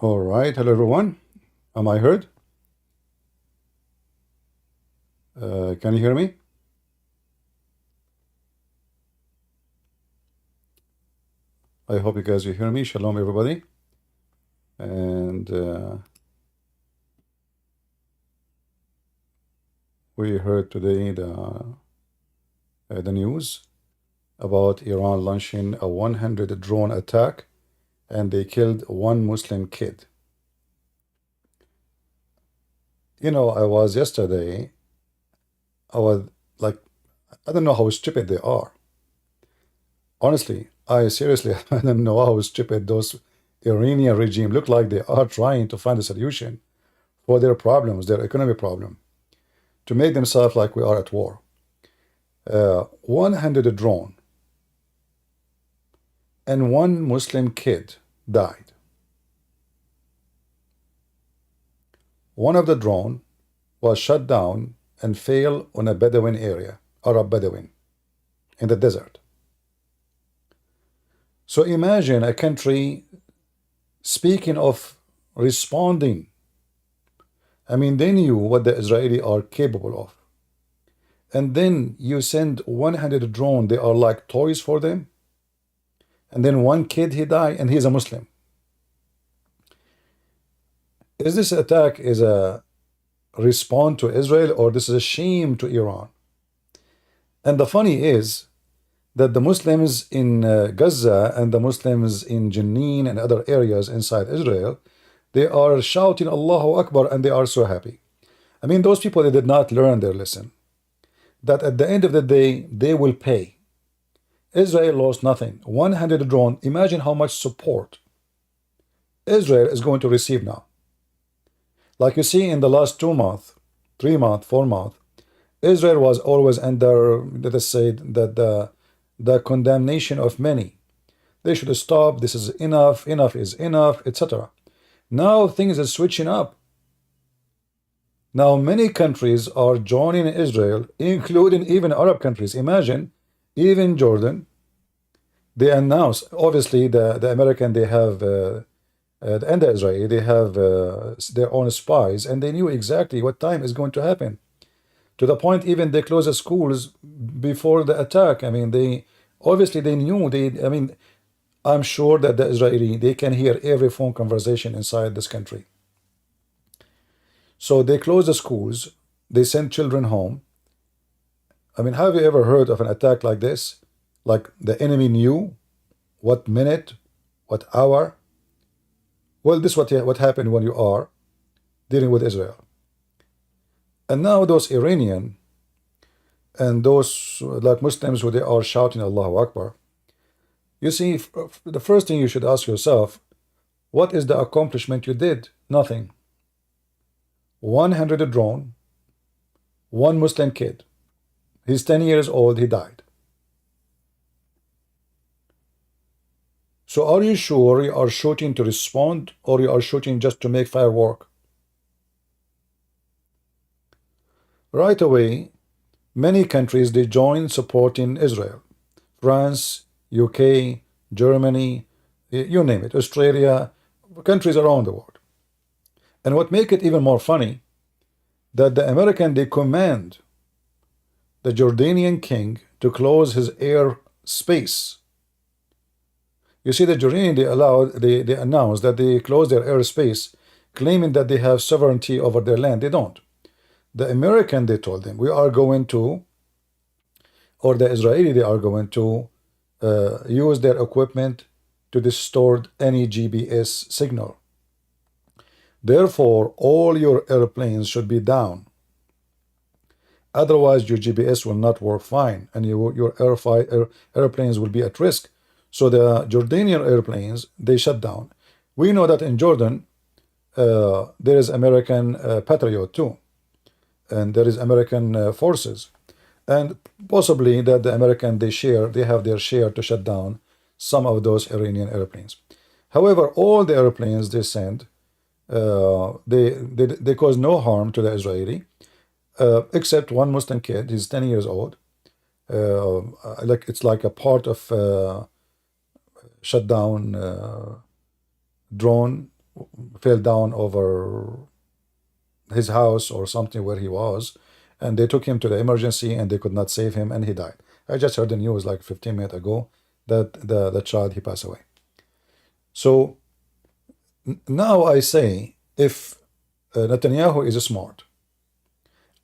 All right, hello everyone. Am I heard? Can you hear me? I hope you guys will hear me. Shalom, everybody. And we heard today the news about Iran launching a 100 drone attack, and they killed one Muslim kid. You know, I was yesterday. I was like, I don't know how stupid they are. Honestly, I seriously I don't know how stupid those Iranian regime look like. They are trying to find a solution for their problems, their economic problem, to make themselves like we are at war. 100 drone and one Muslim kid died. One of the drone was shut down and fell on a Bedouin area, Arab Bedouin, in the desert. So imagine a country, speaking of responding, I mean, they knew what the Israeli are capable of. And then you send 100 drone, they are like toys for them. And then one kid, he died, and he's a Muslim. Is this attack is a response to Israel, or this is a shame to Iran? And the funny is that the Muslims in Gaza and the Muslims in Jenin and other areas inside Israel, they are shouting Allahu Akbar, and they are so happy. I mean, those people, they did not learn their lesson, that at the end of the day, they will pay. Israel lost nothing. 100 drone. Imagine how much support Israel is going to receive now. Like you see in the last 2 months, 3 months, 4 months, Israel was always under, let us say, that the condemnation of many. They should stop. This is enough. Enough is enough, etc. Now things are switching up. Now many countries are joining Israel, including even Arab countries. Imagine, even Jordan. They announced, obviously, the American, they have, and the Israeli, they have their own spies, and they knew exactly what time is going to happen. To the point, even they closed the schools before the attack. I mean, they obviously they knew. I mean, I'm sure that the Israeli, they can hear every phone conversation inside this country. So they closed the schools. They sent children home. I mean, have you ever heard of an attack like this? Like the enemy knew what minute, what hour? Well, this is what happened when you are dealing with Israel. And now those Iranian and those like Muslims who they are shouting Allahu Akbar. You see, the first thing you should ask yourself, what is the accomplishment you did? Nothing. 100 drone, one Muslim kid. He's 10 years old, he died. So are you sure you are shooting to respond, or you are shooting just to make firework? Right away, many countries, they join supporting Israel. France, UK, Germany, you name it, Australia, countries around the world. And what make it even more funny, that the American, they command the Jordanian king to close his air space. You see, the Jordanian, they announced that they close their airspace, claiming that they have sovereignty over their land. They don't. The American, they told them, we are going to, or the Israeli, they are going to use their equipment to distort any GPS signal. Therefore, all your airplanes should be down. Otherwise, your GPS will not work fine, and your airplanes will be at risk. So the Jordanian airplanes, they shut down. We know that in Jordan, there is American Patriot too, and there is American forces, and possibly that the American, they have their share to shut down some of those Iranian airplanes. However, all the airplanes they send, they cause no harm to the Israeli, except one Muslim kid. He's 10 years old. Like it's like a part of shut down drone fell down over his house or something where he was, and they took him to the emergency and they could not save him and he died. I just heard the news like 15 minutes ago that the child, he passed away. So now I say, if Netanyahu is smart,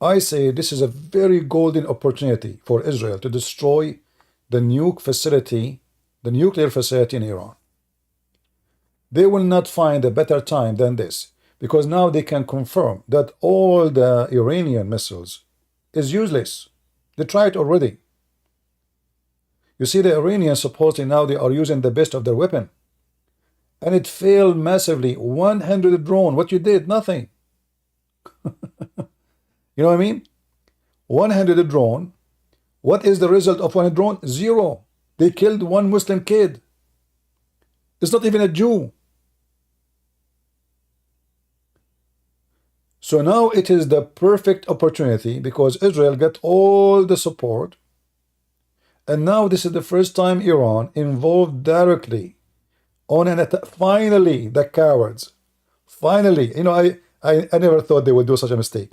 I say this is a very golden opportunity for Israel to destroy the nuclear facility in Iran. They will not find a better time than this, because now they can confirm that all the Iranian missiles is useless. They tried already. You see, the Iranians supposedly now they are using the best of their weapon, and it failed massively. 100 drone. What you did? Nothing. You know what I mean? 100 drone. What is the result of one drone? Zero. They killed one Muslim kid. It's not even a Jew. So now it is the perfect opportunity, because Israel got all the support, and now this is the first time Iran involved directly on an attack. Finally, the cowards. Finally, you know, I never thought they would do such a mistake.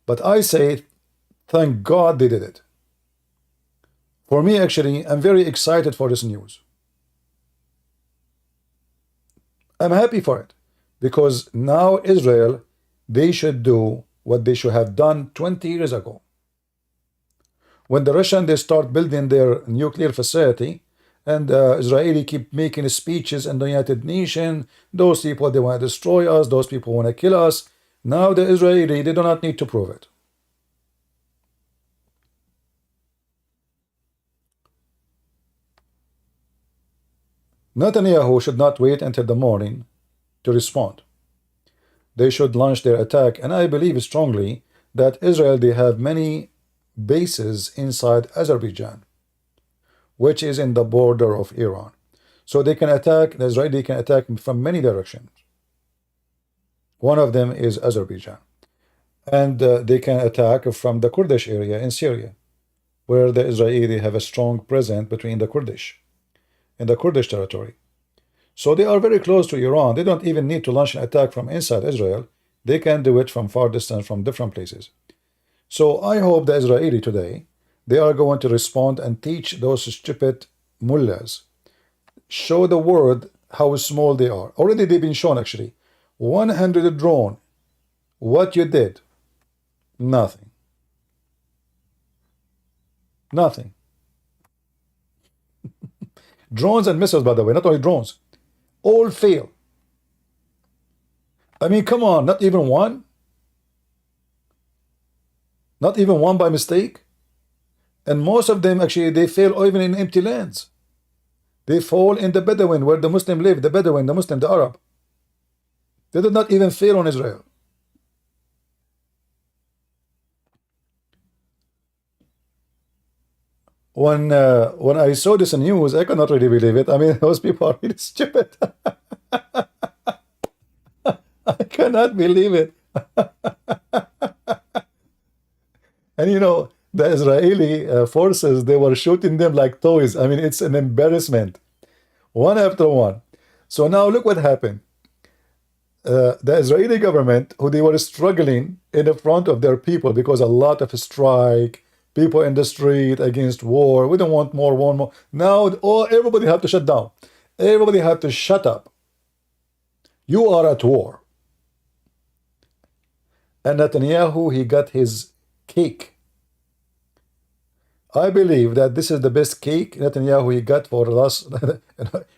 But I say, thank God they did it. For me, actually, I'm very excited for this news. I'm happy for it, because now Israel, they should do what they should have done 20 years ago. When the Russians, they start building their nuclear facility, and Israeli keep making speeches in the United Nations, those people, they want to destroy us, those people want to kill us. Now the Israeli, they do not need to prove it. Netanyahu should not wait until the morning to respond. They should launch their attack, and I believe strongly that Israel, they have many bases inside Azerbaijan, which is in the border of Iran. So they can attack, the Israeli can attack from many directions. One of them is Azerbaijan. And they can attack from the Kurdish area in Syria, where the Israeli have a strong presence between the Kurdish, in the Kurdish territory. So they are very close to Iran. They don't even need to launch an attack from inside Israel. They can do it from far distance, from different places. So I hope the Israeli today, they are going to respond and teach those stupid mullahs, show the world how small they are. Already they've been shown, actually. 100 drone. What you did? Nothing. Nothing. Drones and missiles, by the way, not only drones, all fail. I mean, come on, not even one? Not even one by mistake? And most of them, actually, they fail even in empty lands. They fall in the Bedouin, where the Muslim live, the Bedouin, the Muslim, the Arab. They did not even fail on Israel. When I saw this news, I could not really believe it. I mean, those people are really stupid. I cannot believe it. And you know, the Israeli forces, they were shooting them like toys. I mean, it's an embarrassment, one after one. So now look what happened. The Israeli government, who they were struggling in the front of their people, because a lot of strike, people in the street against war. We don't want more, one more. Now everybody have to shut down. Everybody have to shut up. You are at war. And Netanyahu, he got his cake. I believe that this is the best cake Netanyahu he got for the last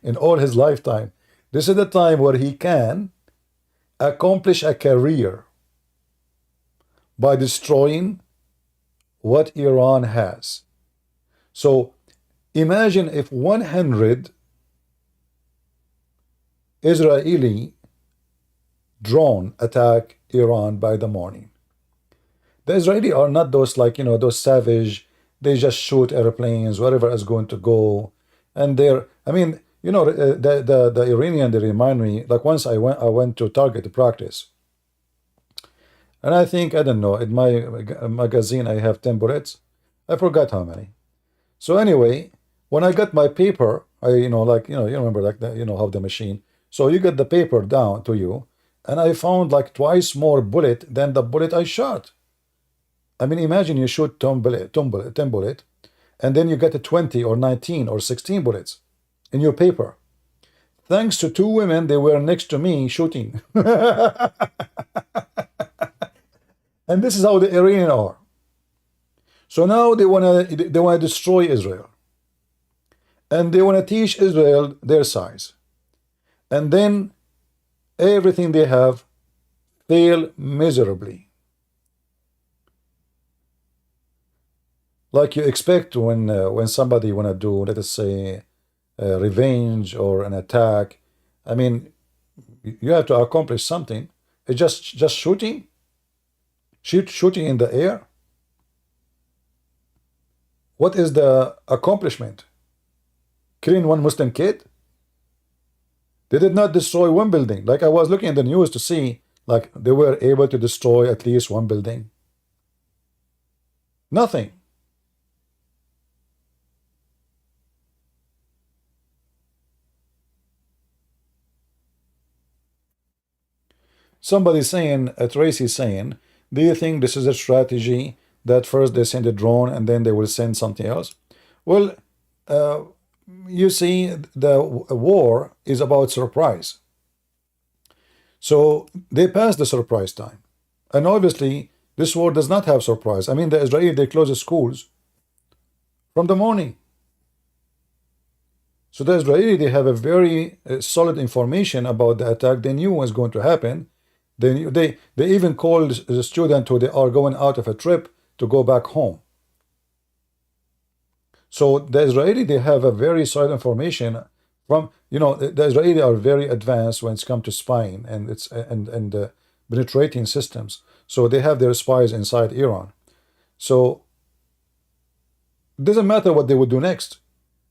in all his lifetime. This is the time where he can accomplish a career by destroying what Iran has. So imagine if 100 Israeli drone attack Iran by the morning. The Israeli are not those, like, you know, those savage, they just shoot airplanes, wherever is going to go. And they're, I mean, you know, the Iranian, they remind me, like once I went to Target to practice. And I think, I don't know, in my magazine, I have 10 bullets. I forgot how many. So anyway, when I got my paper, I, you know, like, you know, you remember, like, the, you know, how the machine. So you get the paper down to you, and I found like twice more bullet than the bullet I shot. I mean, imagine you shoot 10 bullet, and then you get a 20 or 19 or 16 bullets in your paper. Thanks to two women, they were next to me shooting. And this is how the Iranians are. So now they wanna destroy Israel, and they wanna teach Israel their size, and then everything they have fail miserably. Like you expect when somebody wanna do, let us say, revenge or an attack. I mean, you have to accomplish something. It's just shooting in the air. What is the accomplishment? Killing one Muslim kid? They did not destroy one building. Like I was looking at the news to see, like they were able to destroy at least one building. Nothing. Somebody saying, Tracy saying, do you think this is a strategy that first they send a drone and then they will send something else? Well, you see, the war is about surprise. So they passed the surprise time. And obviously, this war does not have surprise. I mean, the Israeli, they close the schools from the morning. So the Israeli, they have a very solid information about the attack. They knew was going to happen. They even called the student who they are going out of a trip to go back home. So the Israeli, they have a very solid information from, you know, the Israeli are very advanced when it comes to spying and penetrating systems. So they have their spies inside Iran. So it doesn't matter what they would do next.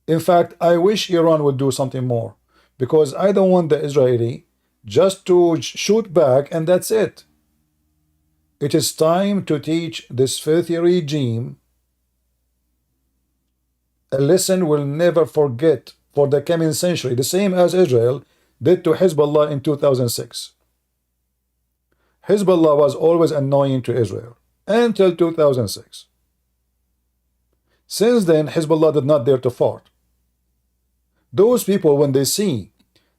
In fact, I wish Iran would do something more, because I don't want the Israeli just to shoot back and that's it. It is time to teach this filthy regime a lesson we'll never forget for the coming century, the same as Israel did to Hezbollah in 2006. Hezbollah was always annoying to Israel until 2006. Since then, Hezbollah did not dare to fart. Those people, when they see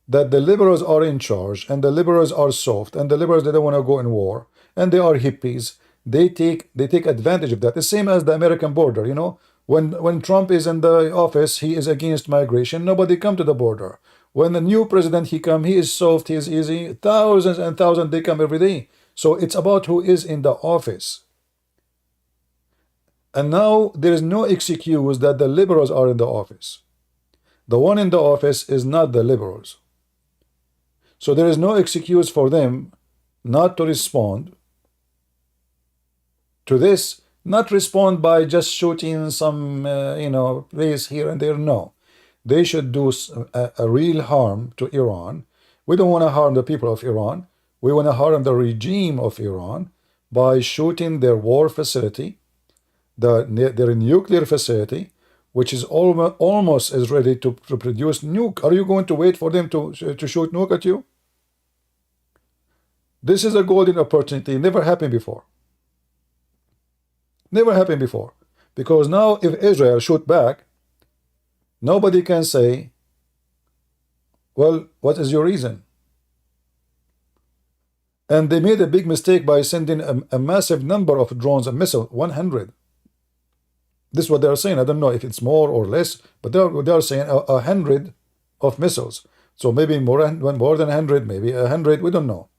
that the liberals are in charge and the liberals are soft and the liberals, they don't want to go in war and they are hippies, they take advantage of that. The same as the American border, you know, when Trump is in the office, he is against migration. Nobody come to the border. When the new president he come, he is soft, he is easy. Thousands and thousands, they come every day. So it's about who is in the office. And now there is no excuse that the liberals are in the office. The one in the office is not the liberals. So there is no excuse for them not to respond to this, not respond by just shooting some, place here and there. No, they should do a real harm to Iran. We don't want to harm the people of Iran. We want to harm the regime of Iran by shooting their war facility, their nuclear facility, which is almost as ready to produce nuke. Are you going to wait for them to shoot nuke at you? This is a golden opportunity. Never happened before. Never happened before. Because now if Israel shoot back, nobody can say, well, what is your reason? And they made a big mistake by sending a massive number of drones and missiles, 100. This is what they are saying. I don't know if it's more or less, but they are saying 100 of missiles. So maybe more than 100, maybe 100, we don't know.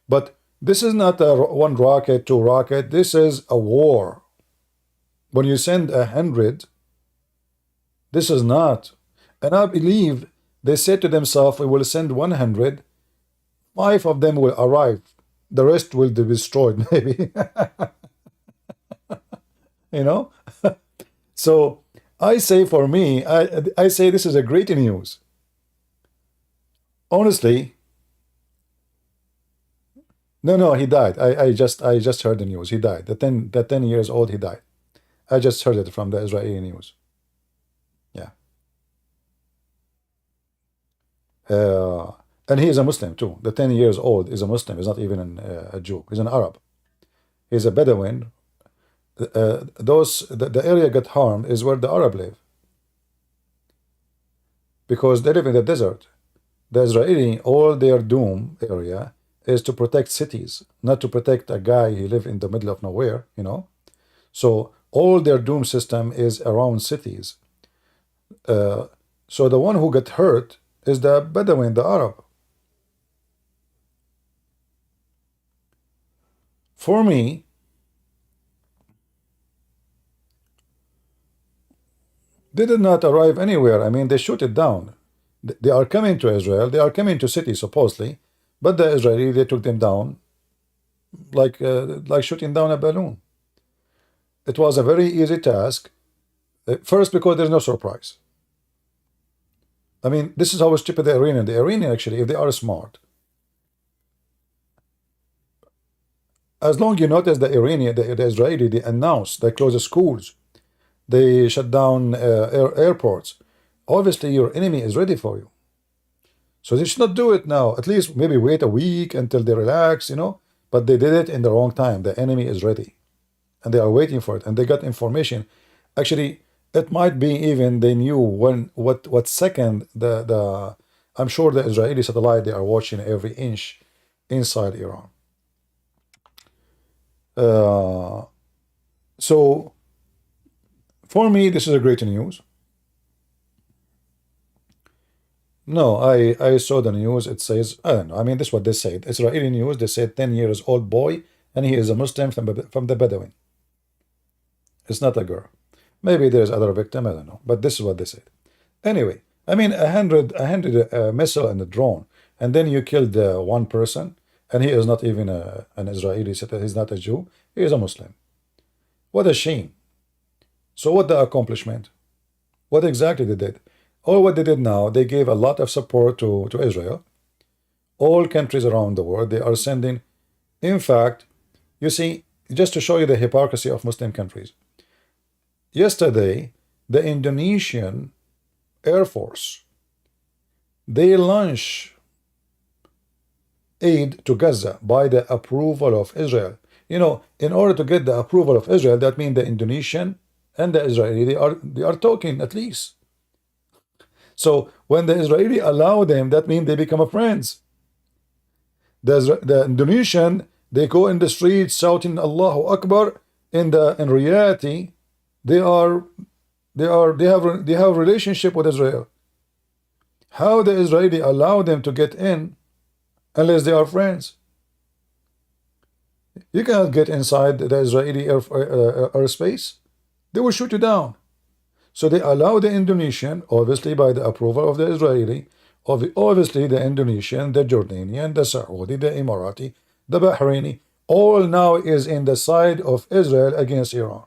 But this is not one rocket, two rocket. This is a war. When you send 100, this is not. And I believe they said to themselves, we will send 100. 5 of them will arrive. The rest will be destroyed, maybe. You know? So I say, for me, I say this is a great news. Honestly, no, he died. I just heard the news. He died. The 10 years old, he died. I just heard it from the Israeli news. Yeah. And he is a Muslim too. The 10 years old is a Muslim. He's not even a Jew. He's an Arab. He's a Bedouin. The area got harmed is where the Arab live, because they live in the desert. The Israeli, all their doom area is to protect cities, not to protect a guy who live in the middle of nowhere, you know. So all their doom system is around cities. So the one who got hurt is the Bedouin, the Arab. For me, they did not arrive anywhere. I mean, they shoot it down. They are coming to Israel. They are coming to cities, supposedly. But the Israeli, they took them down like shooting down a balloon. It was a very easy task. First, because there's no surprise. I mean, this is how stupid the Iranian actually, if they are smart. As long you notice the Iranian, the Israeli, they announce, they close the schools, they shut down airports. Obviously, your enemy is ready for you. So they should not do it now. At least maybe wait a week until they relax, you know. But they did it in the wrong time. The enemy is ready, and they are waiting for it. And they got information. Actually, it might be even they knew when what second the I'm sure the Israeli satellite, they are watching every inch inside Iran. So for me, this is a great news. No, I saw the news. It says, I don't know. I mean, this is what they said. Israeli news. They said 10 years old boy, and he is a Muslim from the Bedouin. It's not a girl. Maybe there's other victim. I don't know. But this is what they said. Anyway, I mean, a hundred missile and a drone, and then you killed one person, and he is not even an Israeli citizen. He's not a Jew. He is a Muslim. What a shame. So what the accomplishment? What exactly they did? All what they did now, they gave a lot of support to Israel. All countries around the world, they are sending. In fact, you see, just to show you the hypocrisy of Muslim countries. Yesterday, the Indonesian Air Force, they launched aid to Gaza by the approval of Israel. You know, in order to get the approval of Israel, that means the Indonesian and the Israeli, they are talking at least. So when the Israeli allow them, that means they become friends. The Indonesian, they go in the streets shouting Allahu Akbar. In reality, they have relationship with Israel. How the Israeli allow them to get in unless they are friends? You cannot get inside the Israeli airspace. They will shoot you down. So they allow the Indonesian, obviously by the approval of the Israeli, obviously the Indonesian, the Jordanian, the Saudi, the Emirati, the Bahraini, all now is in the side of Israel against Iran.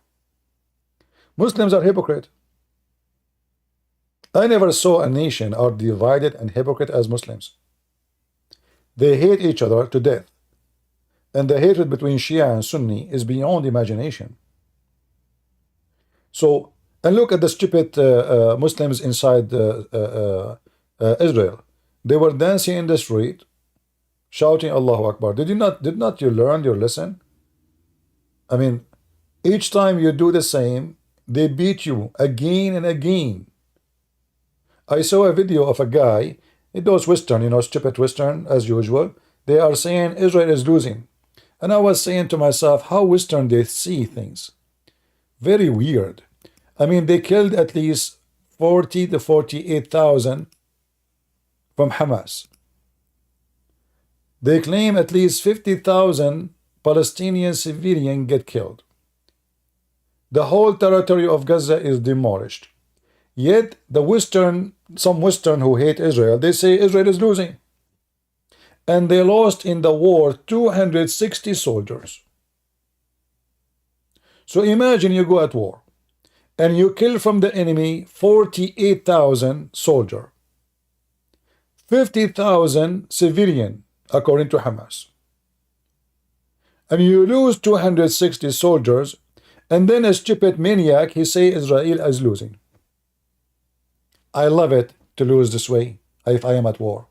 Muslims are hypocrite. I never saw a nation are divided and hypocrite as Muslims. They hate each other to death. And the hatred between Shia and Sunni is beyond imagination. So, and look at the stupid Muslims inside Israel. They were dancing in the street, shouting Allahu Akbar. Did not you learn your lesson? I mean, each time you do the same, they beat you again and again. I saw a video of a guy, those Western, you know, stupid Western as usual. They are saying Israel is losing. And I was saying to myself, how Western they see things. Very weird. I mean, they killed at least 40 to 48,000 from Hamas. They claim at least 50,000 Palestinian civilians get killed. The whole territory of Gaza is demolished. Yet some Western who hate Israel, they say Israel is losing. And they lost in the war 260 soldiers. So imagine you go at war and you kill from the enemy 48,000 soldiers, 50,000 civilian, according to Hamas. And you lose 260 soldiers, and then a stupid maniac, he say Israel is losing. I love it to lose this way if I am at war.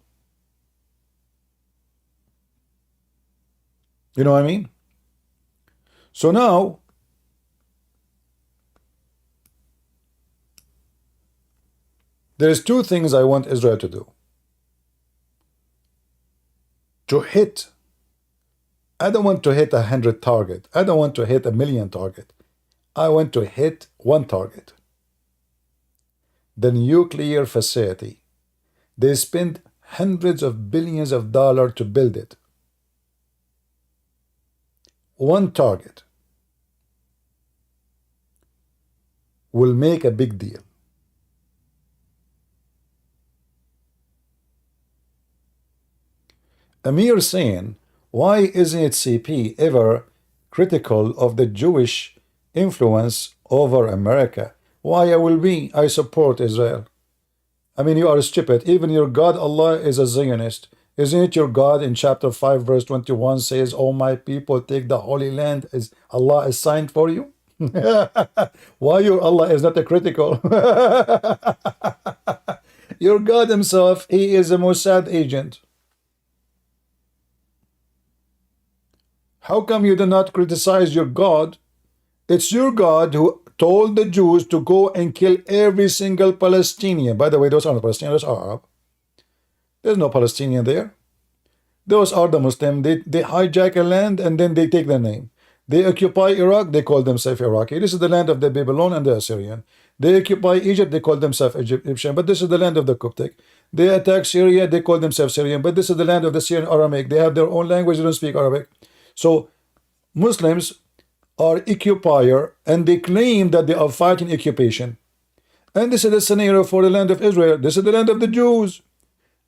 You know what I mean? So now, there's two things I want Israel to do. To hit. I don't want to hit 100 target. I don't want to hit 1,000,000 target. I want to hit one target. The nuclear facility. They spent hundreds of billions of dollars to build it. One target will make a big deal. Amir saying, why isn't CP ever critical of the Jewish influence over America? Why I will be? I support Israel. I mean, you are stupid. Even your God Allah is a Zionist. Isn't it your God in chapter 5 verse 21 says, oh my people, take the Holy Land as Allah assigned for you? Why your Allah is not a critical? Your God himself, he is a Mossad agent. How come you do not criticize your God? It's your God who told the Jews to go and kill every single Palestinian. By the way, those are not Palestinians, those are Arab. There's no Palestinian there. Those are the Muslims. They hijack a land and then they take their name. They occupy Iraq, they call themselves Iraqi. This is the land of the Babylon and the Assyrian. They occupy Egypt, they call themselves Egyptian, but this is the land of the Coptic. They attack Syria, they call themselves Syrian, but this is the land of the Syrian Aramaic. They have their own language, they don't speak Arabic. So Muslims are occupier and they claim that they are fighting occupation. And this is the scenario for the land of Israel. This is the land of the Jews.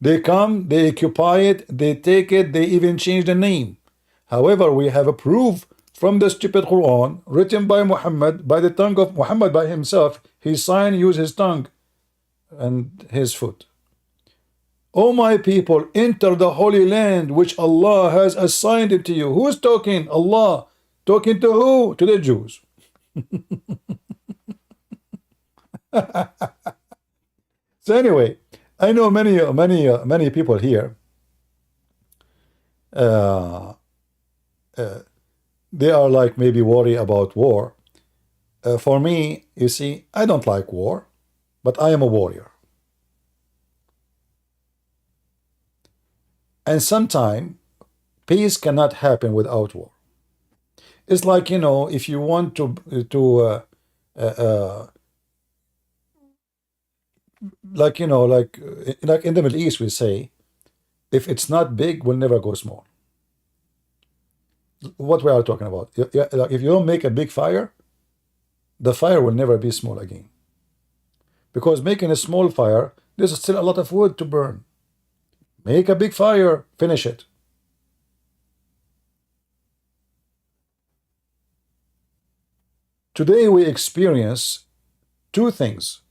They come, they occupy it, they take it, they even change the name. However, we have a proof from the stupid Quran written by Muhammad, by the tongue of Muhammad by himself. He signed, used his tongue and his foot. O my people, enter the Holy Land which Allah has assigned it to you. Who's talking? Allah. Talking to who? To the Jews. So anyway, I know many people here. They are like maybe worry about war. For me, you see, I don't like war, but I am a warrior. And sometimes peace cannot happen without war. It's like, you know, if you want to like, you know, like in the Middle East we say, if it's not big, will never go small. What we are talking about? Like if you don't make a big fire, the fire will never be small again. Because making a small fire, there's still a lot of wood to burn. Make a big fire, finish it. Today we experience two things.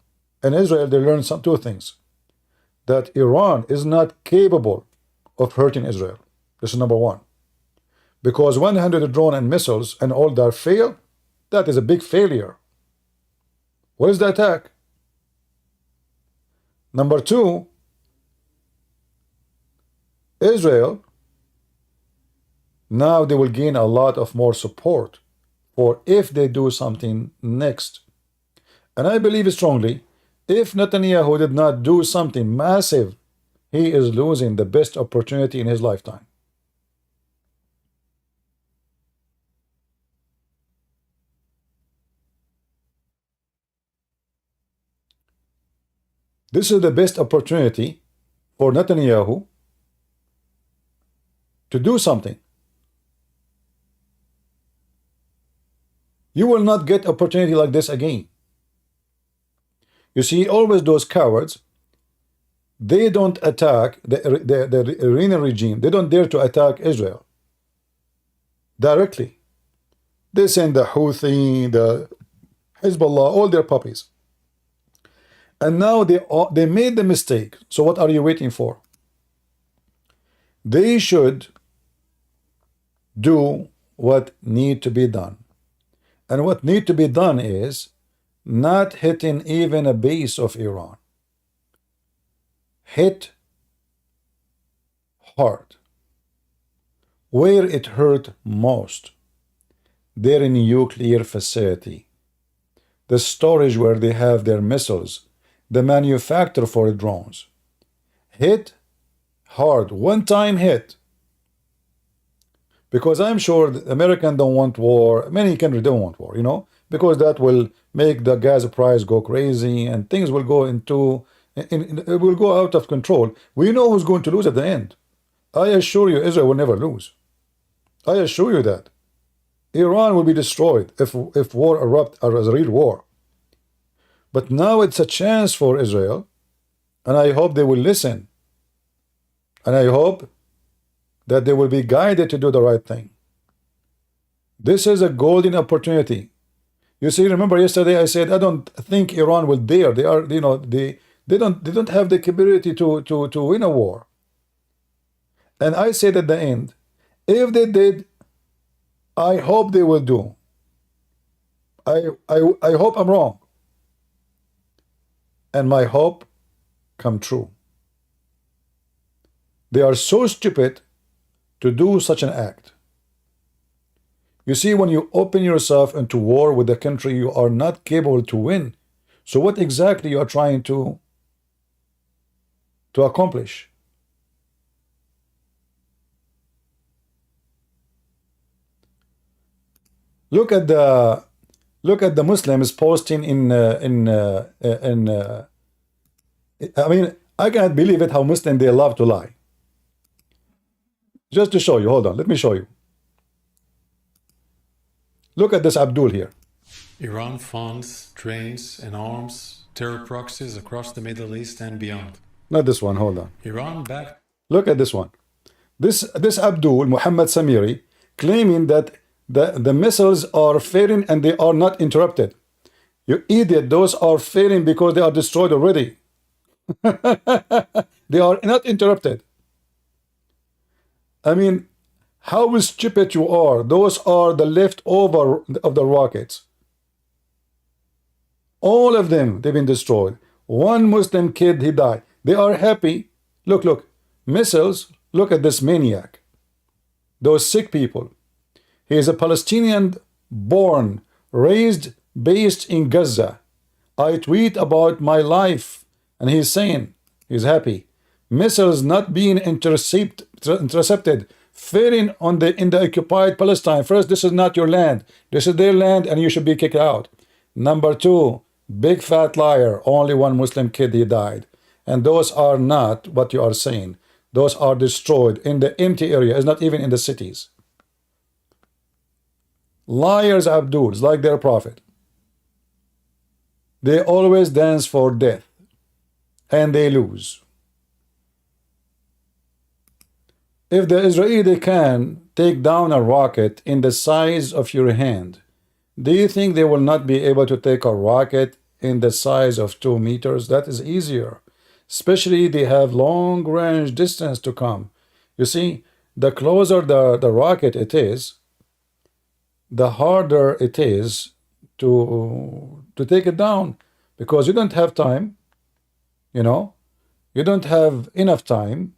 In Israel, they learned two things. That Iran is not capable of hurting Israel. This is number one. Because 100 drone and missiles and all that fail, that is a big failure. What is the attack? Number two, Israel, now they will gain a lot of more support for if they do something next. And I believe strongly, if Netanyahu did not do something massive, he is losing the best opportunity in his lifetime. This is the best opportunity for Netanyahu to do something. You will not get opportunity like this again. You see, always those cowards, they don't attack the Iranian regime. They don't dare to attack Israel directly. They send the Houthi, the Hezbollah, all their puppies. And now they made the mistake. So what are you waiting for? They should do what need to be done. And what need to be done is not hitting even a base of Iran. Hit hard. Where it hurt most, their nuclear facility, the storage where they have their missiles, the manufacturer for drones. Hit hard, one-time hit. Because I'm sure the Americans don't want war, many countries don't want war, because that will make the gas price go crazy and things will go it will go out of control. We know who's going to lose at the end. I assure you, Israel will never lose. I assure you that. Iran will be destroyed if war erupts as a real war. But now it's a chance for Israel, and I hope they will listen. And I hope that they will be guided to do the right thing. This is a golden opportunity. You see, remember yesterday I said I don't think Iran will dare. They are, they don't have the capability to win a war. And I said at the end, if they did, I hope they will do. I hope I'm wrong. And my hope come true. They are so stupid to do such an act. You see, when you open yourself into war with a country you are not capable to win, so what exactly you are trying to accomplish? Look at the Muslims posting I mean, I cannot believe it how Muslims they love to lie. Just to show you, hold on, let me show you. Look at this Abdul here. Iran funds, trains, and arms terror proxies across the Middle East and beyond. Not this one, hold on. Iran backed. Look at this one. This Abdul Muhammad Samiri claiming that the missiles are failing and they are not interrupted. You idiot, those are failing because they are destroyed already. They are not interrupted. I mean, how stupid you are. Those are the leftover of the rockets. All of them, they've been destroyed. One Muslim kid, he died. They are happy. Look. Missiles, look at this maniac. Those sick people. He is a Palestinian born, raised, based in Gaza. I tweet about my life and he's saying he's happy. Missiles not being intercepted, failing in the occupied Palestine. First, this is not your land. This is their land and you should be kicked out. Number two, big fat liar. Only one Muslim kid, he died. And those are not what you are saying. Those are destroyed in the empty area. It's not even in the cities. Liars, Abduls, like their prophet. They always dance for death. And they lose. If the Israeli can take down a rocket in the size of your hand, do you think they will not be able to take a rocket in the size of 2 meters? That is easier. Especially they have long range distance to come. You see, the closer the rocket it is, the harder it is to take it down, because you don't have time, you don't have enough time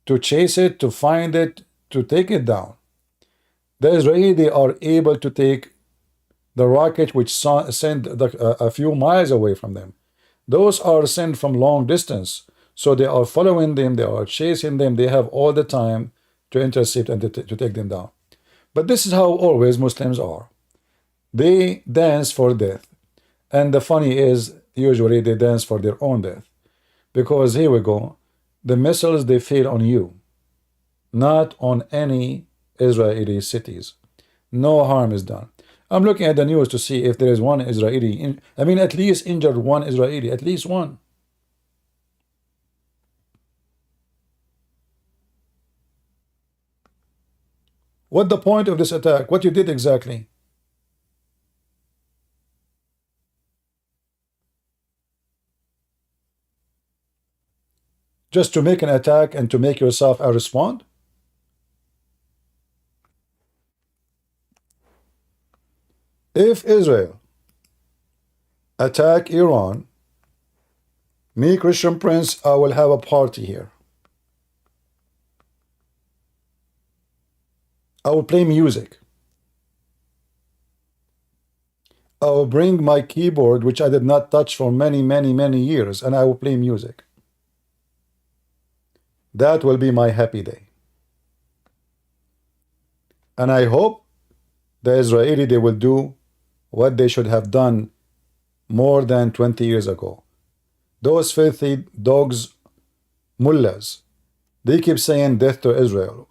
to chase it, to find it, to take it down. The Israeli are able to take the rocket which sent a few miles away from them. Those are sent from long distance, so they are following them, they are chasing them, they have all the time to intercept and to take them down. But this is how always Muslims are. They dance for death. And the funny is, usually they dance for their own death. Because here we go, the missiles, they fail on you, not on any Israeli cities. No harm is done. I'm looking at the news to see if there is one Israeli, at least injured one Israeli, at least one. What the point of this attack? What you did exactly? Just to make an attack and to make yourself respond? If Israel attack Iran, me, Christian Prince, I will have a party here. I will play music. I will bring my keyboard, which I did not touch for many, many, many years, and I will play music. That will be my happy day. And I hope the Israeli, they will do what they should have done more than 20 years ago. Those filthy dogs, mullahs, they keep saying death to Israel.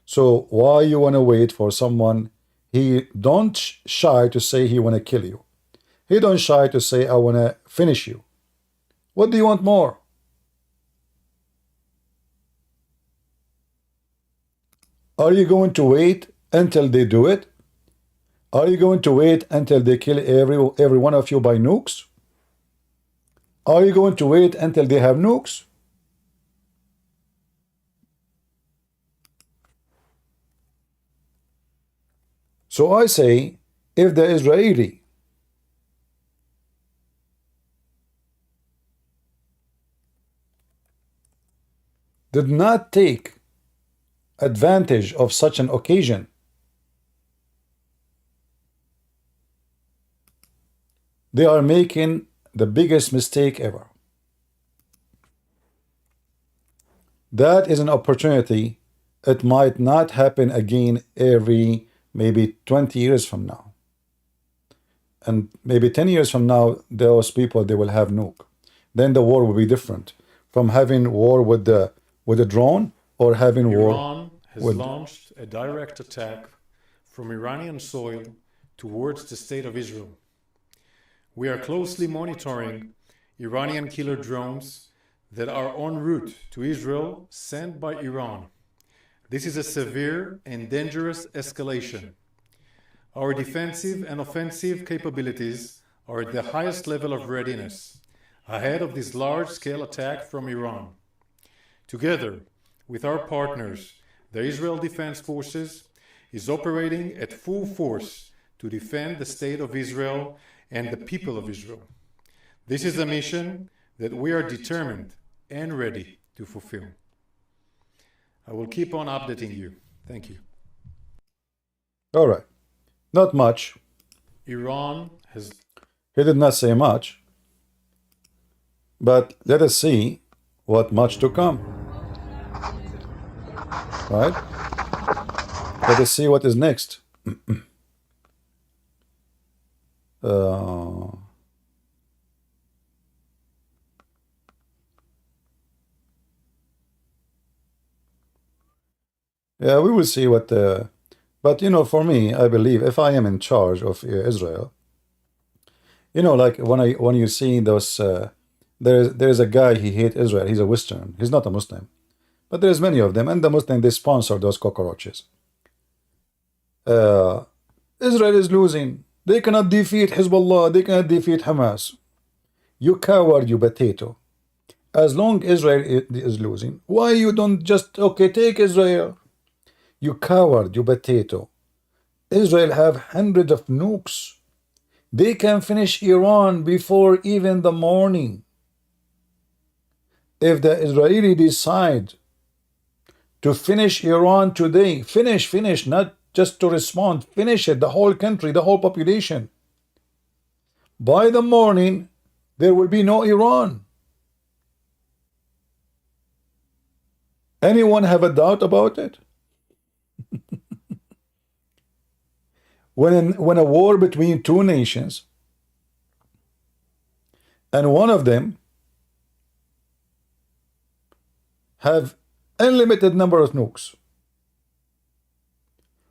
So why you want to wait for someone? He don't shy to say he want to kill you. He don't shy to say I want to finish you. What do you want more? Are you going to wait until they do it? Are you going to wait until they kill every one of you by nukes? Are you going to wait until they have nukes? So I say, if the Israeli did not take advantage of such an occasion, they are making the biggest mistake ever. That is an opportunity. It might not happen again every maybe 20 years from now. And maybe 10 years from now, those people, they will have nuke. Then the war will be different. From having war with a drone or having war Iran has launched a direct attack from Iranian soil towards the state of Israel. We are closely monitoring Iranian killer drones that are en route to Israel sent by Iran. This is a severe and dangerous escalation. Our defensive and offensive capabilities are at the highest level of readiness, ahead of this large-scale attack from Iran. Together with our partners, the Israel Defense Forces is operating at full force to defend the state of Israel and the people of Israel. This is a mission that we are determined and ready to fulfill. I will keep on updating you. Thank you. All right. Not much. Iran has... He did not say much. But let us see what much to come. Right? Let us see what is next. Yeah, we will see what but you know, for me, I believe if I am in charge of Israel, you know, like when you see those there's a guy, he hates Israel, he's a Western, he's not a Muslim, but there's many of them, and the Muslim, they sponsor those cockroaches. Israel is losing, they cannot defeat Hezbollah, they cannot defeat Hamas. You coward, you potato. As long Israel is losing, why you don't just, okay, take Israel? You coward, you potato. Israel have hundreds of nukes. They can finish Iran before even the morning. If the Israeli decide to finish Iran today, finish, not just to respond, finish it, the whole country, the whole population. By the morning, there will be no Iran. Anyone have a doubt about it? When a war between two nations, and one of them have unlimited number of nukes,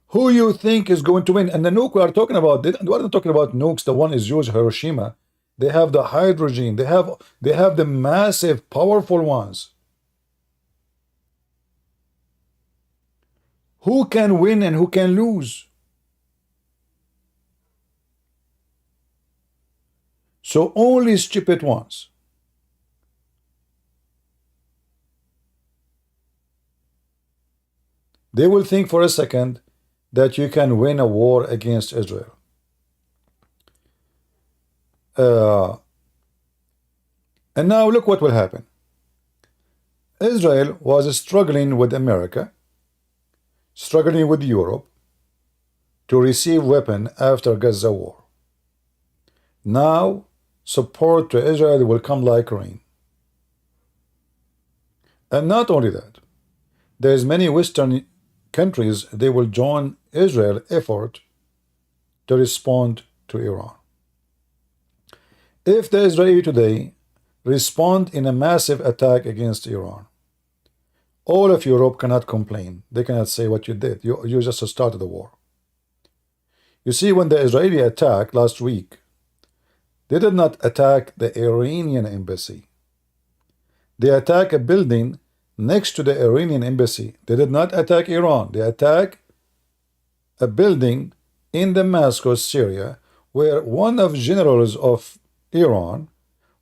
who you think is going to win? And the nuke we are talking about, we're not talking about nukes, the one is used Hiroshima. They have the hydrogen, they have the massive, powerful ones. Who can win and who can lose? So only stupid ones. They will think for a second that you can win a war against Israel. And now look what will happen. Israel was struggling with America, struggling with Europe, to receive weapon after Gaza war. Now, support to Israel will come like rain. And not only that, there's many Western countries, they will join Israel effort to respond to Iran. If the Israeli today respond in a massive attack against Iran, all of Europe cannot complain. They cannot say what you did. You just started the war. You see, when the Israeli attacked last week, they did not attack the Iranian embassy. They attacked a building next to the Iranian embassy. They did not attack Iran. They attacked a building in Damascus, Syria, where one of generals of Iran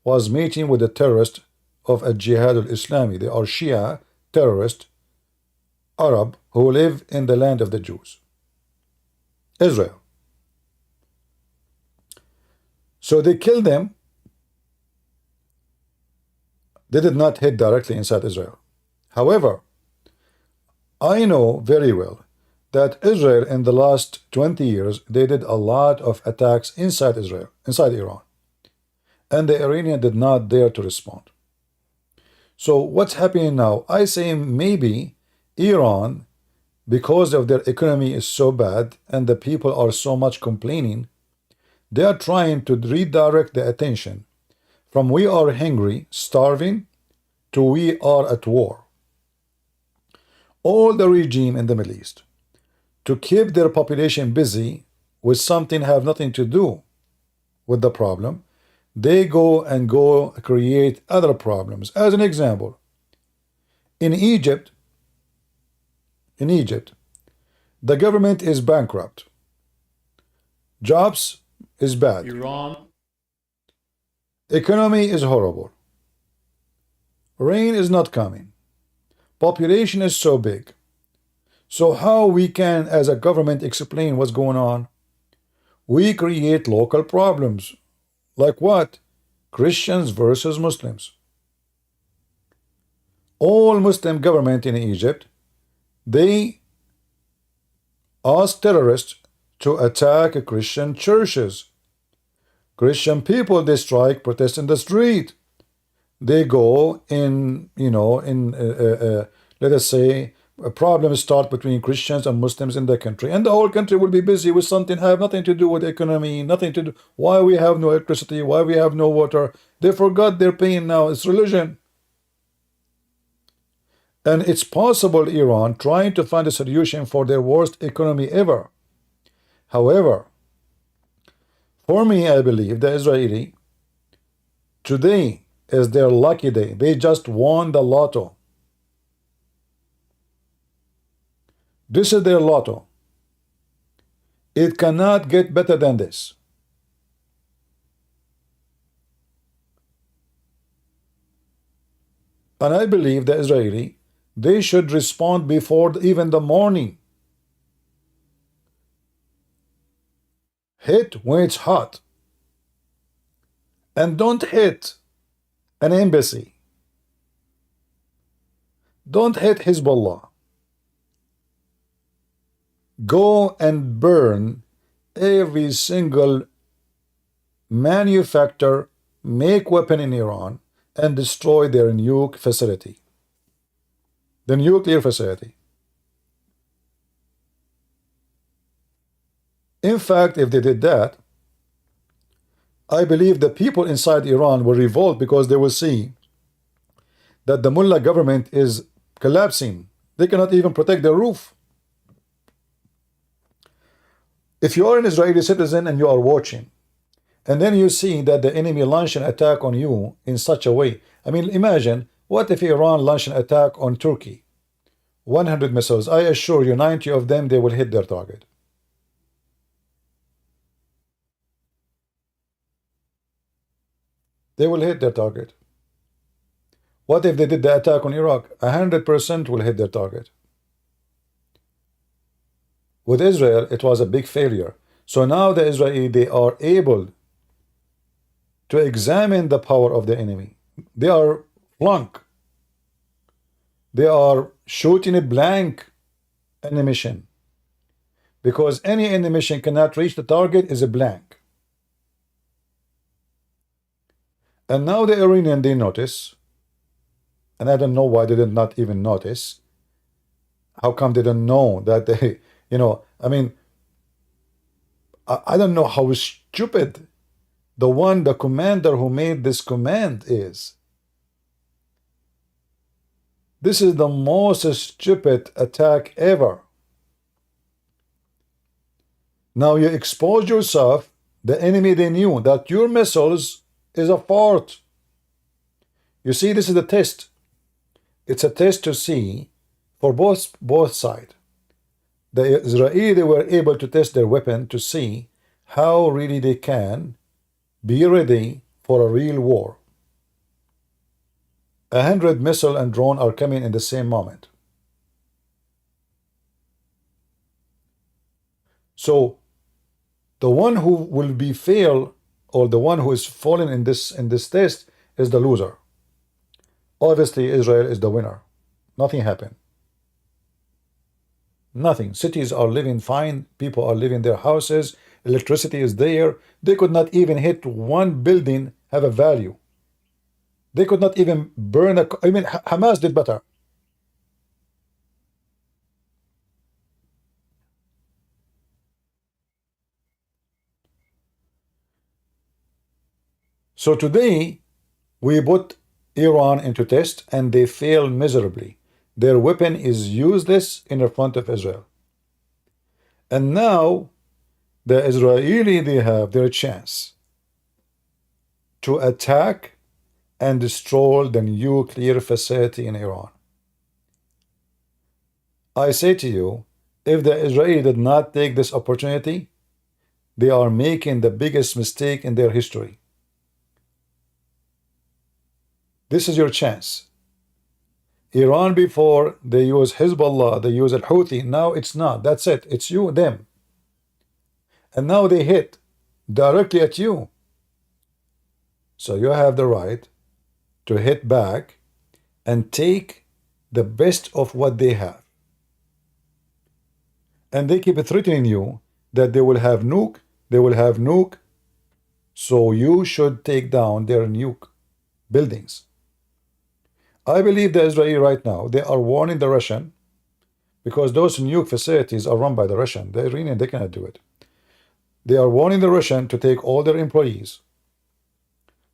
was meeting with the terrorists of a Jihad al-Islami. They are Shia terrorists, Arab, who live in the land of the Jews, Israel. So they killed them. They did not hit directly inside Israel. However, I know very well that Israel in the last 20 years, they did a lot of attacks inside Israel, inside Iran. And the Iranian did not dare to respond. So what's happening now? I say maybe Iran, because of their economy is so bad and the people are so much complaining, they are trying to redirect the attention from we are hungry, starving, to we are at war. All the regime in the Middle East, to keep their population busy with something have nothing to do with the problem, they go create other problems. As an example, in Egypt, the government is bankrupt. Jobs is bad. Iran. Economy is horrible. Rain is not coming. Population is so big. So how we can, as a government, explain what's going on? We create local problems. Like what? Christians versus Muslims. All Muslim government in Egypt, they ask terrorists to attack Christian churches. Christian people, they strike, protest in the street. They go in, let us say, a problem start between Christians and Muslims in the country, and the whole country will be busy with something have nothing to do with economy, nothing to do. Why we have no electricity? Why we have no water? They forgot their pain now. It's religion. And it's possible Iran trying to find a solution for their worst economy ever. However, for me, I believe the Israeli today is their lucky day. They just won the lotto. This is their lotto. It cannot get better than this. And I believe the Israeli, they should respond before even the morning. Hit when it's hot. And don't hit an embassy. Don't hit Hezbollah. Go and burn every single manufacturer, make weapon in Iran, and destroy their nuke facility. The nuclear facility. In fact, if they did that, I believe the people inside Iran will revolt because they will see that the mullah government is collapsing. They cannot even protect their roof. If you are an Israeli citizen and you are watching, and then you see that the enemy launched an attack on you in such a way, I mean, imagine, what if Iran launched an attack on Turkey? 100 missiles, I assure you, 90 of them, they will hit their target. They will hit their target. What if they did the attack on Iraq? 100% will hit their target. With Israel, it was a big failure. So now the Israeli, they are able to examine the power of the enemy. They are flunk. They are shooting a blank ammunition. because any enemy mission cannot reach the target is a blank. And now the Iranian, they notice, and I don't know why they did not even notice. How come they don't know that they, I mean, I don't know how stupid the commander who made this command is. This is the most stupid attack ever. Now you expose yourself. The enemy, they knew that your missiles is a fort. You see, this is a test. It's a test to see for both sides. The Israeli were able to test their weapon to see how really they can be ready for a real war. 100 missile and drone are coming in the same moment. So the one who will be fail, or the one who is falling in this test, is the loser. Obviously Israel is the winner. Nothing happened. Nothing. Cities are living fine. People are living in their houses. Electricity is there. They could not even hit one building have a value. They could not even burn a... I mean, Hamas did better. So today, we put Iran into test, and they fail miserably. Their weapon is useless in the front of Israel. And now, the Israeli, they have their chance to attack and destroy the nuclear facility in Iran. I say to you, if the Israeli did not take this opportunity, they are making the biggest mistake in their history. This is your chance. Iran before, they use Hezbollah, they use Al-Houthi. Now it's not. That's it. It's you, them. And now they hit directly at you. So you have the right to hit back and take the best of what they have. And they keep threatening you that they will have nuke, they will have nuke. So you should take down their nuke buildings. I believe the Israeli right now, they are warning the Russian, because those nuke facilities are run by the Russian. The Iranian, they cannot do it. They are warning the Russian to take all their employees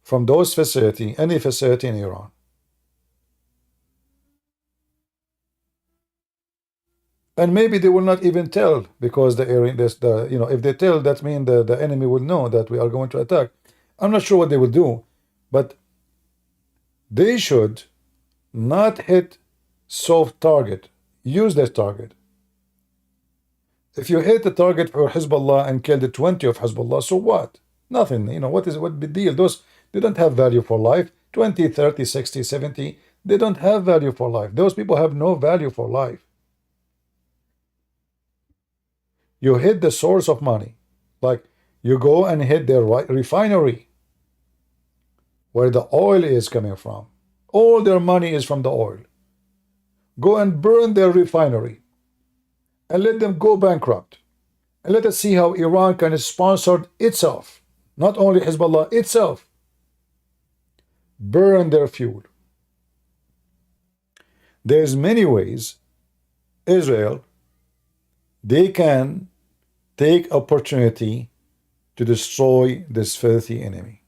from those facility, any facility in Iran. And maybe they will not even tell, because if they tell, that means the enemy will know that we are going to attack. I'm not sure what they will do, but they should not hit soft target, useless target. If you hit the target for Hezbollah and killed 20 of Hezbollah, so what? Nothing. What big deal? Those, they don't have value for life. 20, 30, 60, 70, they don't have value for life. Those people have no value for life. You hit the source of money. Like, you go and hit their refinery, where the oil is coming from. All their money is from the oil. Go and burn their refinery and let them go bankrupt. And let us see how Iran can sponsor itself, not only Hezbollah, itself. Burn their fuel. There's many ways Israel, they can take opportunity to destroy this filthy enemy.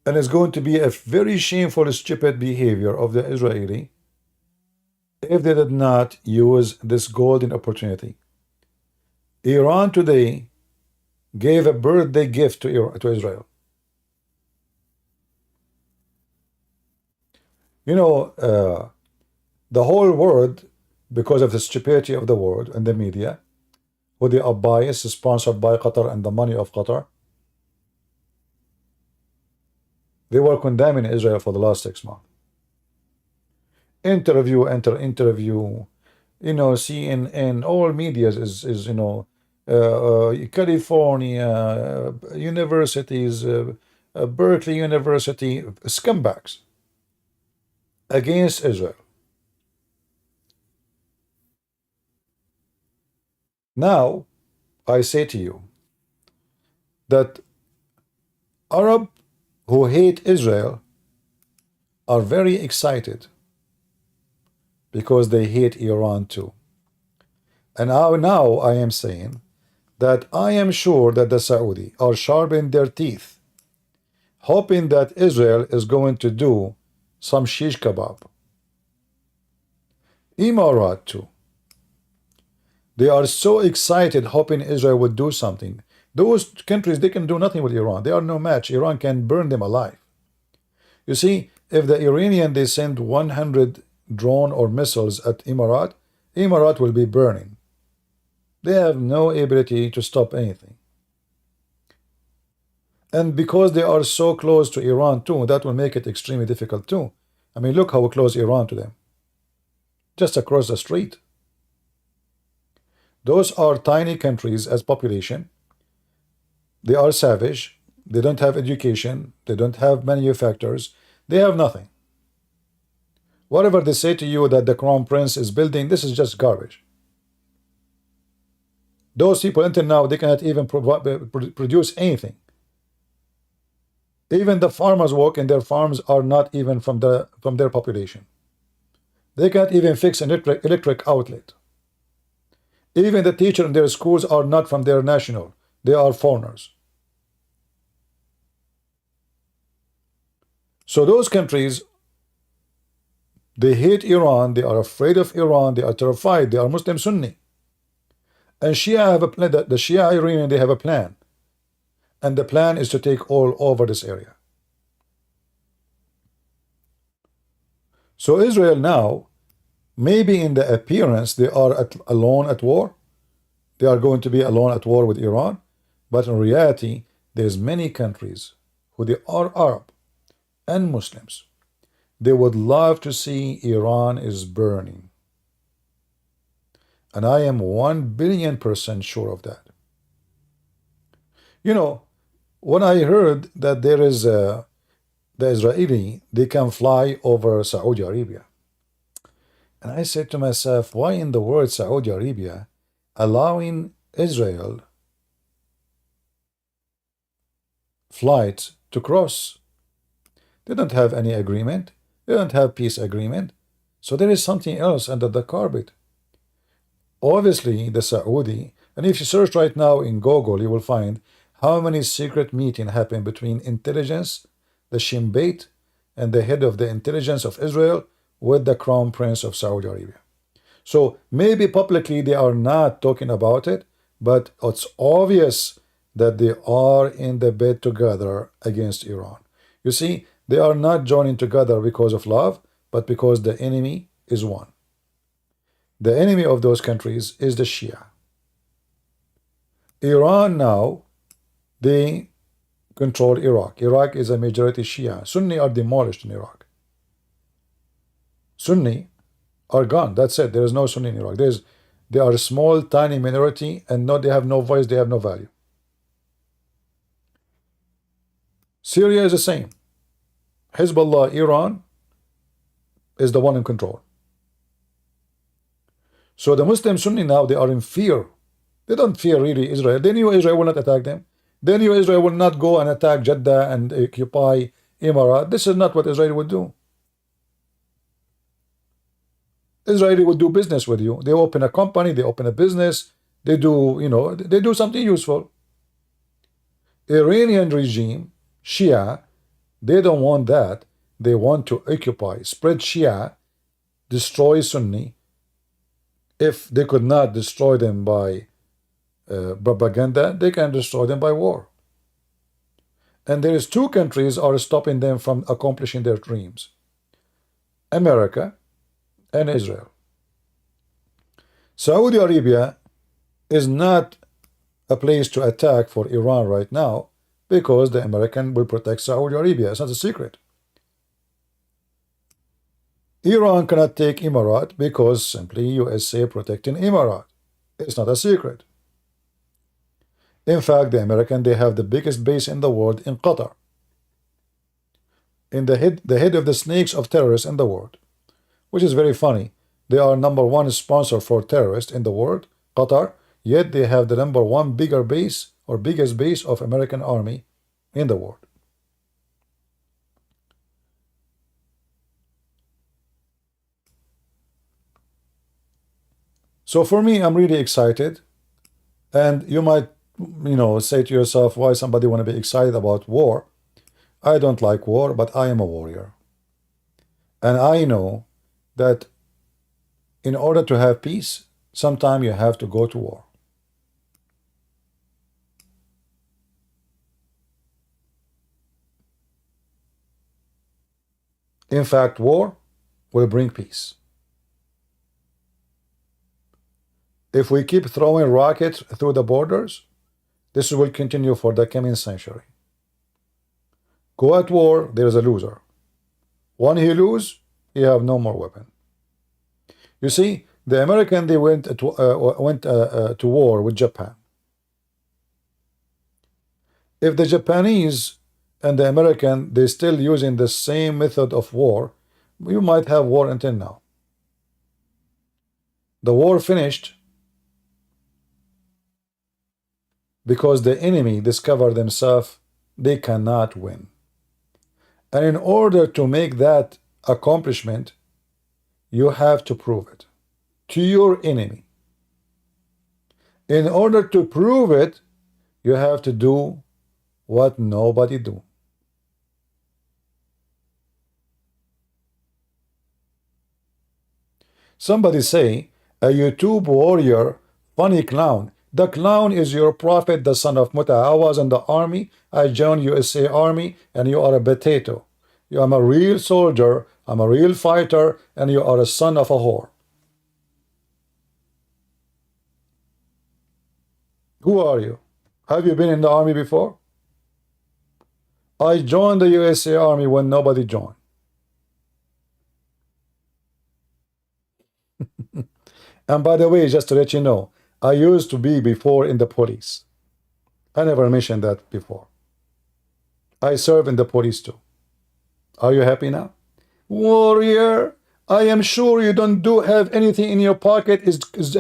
And it's going to be a very shameful, stupid behavior of the Israeli if they did not use this golden opportunity. Iran today gave a birthday gift to Israel. The whole world, because of the stupidity of the world and the media, who they are biased, sponsored by Qatar and the money of Qatar, they were condemning Israel for the last 6 months. Interview, CNN, all media is California, universities, Berkeley University, scumbags. against Israel. Now, I say to you that Arab who hate Israel are very excited because they hate Iran too. And now I am saying that I am sure that the Saudi are sharpening their teeth, hoping that Israel is going to do some shish kebab. Emirat too. They are so excited hoping Israel would do something. Those countries, they can do nothing with Iran. They are no match. Iran can burn them alive. You see, if the Iranian, they send 100 drone or missiles at Emirat, Emirat will be burning. They have no ability to stop anything. And because they are so close to Iran too, that will make it extremely difficult too. I mean, look how close Iran to them. Just across the street. Those are tiny countries as population. They are savage. They don't have education. They don't have manufacturers. They have nothing. Whatever they say to you that the Crown Prince is building, this is just garbage. Those people until now, they cannot even produce anything. Even the farmers work in their farms are not even from their population. They can't even fix an electric outlet. Even the teachers in their schools are not from their national. They are foreigners. So those countries, they hate Iran. They are afraid of Iran. They are terrified. They are Muslim Sunni. And Shia have a plan. The Shia Iranian, they have a plan. And the plan is to take all over this area. So Israel now, maybe in the appearance, they are alone at war. They are going to be alone at war with Iran. But in reality, there's many countries who they are Arab and Muslims. They would love to see Iran is burning. And I am 1,000,000,000% sure of that. You know, when I heard that there is the Israeli, they can fly over Saudi Arabia. And I said to myself, why in the world Saudi Arabia allowing Israel flights to cross? They don't have any agreement. They don't have peace agreement. So there is something else under the carpet. Obviously, the Saudi, and if you search right now in Google, you will find how many secret meetings happen between intelligence, the Shin Bet, and the head of the intelligence of Israel with the Crown Prince of Saudi Arabia. So maybe publicly they are not talking about it, but it's obvious that they are in the bed together against Iran. You see, they are not joining together because of love, but because the enemy is one. The enemy of those countries is the Shia. Iran now, they control Iraq. Iraq is a majority Shia. Sunni are demolished in Iraq. Sunni are gone. That's it. There is no Sunni in Iraq. They are a small, tiny minority, and they have no voice, they have no value. Syria is the same. Hezbollah, Iran, is the one in control. So the Muslim Sunni now, they are in fear. They don't fear really Israel. They knew Israel will not attack them. They knew Israel will not go and attack Jeddah and occupy Emirat. This is not what Israel would do. Israel would do business with you. They open a company, they open a business, they do, they do something useful. Iranian regime, Shia, they don't want that. They want to occupy, spread Shia, destroy Sunni. If they could not destroy them by propaganda, they can destroy them by war. And there is two countries are stopping them from accomplishing their dreams. America and Israel. Saudi Arabia is not a place to attack for Iran right now because the American will protect Saudi Arabia. It's not a secret. Iran cannot take Emirat because simply USA protecting Emirat. It's not a secret. In fact, the American, they have the biggest base in the world in Qatar. In the head of the snakes of terrorists in the world. which is very funny. They are #1 sponsor for terrorists in the world, Qatar, yet they have the #1 bigger base or biggest base of American army in the world. So for me, I'm really excited. And you might, say to yourself, why somebody want to be excited about war? I don't like war, but I am a warrior. And I know that in order to have peace, sometimes you have to go to war. In fact, war will bring peace. If we keep throwing rockets through the borders, this will continue for the coming century. Go at war, there is a loser. When he lose, you have no more weapon. You see, the American, they went to war with Japan. If the Japanese and the American, they still using the same method of war, you might have war until now. The war finished because the enemy discovered themselves they cannot win. And in order to make that accomplishment, you have to prove it to your enemy. In order to prove it, you have to do what nobody do. Somebody say, a YouTube warrior, funny clown. The clown is your prophet, the son of Muta. I was in the army. I joined USA Army, and you are a potato. I'm a real soldier. I'm a real fighter, and you are a son of a whore. Who are you? Have you been in the army before? I joined the USA Army when nobody joined. And by the way, just to let you know, I used to be before in the police. I never mentioned that before. I serve in the police too. Are you happy now? Warrior, I am sure you don't have anything in your pocket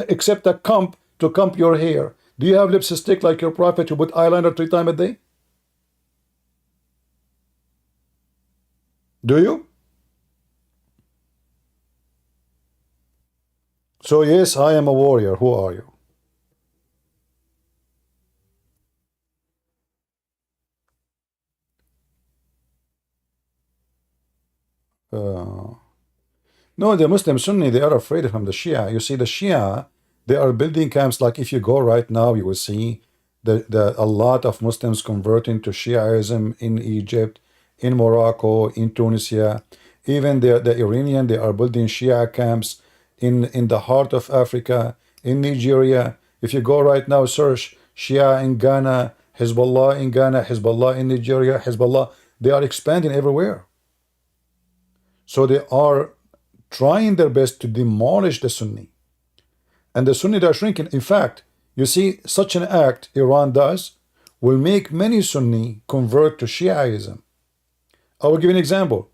except a comb to comb your hair. Do you have lipstick like your prophet who put eyeliner 3 times a day? Do you? So yes, I am a warrior. Who are you? No, the Muslim Sunni, they are afraid from the Shia. You see, the Shia, they are building camps. Like if you go right now, you will see a lot of Muslims converting to Shiaism in Egypt, in Morocco, in Tunisia. Even the Iranian, they are building Shia camps in the heart of Africa, in Nigeria. If you go right now, search Shia in Ghana, Hezbollah in Ghana, Hezbollah in Nigeria, Hezbollah. They are expanding everywhere. So they are trying their best to demolish the Sunni. And the Sunni are shrinking. In fact, you see, such an act Iran does will make many Sunni convert to Shiaism. I will give you an example.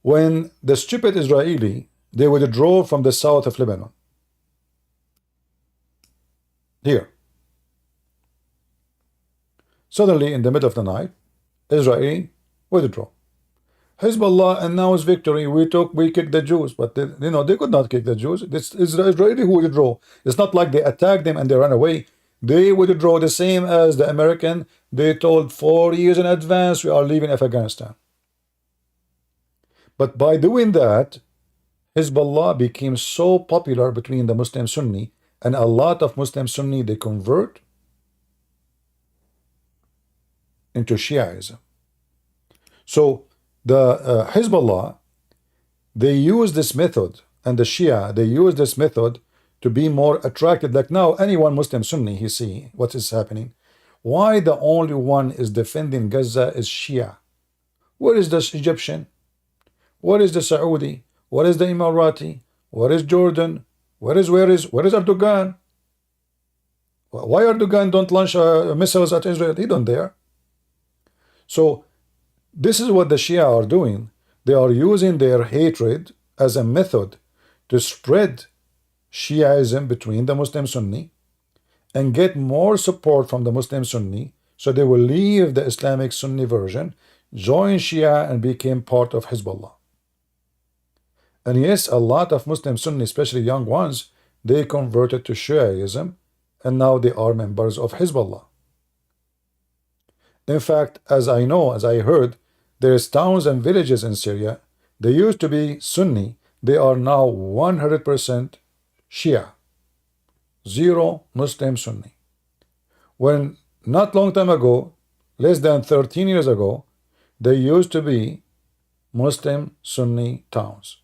When the stupid Israeli, they withdraw from the south of Lebanon. Here. Suddenly, in the middle of the night, Israeli withdraw. Hezbollah announced victory. We kicked the Jews, but they could not kick the Jews. It's the Israeli who withdraw. It's not like they attacked them and they ran away. They withdraw the same as the American. They told 4 years in advance we are leaving Afghanistan. But by doing that, Hezbollah became so popular between the Muslim Sunni, and a lot of Muslim Sunni, they convert into Shiaism. So the Hezbollah, they use this method, and the Shia, they use this method to be more attracted. Like now, anyone Muslim Sunni, he see what is happening. Why the only one is defending Gaza is Shia? Where is the Egyptian? Where is the Saudi? Where is the Emirati? Where is Jordan? Where is Erdogan? Why Erdogan don't launch missiles at Israel? He don't dare. So this is what the Shia are doing. They are using their hatred as a method to spread Shiaism between the Muslim Sunni and get more support from the Muslim Sunni, so they will leave the Islamic Sunni version, join Shia, and became part of Hezbollah. And yes, a lot of Muslim Sunni, especially young ones, they converted to Shiaism, and now they are members of Hezbollah. In fact, as I know, as I heard, there's towns and villages in Syria, they used to be Sunni, they are now 100% Shia. Zero Muslim Sunni. When not long time ago, less than 13 years ago, they used to be Muslim Sunni towns.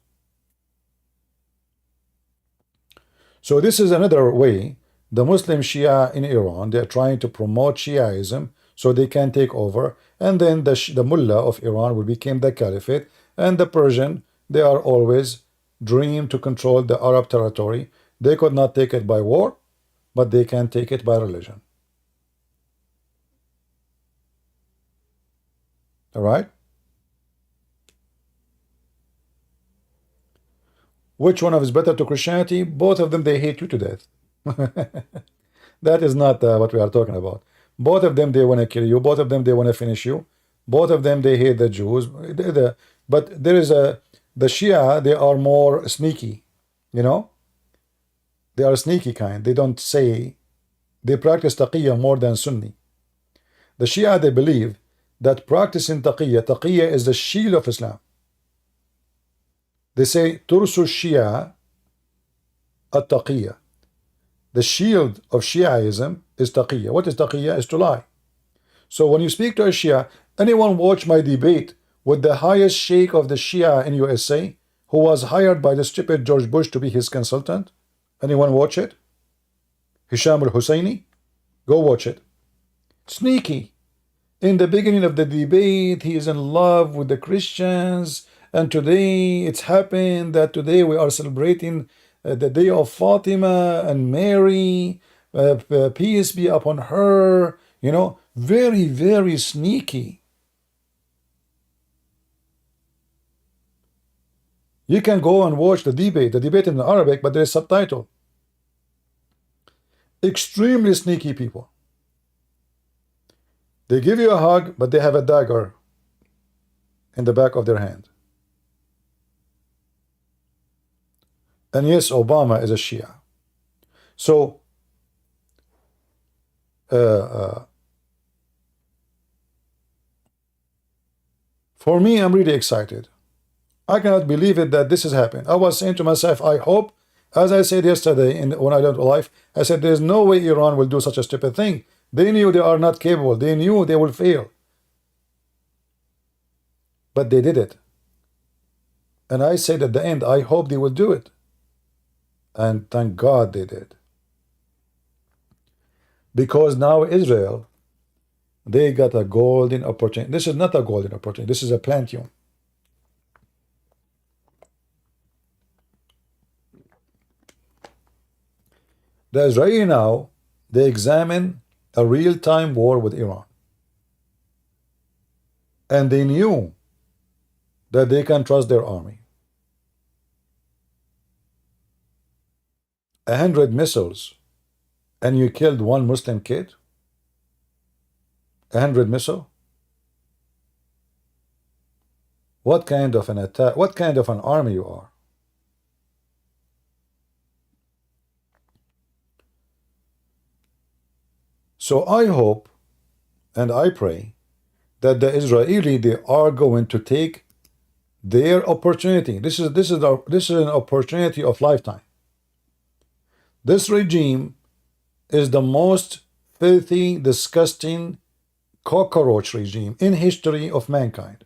So this is another way the Muslim Shia in Iran, they're trying to promote Shiaism so they can take over, and then the mullah of Iran will become the caliphate, and the Persian, they are always dream to control the Arab territory. They could not take it by war, but they can take it by religion. All right? Which one of is better to Christianity? Both of them, they hate you to death. That is not what we are talking about. Both of them, they want to kill you. Both of them, they want to finish you. Both of them, they hate the Jews. But there is the Shia, they are more sneaky, you know? They are sneaky kind. They don't say, they practice taqiyya more than Sunni. The Shia, they believe that practicing taqiyya is the shield of Islam. They say, Tursu Shia at-taqiyya. The shield of Shiaism is taqiyya. What is taqiyya? Is to lie. So when you speak to a Shia, anyone watch my debate with the highest sheikh of the Shia in USA, who was hired by the stupid George Bush to be his consultant? Anyone watch it? Hisham al-Husseini? Go watch it. Sneaky. In the beginning of the debate, he is in love with the Christians, and today it's happened that today we are celebrating the day of Fatima and Mary, peace be upon her, you know, very, very sneaky. You can go and watch the debate in Arabic, but there is subtitle. Extremely sneaky people. They give you a hug, but they have a dagger in the back of their hand. And yes, Obama is a Shia. So, for me, I'm really excited. I cannot believe it that this has happened. I was saying to myself, I hope, as I said yesterday when I went live, I said there's no way Iran will do such a stupid thing. They knew they are not capable. They knew they will fail. But they did it. And I said at the end, I hope they will do it. And thank God they did. Because now Israel, they got a golden opportunity. This is not a golden opportunity. This is a plantium. The Israeli now, they examine a real-time war with Iran. And they knew that they can trust their army. 100 missiles, and you killed one Muslim kid? 100 missiles? What kind of an attack, what kind of an army you are? So I hope and I pray that the Israeli, they are going to take their opportunity. This is an opportunity of lifetime. This regime is the most filthy, disgusting cockroach regime in history of mankind.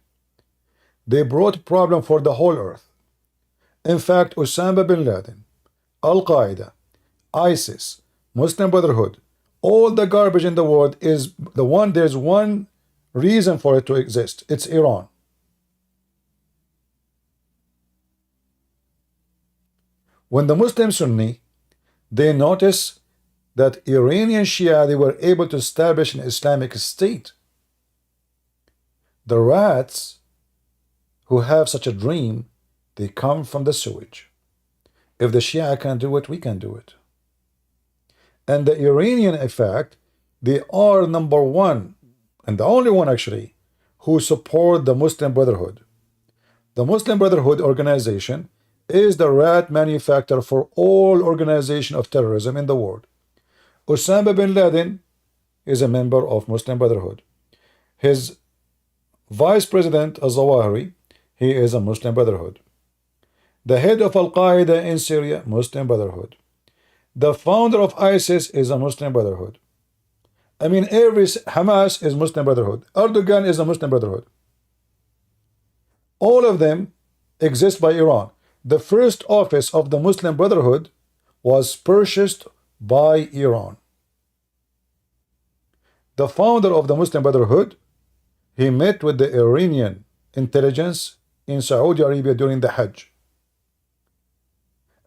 They brought problem for the whole earth. In fact, Osama bin Laden, Al-Qaeda, ISIS, Muslim Brotherhood, all the garbage in the world is there's one reason for it to exist. It's Iran. When the Muslim Sunni, they notice that Iranian Shia, they were able to establish an Islamic state. The rats who have such a dream, They come from the sewage. If the Shia can do it, we can do it. And the Iranian, in fact, they are number one, and the only one actually, who support the Muslim Brotherhood. The Muslim Brotherhood organization is the rat manufacturer for all organization of terrorism in the world. Osama bin Laden is a member of Muslim Brotherhood. His vice president, al-Zawahiri, he is a Muslim Brotherhood. The head of Al-Qaeda in Syria, Muslim Brotherhood. The founder of ISIS is a Muslim Brotherhood. I mean, Hamas is Muslim Brotherhood. Erdogan is a Muslim Brotherhood. All of them exist by Iran. The first office of the Muslim Brotherhood was purchased by Iran. The founder of the Muslim Brotherhood, he met with the Iranian intelligence in Saudi Arabia during the Hajj.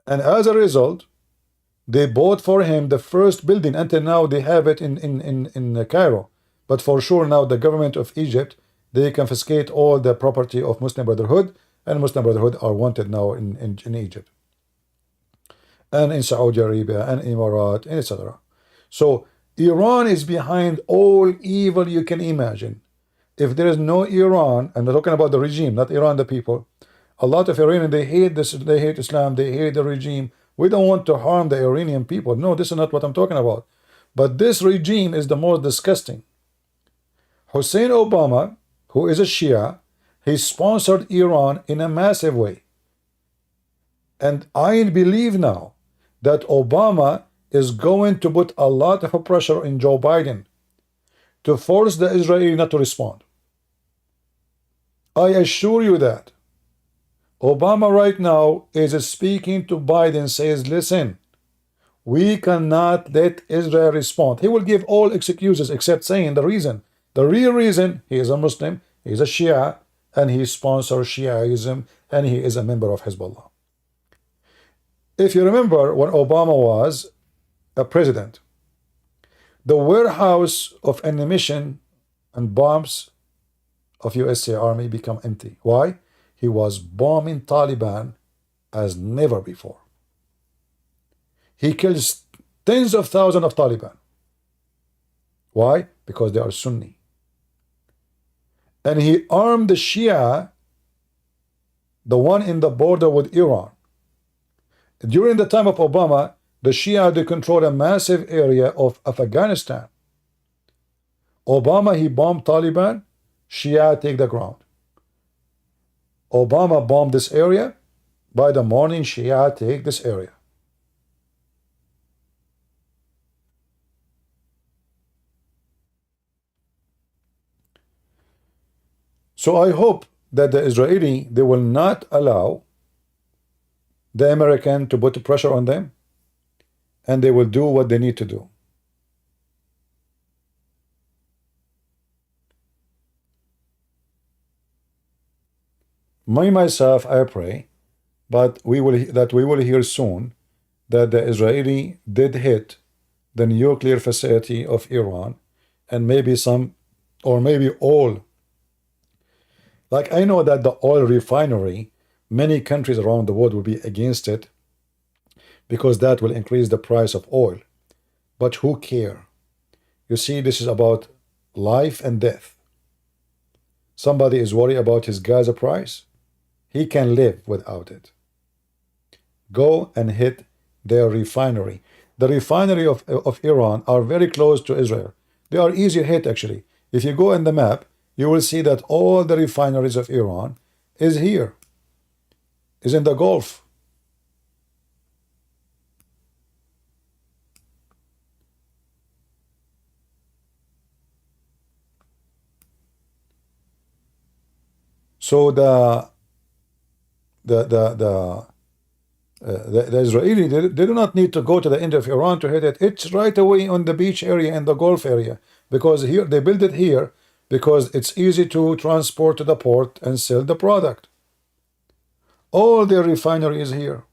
And as a result, they bought for him the first building. Until now, they have it in Cairo. But for sure now, the government of Egypt, they confiscate all the property of Muslim Brotherhood, and Muslim Brotherhood are wanted now in Egypt. And in Saudi Arabia, and Emirat, etc. So, Iran is behind all evil you can imagine. If there is no Iran, and I'm talking about the regime, not Iran, the people, a lot of Iranians, they hate this, they hate Islam, they hate the regime. We don't want to harm the Iranian people. No, this is not what I'm talking about. But this regime is the most disgusting. Hussein Obama, who is a Shia, he sponsored Iran in a massive way. And I believe now that Obama is going to put a lot of pressure on Joe Biden to force the Israeli not to respond. I assure you that. Obama right now is speaking to Biden, says, listen, we cannot let Israel respond. He will give all excuses except saying the reason. The real reason, he is a Muslim, he is a Shia, and he sponsors Shiaism, and he is a member of Hezbollah. If you remember when Obama was a president, the warehouse of ammunition and bombs of USA Army become empty. Why? He was bombing Taliban as never before. He kills tens of thousands of Taliban. Why? Because they are Sunni. And he armed the Shia, the one in the border with Iran. During the time of Obama, the Shia, they control a massive area of Afghanistan. Obama, he bombed Taliban, Shia take the ground. Obama bombed this area, by the morning Shia take this area. So I hope that the Israeli, they will not allow the American to put pressure on them, and they will do what they need to do. Myself, I pray, but we will hear soon that the Israeli did hit the nuclear facility of Iran, and maybe some, or maybe all. Like I know that the oil refinery, many countries around the world will be against it because that will increase the price of oil. But who care? You see, this is about life and death. Somebody is worried about his gas price. He can live without it. Go and hit their refinery. The refinery of Iran are very close to Israel. They are easy hit actually. If you go in the map, you will see that all the refineries of Iran is here, is in the Gulf. So the Israeli, they do not need to go to the end of Iran to hit it. It's right away on the beach area and the Gulf area, because here they build it here because it's easy to transport to the port and sell the product. All their refinery is here.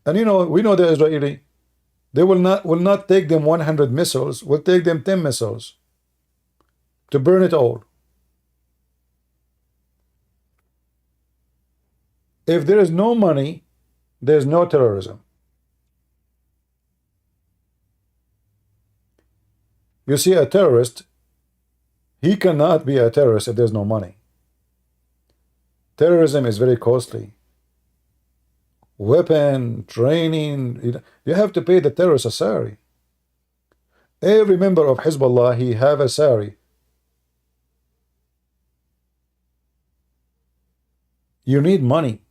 And you know, we know the Israeli, they will not take them 100 missiles, will take them 10 missiles to burn it all. If there is no money, there's no terrorism. You see, a terrorist, he cannot be a terrorist if there's no money. Terrorism is very costly. Weapon, training, you have to pay the terrorist a salary. Every member of Hezbollah, he have a salary. You need money.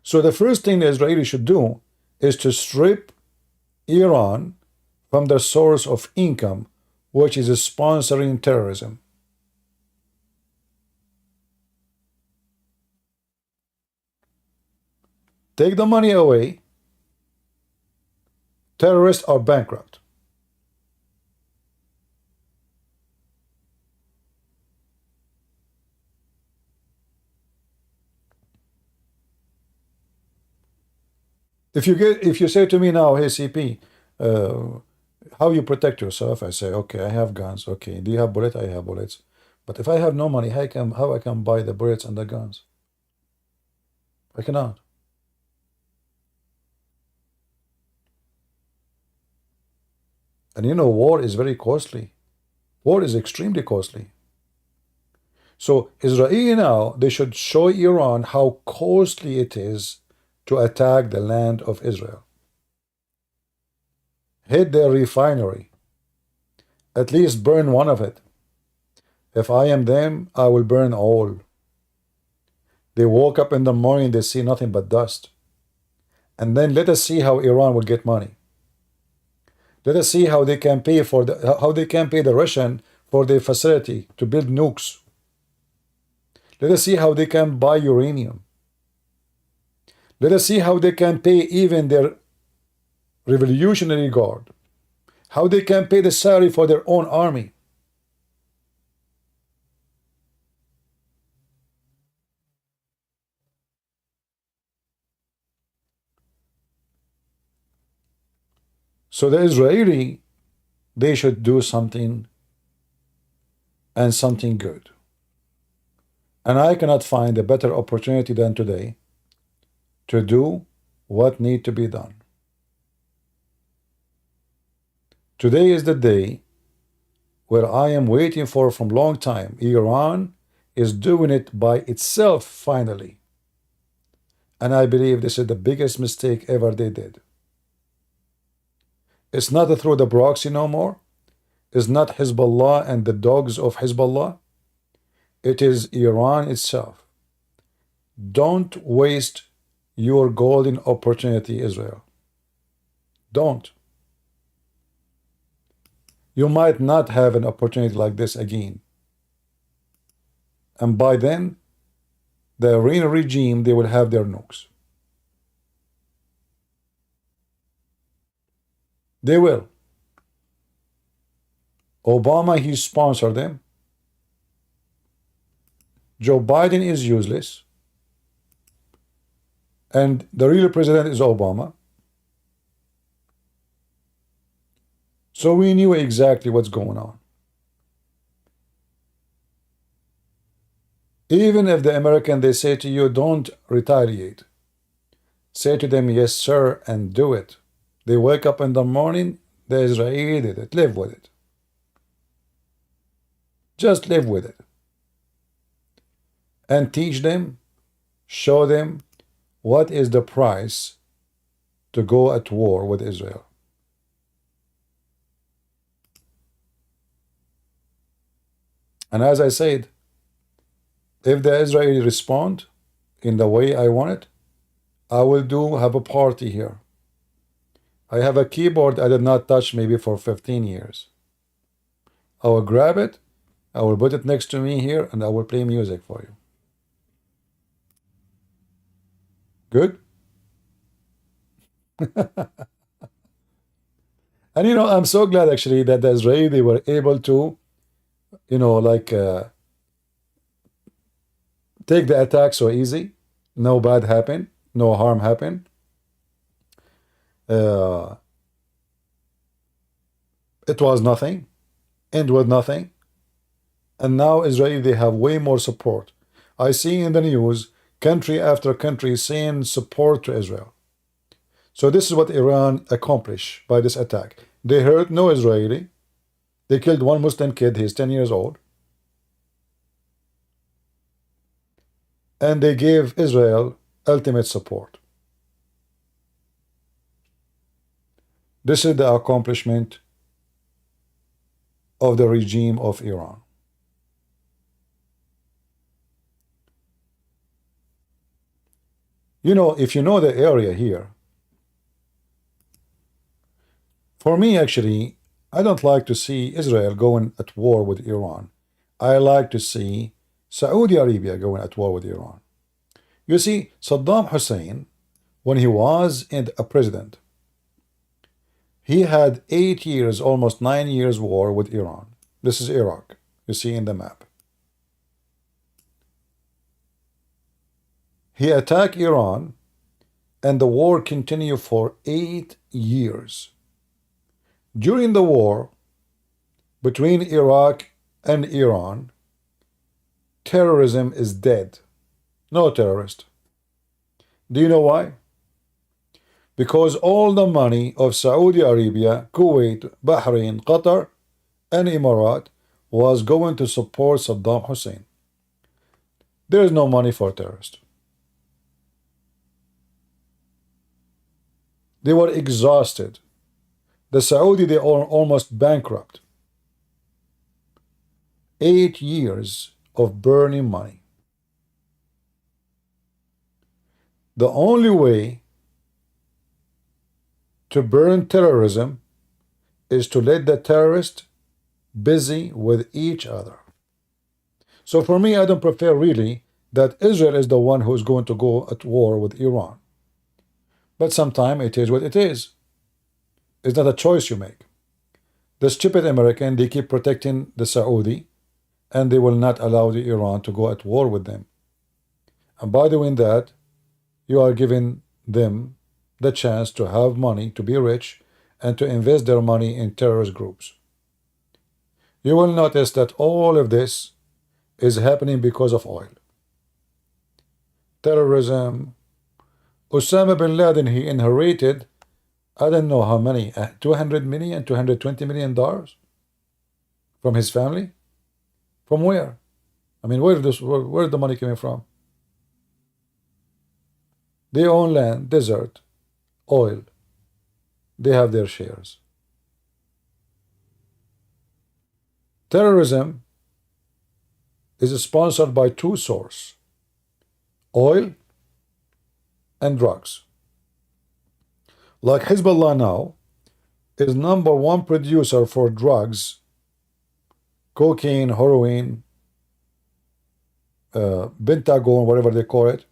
So the first thing the Israelis should do is to strip Iran from the source of income, which is sponsoring terrorism. Take the money away, terrorists are bankrupt. If you say to me now, hey CP, how you protect yourself? I say, okay, I have guns. Okay, do you have bullets? I have bullets. But if I have no money, how I can buy the bullets and the guns? I cannot. And you know, war is very costly. War is extremely costly. So Israel now, they should show Iran how costly it is to attack the land of Israel. Hit their refinery. At least burn one of it. If I am them, I will burn all. They woke up in the morning, they see nothing but dust. And then let us see how Iran will get money. Let us see how they can pay the Russian for their facility to build nukes. Let us see how they can buy uranium. Let us see how they can pay even their Revolutionary Guard. How they can pay the salary for their own army. So the Israeli, they should do something, and something good. And I cannot find a better opportunity than today to do what need to be done. Today is the day where I am waiting for from long time. Iran is doing it by itself finally. And I believe this is the biggest mistake ever they did. It's not through the proxy no more. It's not Hezbollah and the dogs of Hezbollah. It is Iran itself. Don't waste your golden opportunity, Israel. Don't. You might not have an opportunity like this again. And by then, the Iranian regime, they will have their nukes. They will. Obama, he sponsored them. Joe Biden is useless. And the real president is Obama. So we knew exactly what's going on. Even if the American, they say to you, don't retaliate. Say to them, yes, sir, and do it. They wake up in the morning, the Israeli did it. Live with it. Just live with it. And teach them, show them what is the price to go at war with Israel. And as I said, if the Israelis respond in the way I want it, I will have a party here. I have a keyboard I did not touch maybe for 15 years. I will grab it, I will put it next to me here, and I will play music for you. Good? And you know, I'm so glad actually that the Israelis were able to, you know, like take the attack so easy. No bad happened, no harm happened. It was nothing, end with nothing. And now Israel, they have way more support. I see in the news country after country saying support to Israel. So this is what Iran accomplished by this attack. They hurt no Israeli. They killed one Muslim kid, he's 10 years old. And they gave Israel ultimate support. This is the accomplishment of the regime of Iran. You know, if you know the area here, for me actually, I don't like to see Israel going at war with Iran. I like to see Saudi Arabia going at war with Iran. You see, Saddam Hussein, when he was a president, he had 8 years, almost 9 years war with Iran. This is Iraq, you see in the map. He attacked Iran, and the war continued for 8 years. During the war between Iraq and Iran, terrorism is dead. No terrorist. Do you know why? Because all the money of Saudi Arabia, Kuwait, Bahrain, Qatar, and Emirat was going to support Saddam Hussein. There is no money for terrorists. They were exhausted. The Saudi, they are almost bankrupt. 8 years of burning money. The only way to burn terrorism is to let the terrorists busy with each other. So for me, I don't prefer really that Israel is the one who is going to go at war with Iran. But sometimes it is what it is. It's not a choice you make. The stupid American, they keep protecting the Saudi, and they will not allow the Iran to go at war with them. And by doing that, you are giving them the chance to have money, to be rich, and to invest their money in terrorist groups. You will notice that all of this is happening because of oil. Terrorism. Osama bin Laden, he inherited, I don't know how many, $200 million, $220 million from his family. From where? I mean, where the money coming from? They own land, desert, oil. They have their shares. Terrorism is sponsored by two sources: oil and drugs. Like Hezbollah now is #1 producer for drugs, cocaine, heroin, Pentagon, whatever they call it.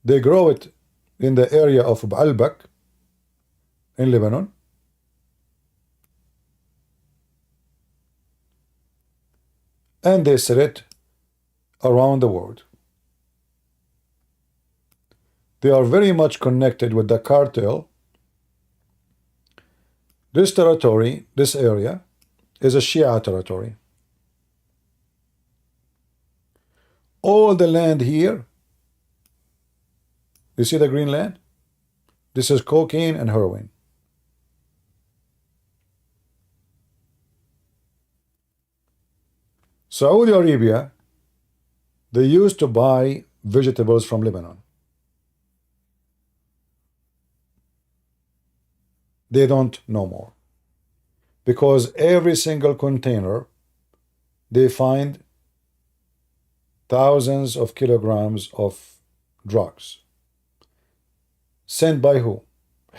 They grow it in the area of Baalbek in Lebanon. And they sell it around the world. They are very much connected with the cartel. This territory, this area, is a Shia territory. All the land here, you see the green land? This is cocaine and heroin. Saudi Arabia, they used to buy vegetables from Lebanon. They don't no more. Because every single container, they find thousands of kilograms of drugs. Sent by who?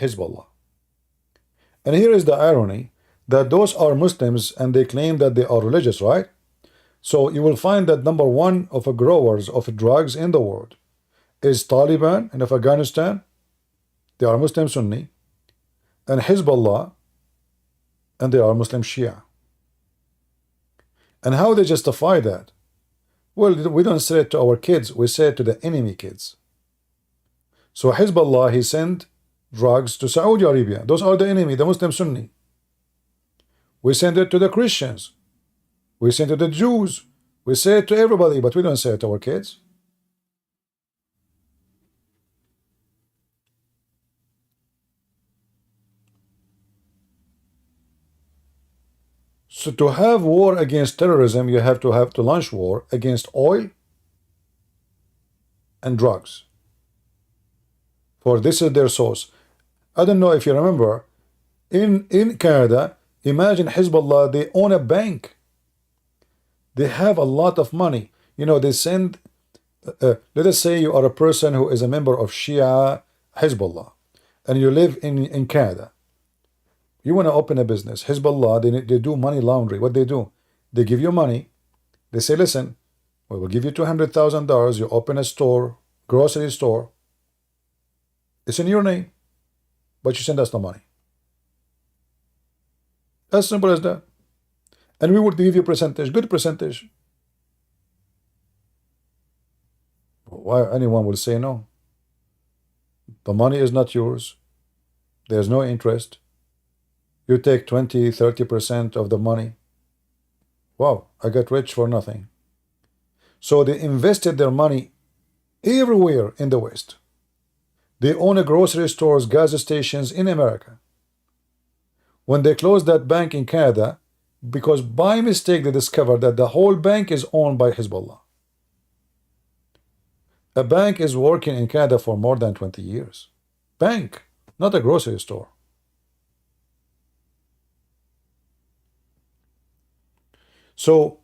Hezbollah. And here is the irony, that those are Muslims and they claim that they are religious, right? So you will find that #1 of growers of drugs in the world is Taliban and of Afghanistan. They are Muslim Sunni. And Hezbollah, and they are Muslim Shia. And how they justify that? Well, we don't say it to our kids, we say it to the enemy kids. So Hezbollah, he sent drugs to Saudi Arabia. Those are the enemy, the Muslim Sunni. We send it to the Christians. We send it to the Jews. We say it to everybody, but we don't say it to our kids. So to have war against terrorism, you have to launch war against oil and drugs. For this is their source. I don't know if you remember, in Canada, imagine Hezbollah, they own a bank. They have a lot of money. You know, they send, let us say you are a person who is a member of Shia Hezbollah, and you live in Canada. You want to open a business. Hezbollah, they do money laundering. What they do? They give you money. They say, listen, we will give you $200,000. You open a store, grocery store. It's in your name, but you send us the money. As simple as that. And we would give you percentage, good percentage. Why anyone will say no? The money is not yours. There's no interest. You take 20, 30% of the money. Wow, I got rich for nothing. So they invested their money everywhere in the West. They own a grocery stores, gas stations in America. When they closed that bank in Canada, because by mistake they discovered that the whole bank is owned by Hezbollah. A bank is working in Canada for more than 20 years. Bank, not a grocery store. So,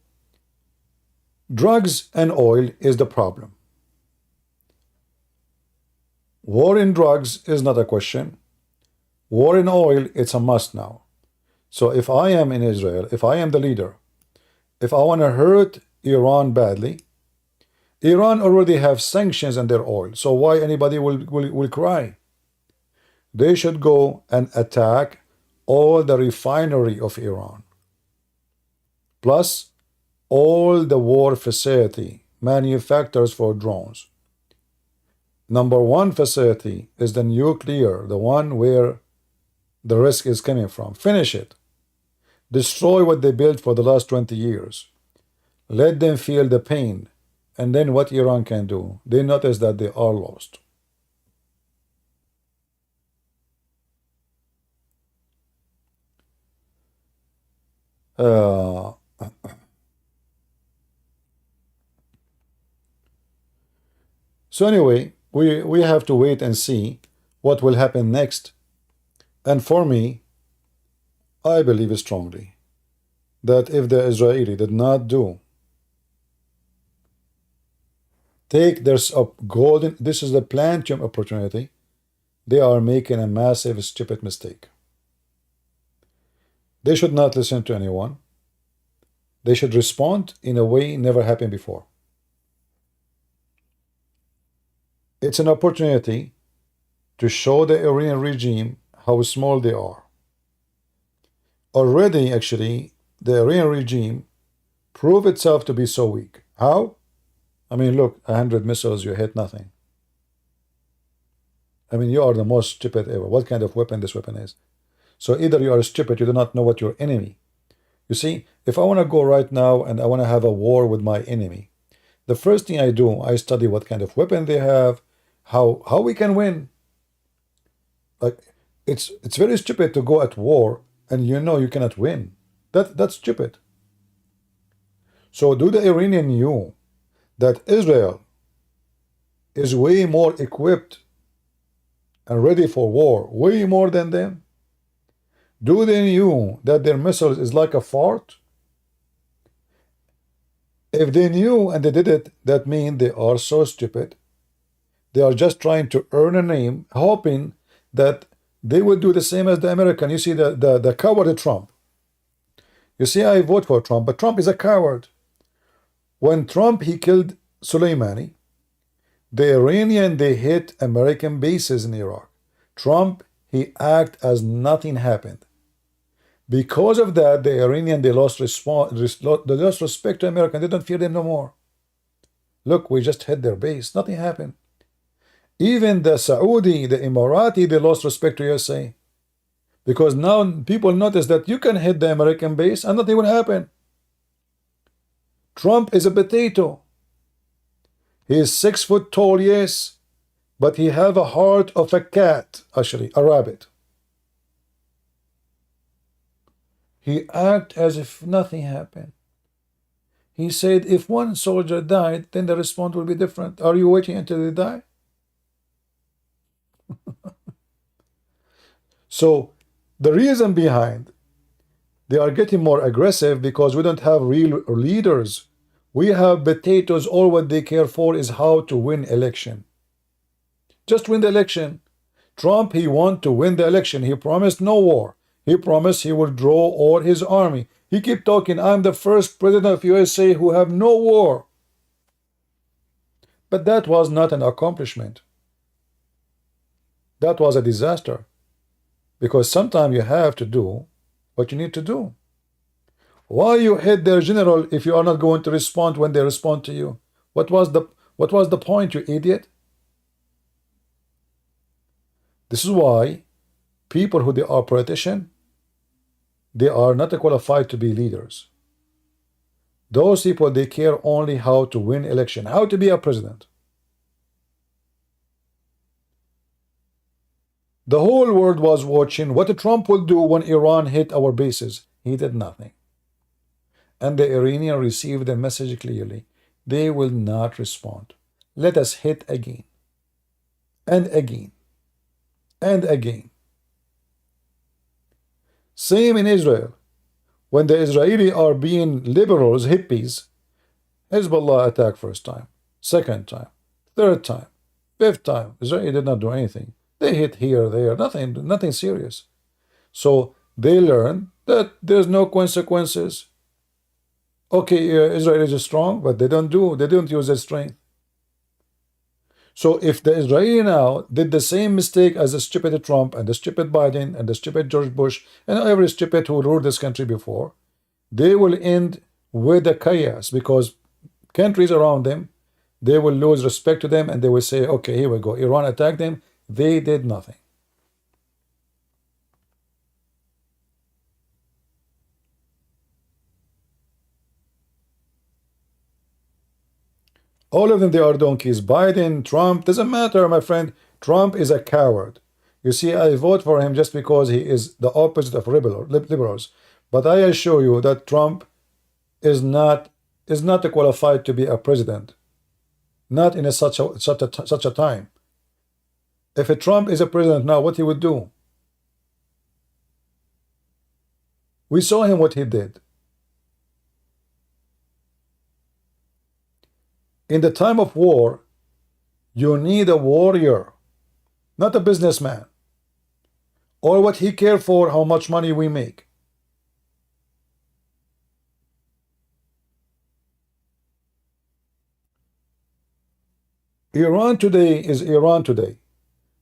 drugs and oil is the problem. War in drugs is not a question. War in oil, it's a must now. So if I am in Israel, if I am the leader, if I want to hurt Iran badly, Iran already have sanctions on their oil. So why anybody will cry? They should go and attack all the refinery of Iran. Plus all the war facility, manufacturers for drones. Number one facility is the nuclear, the one where the risk is coming from. Finish it. Destroy what they built for the last 20 years. Let them feel the pain. And then what Iran can do? They notice that they are lost. So anyway, we have to wait and see what will happen next. And for me, I believe strongly that if the Israeli did not take their golden, this is the plantium opportunity, they are making a massive, stupid mistake. They should not listen to anyone. They should respond in a way never happened before. It's an opportunity to show the Iranian regime how small they are. Already, actually, the Iranian regime proved itself to be so weak. How? I mean, look, 100 missiles, you hit nothing. I mean, you are the most stupid ever. What kind of weapon this weapon is? So either you are stupid, you do not know what your enemy. You see, if I want to go right now and I want to have a war with my enemy, the first thing I do, I study what kind of weapon they have, how we can win. Like, it's very stupid to go at war and you know you cannot win. That's stupid. So do the Iranian knew that Israel is way more equipped and ready for war, way more than them? Do they knew that their missiles is like a fart? If they knew and they did it, that means they are so stupid. They are just trying to earn a name, hoping that they will do the same as the American. You see, the coward Trump. You see, I vote for Trump, but Trump is a coward. When Trump, he killed Soleimani, the Iranian, they hit American bases in Iraq. Trump, he act as nothing happened. Because of that, the Iranian, they lost respect to America. They don't fear them no more. Look, we just hit their base. Nothing happened. Even the Saudi, the Emirati, they lost respect to USA. Because now people notice that you can hit the American base and nothing will happen. Trump is a potato. He is 6 foot tall, yes, but he have a heart of a cat, actually, a rabbit. He acted as if nothing happened. He said, if one soldier died, then the response will be different. Are you waiting until they die? So the reason behind they are getting more aggressive because we don't have real leaders. We have potatoes. All what they care for is how to win election. Just win the election. Trump, he want to win the election. He promised no war. He promised he will draw all his army. He keep talking, I'm the first president of USA who have no war. But that was not an accomplishment. That was a disaster. Because sometimes you have to do what you need to do. Why you hit their general if you are not going to respond when they respond to you? What was the point, you idiot? This is why people who they are politicians, they are not qualified to be leaders. Those people, they care only how to win election, how to be a president. The whole world was watching what Trump will do when Iran hit our bases. He did nothing. And the Iranians received the message clearly. They will not respond. Let us hit again. And again. And again. Same in Israel. When the Israelis are being liberals, hippies, Hezbollah attacked first time, second time, third time, fifth time. Israel did not do anything. They hit here, there, nothing serious. So they learn that there's no consequences. Okay, Israel is strong, but they don't use their strength. So if the Israeli now did the same mistake as the stupid Trump and the stupid Biden and the stupid George Bush and every stupid who ruled this country before, they will end with the chaos because countries around them, they will lose respect to them and they will say, okay, here we go. Iran attacked them. They did nothing. All of them, they are donkeys. Biden, Trump, doesn't matter, my friend. Trump is a coward. You see, I vote for him just because he is the opposite of liberals. But I assure you that Trump is not qualified to be a president. Not in such a time. If a Trump is a president now, what he would do? We saw him what he did. In the time of war, you need a warrior, not a businessman. Or what he cares for, how much money we make. Iran today is Iran today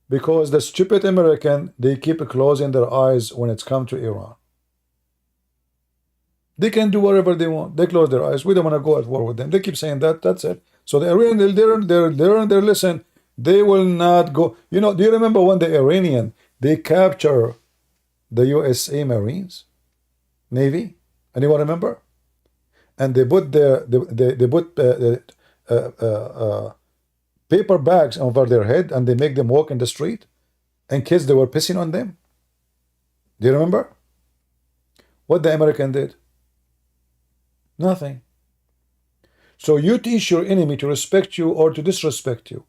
because the stupid American, they keep closing their eyes when it's come to Iran. They can do whatever they want. They close their eyes. We don't want to go at war with them. They keep saying that. That's it. So the Iranians, they listen. They will not go. You know, do you remember when the Iranian, they capture the USA Marines, Navy? Anyone remember? And they put paper bags over their head and they make them walk in the street, and kids, they were pissing on them. Do you remember? What the American did? Nothing. So you teach your enemy to respect you or to disrespect you.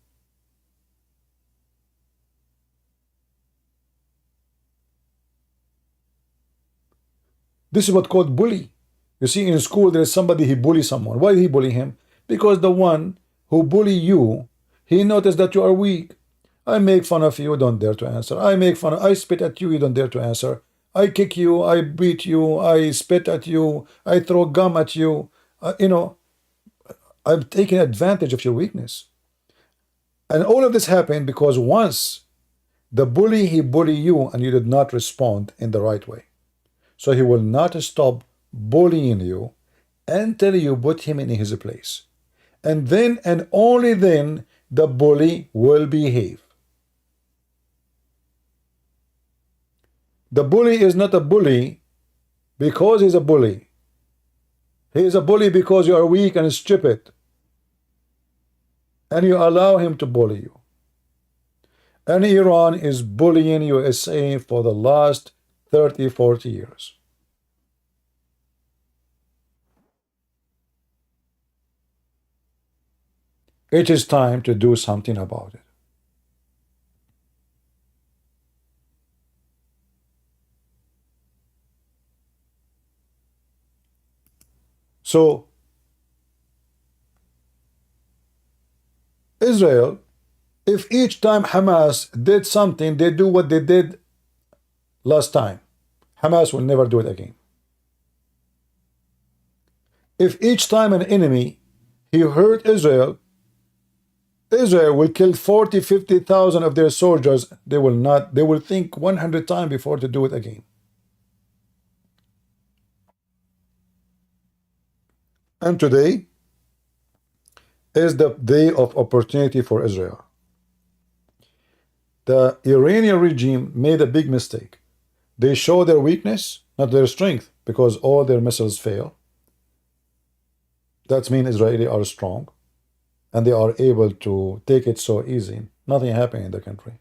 This is what's called bully. You see, in school there is somebody, he bullies someone. Why did he bully him? Because the one who bully you, he noticed that you are weak. I make fun of you, don't dare to answer. I spit at you, you don't dare to answer. I kick you, I beat you, I spit at you, I throw gum at you. You know, I'm taking advantage of your weakness. And all of this happened because once the bully, he bullied you and you did not respond in the right way. So he will not stop bullying you until you put him in his place. And then and only then the bully will behave. The bully is not a bully because he's a bully. He is a bully because you are weak and stupid. And you allow him to bully you. And Iran is bullying USA for the last 30, 40 years. It is time to do something about it. So, Israel, if each time Hamas did something, they do what they did last time, Hamas will never do it again. If each time an enemy, he hurt Israel, Israel will kill 40, 50,000 of their soldiers. They will think 100 times before to do it again. And today is the day of opportunity for Israel. The Iranian regime made a big mistake. They show their weakness, not their strength, because all their missiles fail. That means Israelis are strong, and they are able to take it so easy. Nothing happened in the country.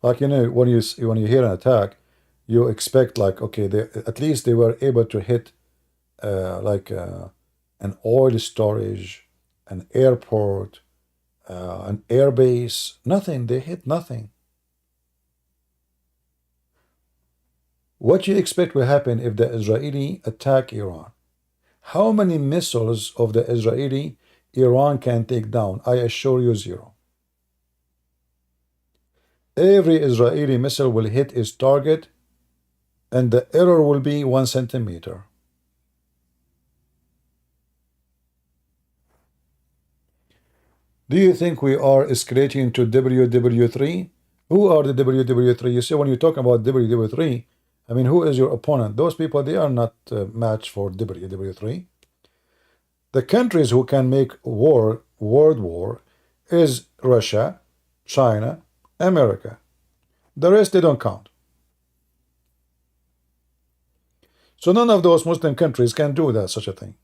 Like, you know, when you hear an attack, you expect, like, okay, at least they were able to hit an oil storage, an airport, an air base. Nothing. They hit nothing. What you expect will happen if the Israeli attack Iran? How many missiles of the Israeli Iran can take down? I assure you, 0. Every Israeli missile will hit its target, and the error will be 1 centimeter. Do you think we are escalating to WW3? Who are the WW3? You see, when you talk about WW3, I mean, who is your opponent? Those people, they are not matched for WW3. The countries who can make world war is Russia, China, America. The rest, they don't count. So none of those Muslim countries can do that, such a thing.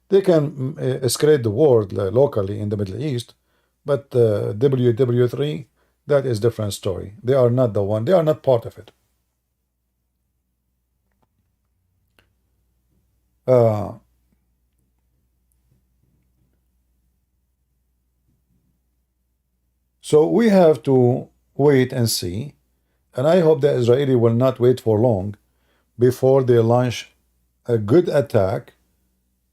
They can escalate the war locally in the Middle East, but WW3, that is a different story. They are not the one. They are not part of it. So we have to wait and see, and I hope the Israeli will not wait for long before they launch a good attack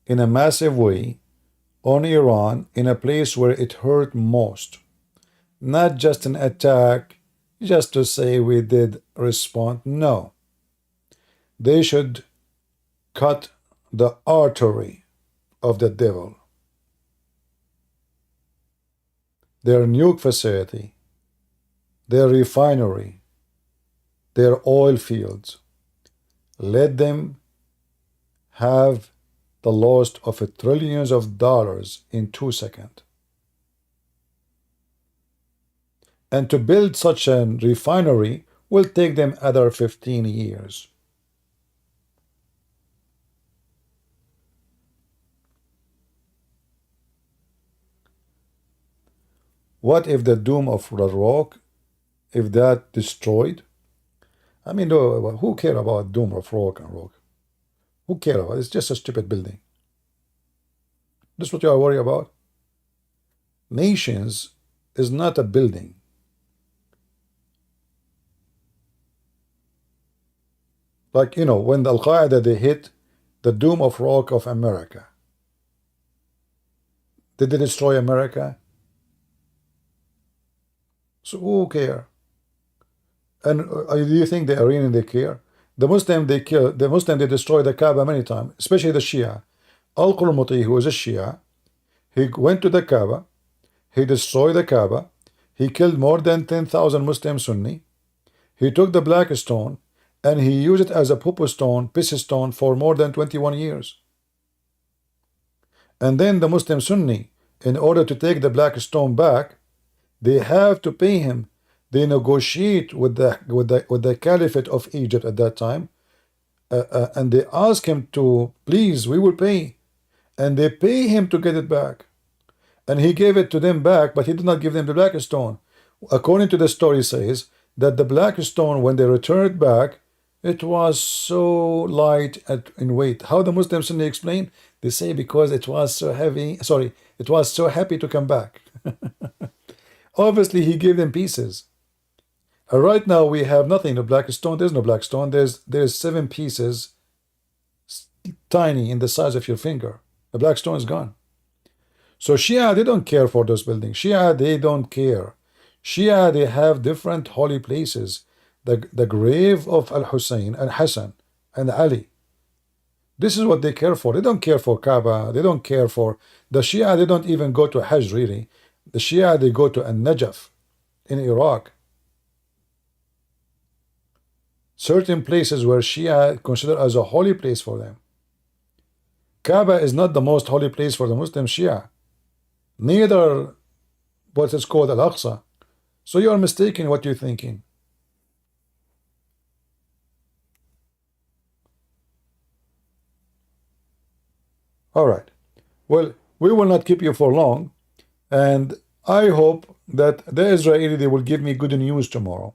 in a massive way on Iran in a place where it hurt most. Not just an attack just to say we did respond. No. They should cut the artery of the devil. Their nuke facility, their refinery, their oil fields. Let them have the loss of trillions of dollars in 2 seconds. And to build such a refinery will take them other 15 years. What if the Dome of the Rock, if that destroyed? I mean, who care about Dome of Rock and Rock? Who care about it? It's just a stupid building. This is what you are worried about? Nations is not a building. Like, you know, when the Al-Qaeda, they hit the Dome of Rock of America. Did they destroy America? So who care? And do you think the Iranian, they care? The Muslim, they kill. The Muslim, they destroy the Kaaba many times, especially the Shia. Al-Qurmuti, who is a Shia, he went to the Kaaba, he destroyed the Kaaba, he killed more than 10,000 Muslim Sunni, he took the black stone, and he used it as a pupu stone, piss stone, for more than 21 years. And then the Muslim Sunni, in order to take the black stone back, they have to pay him. They negotiate with the Caliphate of Egypt at that time, and they ask him to, please, we will pay. And they pay him to get it back. And he gave it to them back, but he did not give them the black stone. According to the story, says that the black stone, when they returned it back, it was so light in weight. How the Muslims Sunni explain? They say because it was so heavy, sorry, it was so happy to come back. Obviously, he gave them pieces. Right now, we have nothing. The black stone, there's no black stone. There's 7 pieces, tiny in the size of your finger. The black stone is gone. So Shia, they don't care for those buildings. Shia, they don't care. Shia, they have different holy places. The grave of Al-Hussein and Hassan and Ali. This is what they care for. They don't care for Kaaba. They don't care for the Shia. They don't even go to Hajj, really. The Shia, they go to An-Najaf in Iraq. Certain places where Shia consider as a holy place for them. Kaaba is not the most holy place for the Muslim Shia. Neither what is called Al-Aqsa. So you are mistaken what you're thinking. All right. Well, we will not keep you for long. And I hope that the Israeli, they will give me good news tomorrow.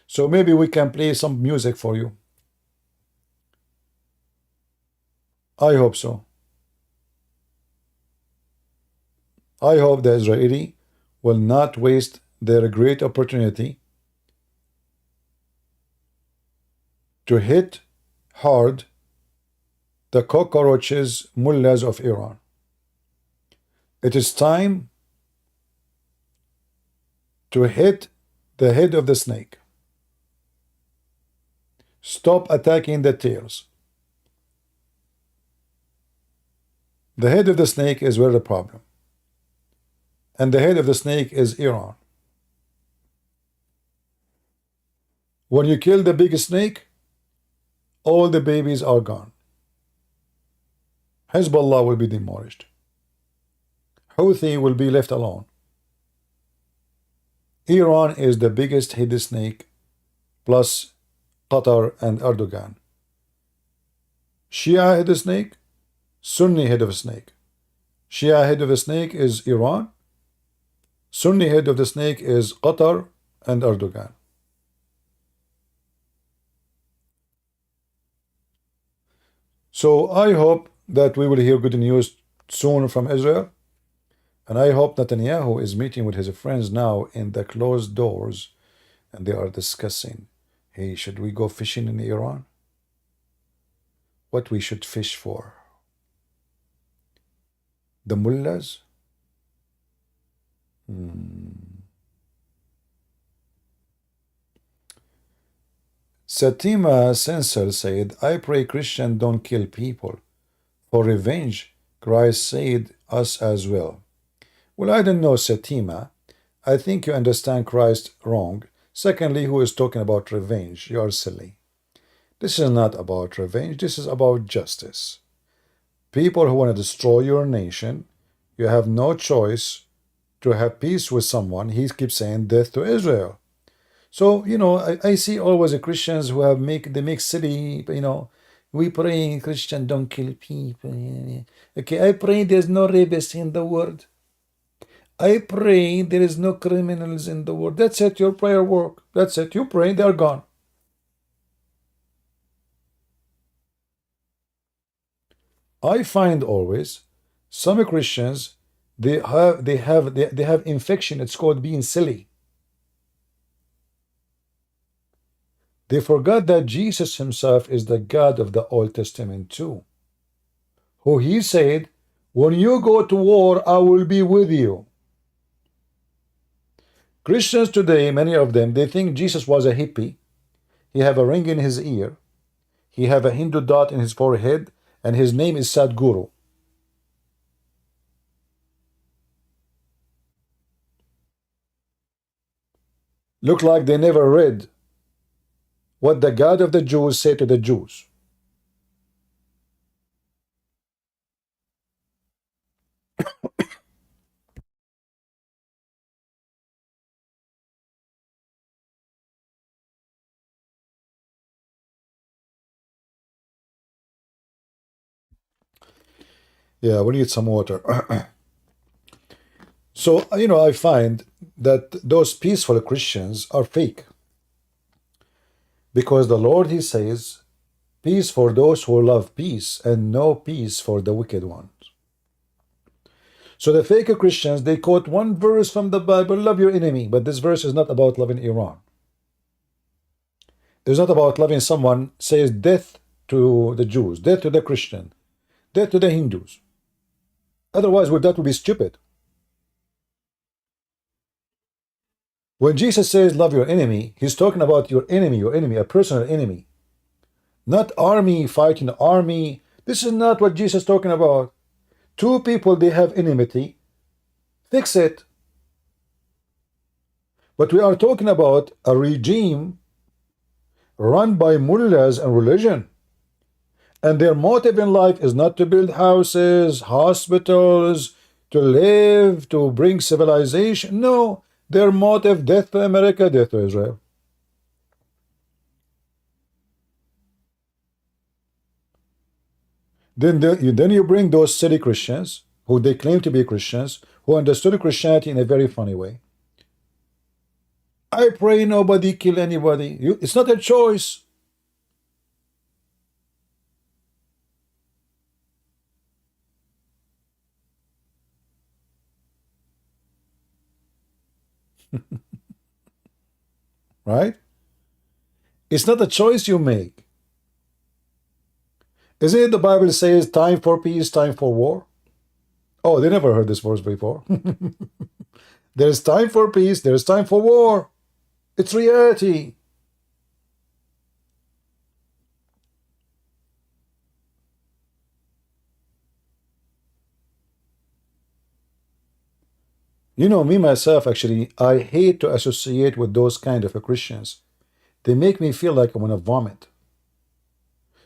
So maybe we can play some music for you. I hope so. I hope the Israeli will not waste their great opportunity to hit hard the cockroaches, mullahs of Iran. It is time to hit the head of the snake. Stop attacking the tails. The head of the snake is where the problem. And the head of the snake is Iran. When you kill the big snake, all the babies are gone. Hezbollah will be demolished. Houthi will be left alone. Iran is the biggest headed snake, plus Qatar and Erdogan. Shia head of snake, Sunni head of a snake. Shia head of a snake is Iran. Sunni head of the snake is Qatar and Erdogan. So I hope that we will hear good news soon from Israel. And I hope Netanyahu is meeting with his friends now in the closed doors and they are discussing, hey, should we go fishing in Iran? What we should fish for? The mullahs? Satima Censor said, I pray Christians don't kill people. For revenge, Christ said us as well. Well, I don't know, Satima. I think you understand Christ wrong. Secondly, who is talking about revenge? You are silly. This is not about revenge. This is about justice. People who want to destroy your nation, you have no choice to have peace with someone. He keeps saying death to Israel. So, you know, I see always the Christians who have they make silly, you know, we pray Christian don't kill people. Okay, I pray there's no rapists in the world. I pray there is no criminals in the world. That's it, your prayer work. That's it. You pray, they're gone. I find always some Christians they have infection. It's called being silly. They forgot that Jesus himself is the God of the Old Testament too. Who he said, when you go to war, I will be with you. Christians today, many of them, they think Jesus was a hippie. He have a ring in his ear. He have a Hindu dot in his forehead, and his name is Sadhguru. Look like they never read what the God of the Jews said to the Jews. Yeah, we need some water. So, you know, I find that those peaceful Christians are fake. Because the Lord, he says, Peace for those who love peace, and no peace for the wicked ones. So the fake Christians, they quote one verse from the Bible, love your enemy, but this verse is not about loving Iran. It's not about loving someone, says death to the Jews, death to the Christian, death to the Hindus. Otherwise, that would be stupid. When Jesus says love your enemy, he's talking about your enemy, a personal enemy. Not army fighting army. This is not what Jesus is talking about. Two people, they have enmity. Fix it. But we are talking about a regime run by mullahs and religion. And their motive in life is not to build houses, hospitals, to live, to bring civilization. No, their motive, death to America, death to Israel. Then you bring those silly Christians, who they claim to be Christians, who understood Christianity in a very funny way. I pray nobody kill anybody. It's not a choice. Right? It's not a choice you make. Isn't it the Bible says time for peace, time for war? Oh, they never heard this verse before. There's time for peace, there's time for war. It's reality. You know, me, myself, actually, I hate to associate with those kind of Christians. They make me feel like I want to vomit.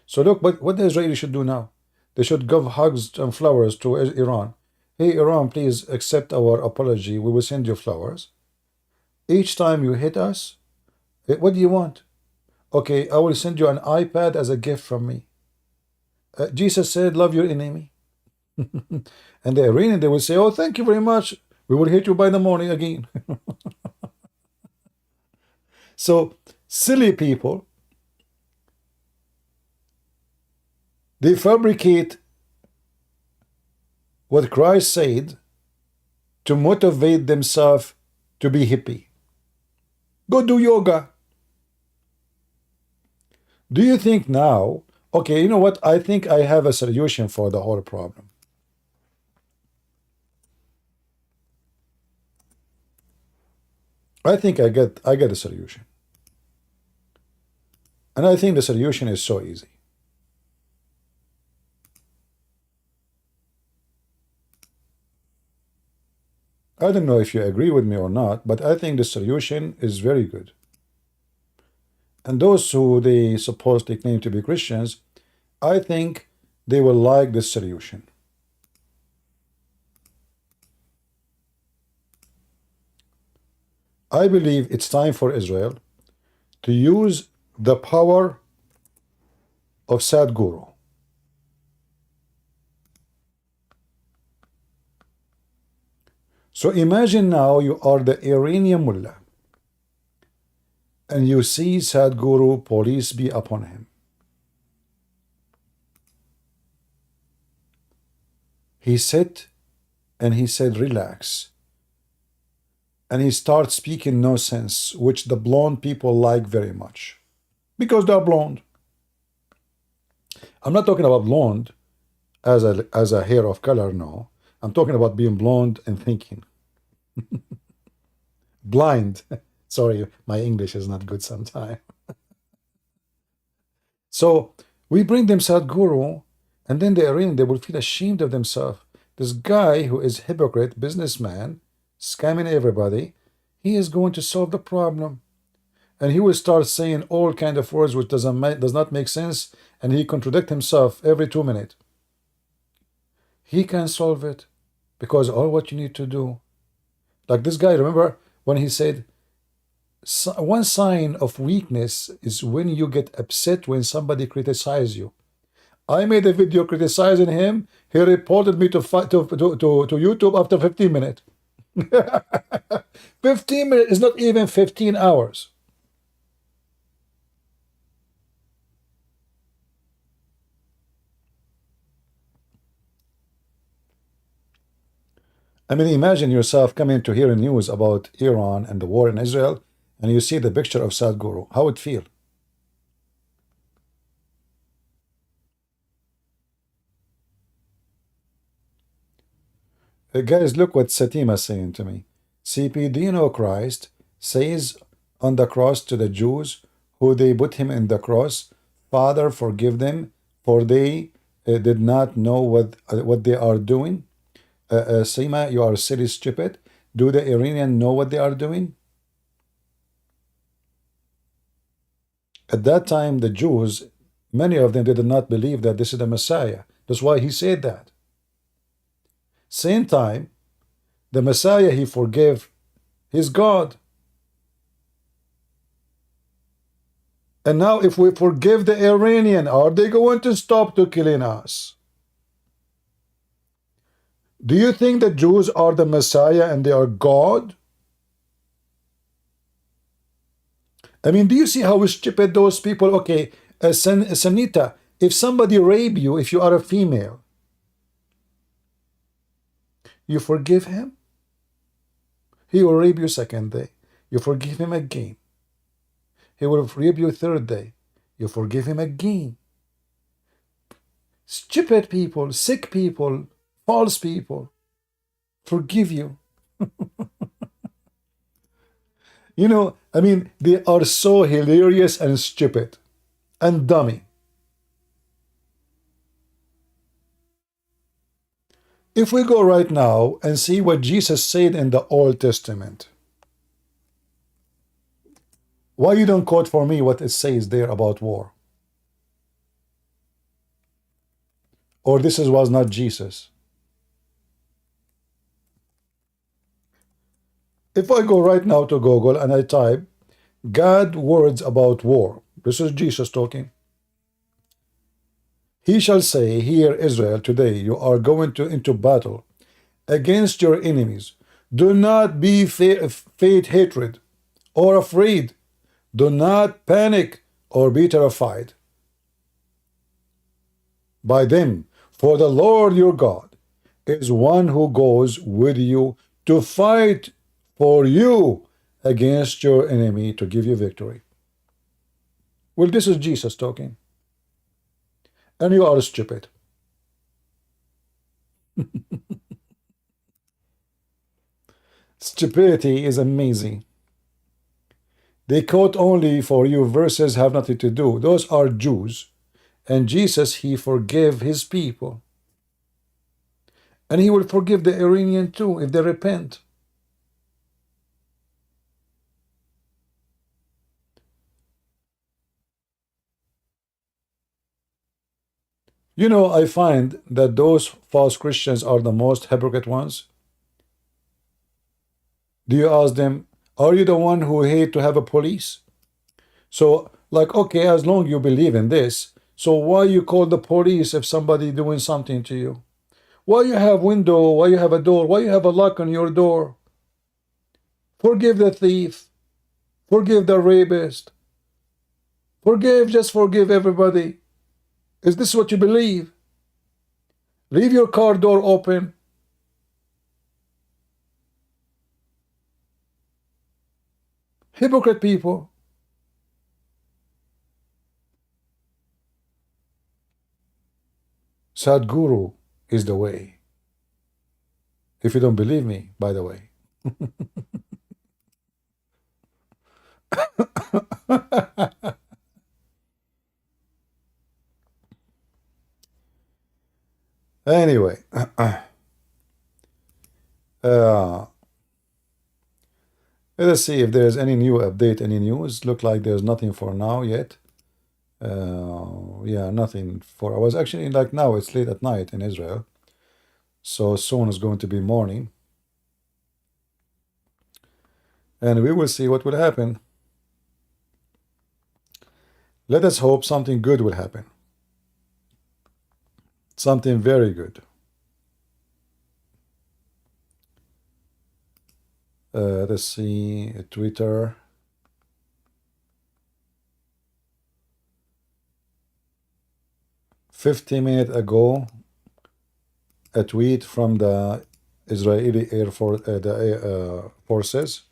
So look, what the Israelis should do now? They should give hugs and flowers to Iran. Hey, Iran, please accept our apology. We will send you flowers. Each time you hit us, what do you want? Okay, I will send you an iPad as a gift from me. Jesus said, love your enemy. And the Iranian, they will say, oh, thank you very much. We will hit you by the morning again. So, silly people, they fabricate what Christ said to motivate themselves to be hippie. Go do yoga. Do you think now, okay, you know what? I think I have a solution for the whole problem. I think I get a solution. And I think the solution is so easy. I don't know if you agree with me or not, but I think the solution is very good. And those who they supposedly claim to be Christians, I think they will like this solution. I believe it's time for Israel to use the power of Sadhguru. So imagine now you are the Iranian mullah and you see Sadhguru, police be upon him. He sat and he said, relax. And he starts speaking no sense, which the blonde people like very much. Because they're blonde. I'm not talking about blonde as a hair of color, no. I'm talking about being blonde and thinking. Blind. Sorry, my English is not good sometimes. So we bring them Sadhguru, and then the Iranian, they will feel ashamed of themselves. This guy who is hypocrite, businessman, scamming everybody, he is going to solve the problem. And he will start saying all kind of words which does not make sense, and he contradicts himself every 2 minutes. He can solve it, because all what you need to do, like this guy, remember when he said, one sign of weakness is when you get upset when somebody criticizes you. I made a video criticizing him. He reported me to YouTube after 15 minutes. 15 minutes is not even 15 hours. I mean, imagine yourself coming to hear news about Iran and the war in Israel, and you see the picture of Sadhguru. How would it feel? Guys, look what Satima is saying to me. CP, do you know Christ says on the cross to the Jews who they put him in the cross, Father, forgive them, for they did not know what they are doing? Sima, you are silly stupid. Do the Iranian know what they are doing? At that time, the Jews, many of them, they did not believe that this is the Messiah. That's why he said that. Same time, the Messiah he forgave his God. And now if we forgive the Iranian, are they going to stop to killing us? Do you think the Jews are the Messiah and they are God? I mean, do you see how stupid those people? Okay, Sanita, if somebody rape you, if you are a female, you forgive him? He will rape you second day. You forgive him again. He will rape you third day. You forgive him again. Stupid people, sick people, false people forgive you. You know, I mean, they are so hilarious and stupid and dummy. If we go right now and see what Jesus said in the Old Testament, why you don't quote for me what it says there about war? Or this was not Jesus? If I go right now to Google and I type God words about war, this is Jesus talking. He shall say, hear Israel, today you are going into battle against your enemies. Do not be fate hatred or afraid. Do not panic or be terrified by them, for the Lord your God is one who goes with you to fight for you against your enemy to give you victory. Well, this is Jesus talking. And you are stupid. Stupidity is amazing. They quote only for you verses have nothing to do. Those are Jews. And Jesus, he forgave his people. And he will forgive the Iranian too if they repent. You know, I find that those false Christians are the most hypocrite ones. Do you ask them, are you the one who hate to have a police? So, like, okay, as long you believe in this, so why you call the police if somebody doing something to you? Why you have window? Why you have a door? Why you have a lock on your door? Forgive the thief. Forgive the rapist. Just forgive everybody. Is this what you believe? Leave your car door open. Hypocrite people. Sadhguru is the way. If you don't believe me, by the way. Anyway, let us see if there's any new update, any news. Look like there's nothing for now yet. Yeah, nothing for. I was actually like now it's late at night in Israel, so soon is going to be morning, and we will see what will happen. Let us hope something good will happen. Something very good. Let's see, Twitter. "50 minutes ago, a tweet from the Israeli Air Force, forces.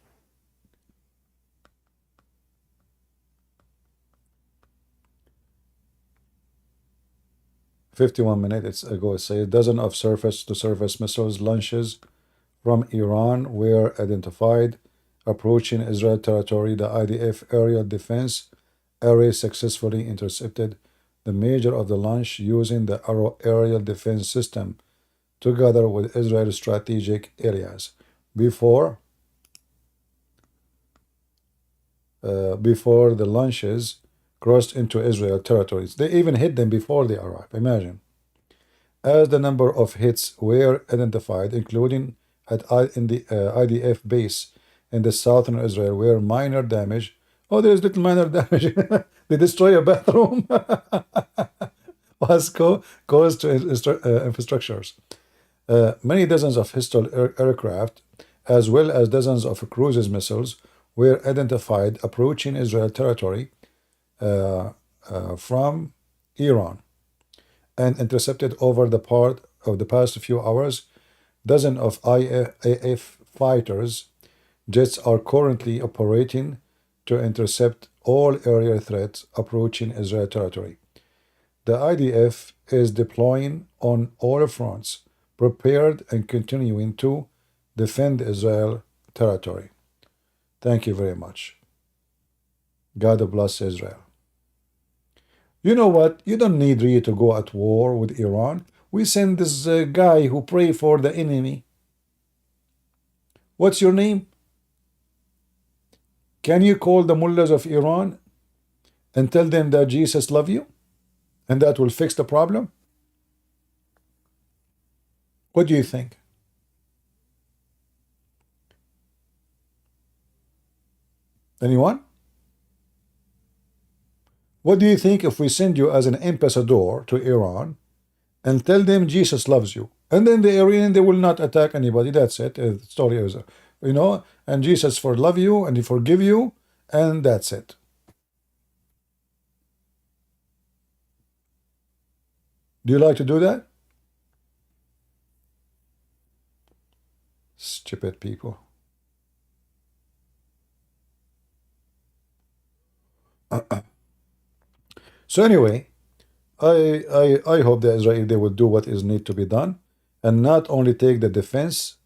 "51 minutes ago, it says dozen of surface-to-surface missiles launches from Iran were identified approaching Israel territory. The IDF aerial defense array successfully intercepted the major of the launch using the Arrow aerial defense system together with Israel's strategic areas before the launches crossed into Israel territories. They even hit them before they arrived. Imagine. As the number of hits were identified, including in the IDF base in the southern Israel, where minor damage. Oh, there's little minor damage. They destroy a bathroom. Was caused to infrastructures. Many dozens of hostile aircraft, as well as dozens of cruise missiles, were identified approaching Israel territory from Iran and intercepted over the part of the past few hours. Dozens of IAF fighters jets are currently operating to intercept all aerial threats approaching Israel territory. The IDF is deploying on all fronts, prepared and continuing to defend Israel territory. Thank you very much. God bless Israel. You know what? You don't need really to go at war with Iran. We send this guy who pray for the enemy. What's your name? Can you call the mullahs of Iran and tell them that Jesus loves you? And that will fix the problem? What do you think? Anyone? What do you think if we send you as an ambassador to Iran and tell them Jesus loves you? And then the Iranian, they will not attack anybody. That's it. The story is, and Jesus love you and he forgive you, and that's it. Do you like to do that? Stupid people. So anyway, I hope the Israeli, they will do what is need to be done and not only take the defense,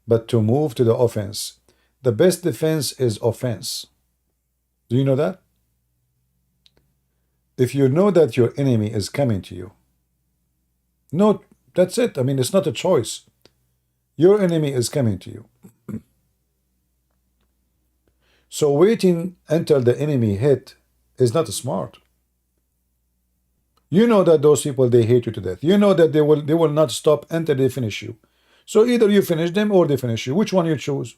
but to move to the offense. The best defense is offense. Do you know that? If you know that your enemy is coming to you, no, that's it. I mean, it's not a choice. Your enemy is coming to you. So waiting until the enemy hit is not smart. You know that those people, they hate you to death. You know that they will not stop until they finish you. So either you finish them or they finish you. Which one you choose?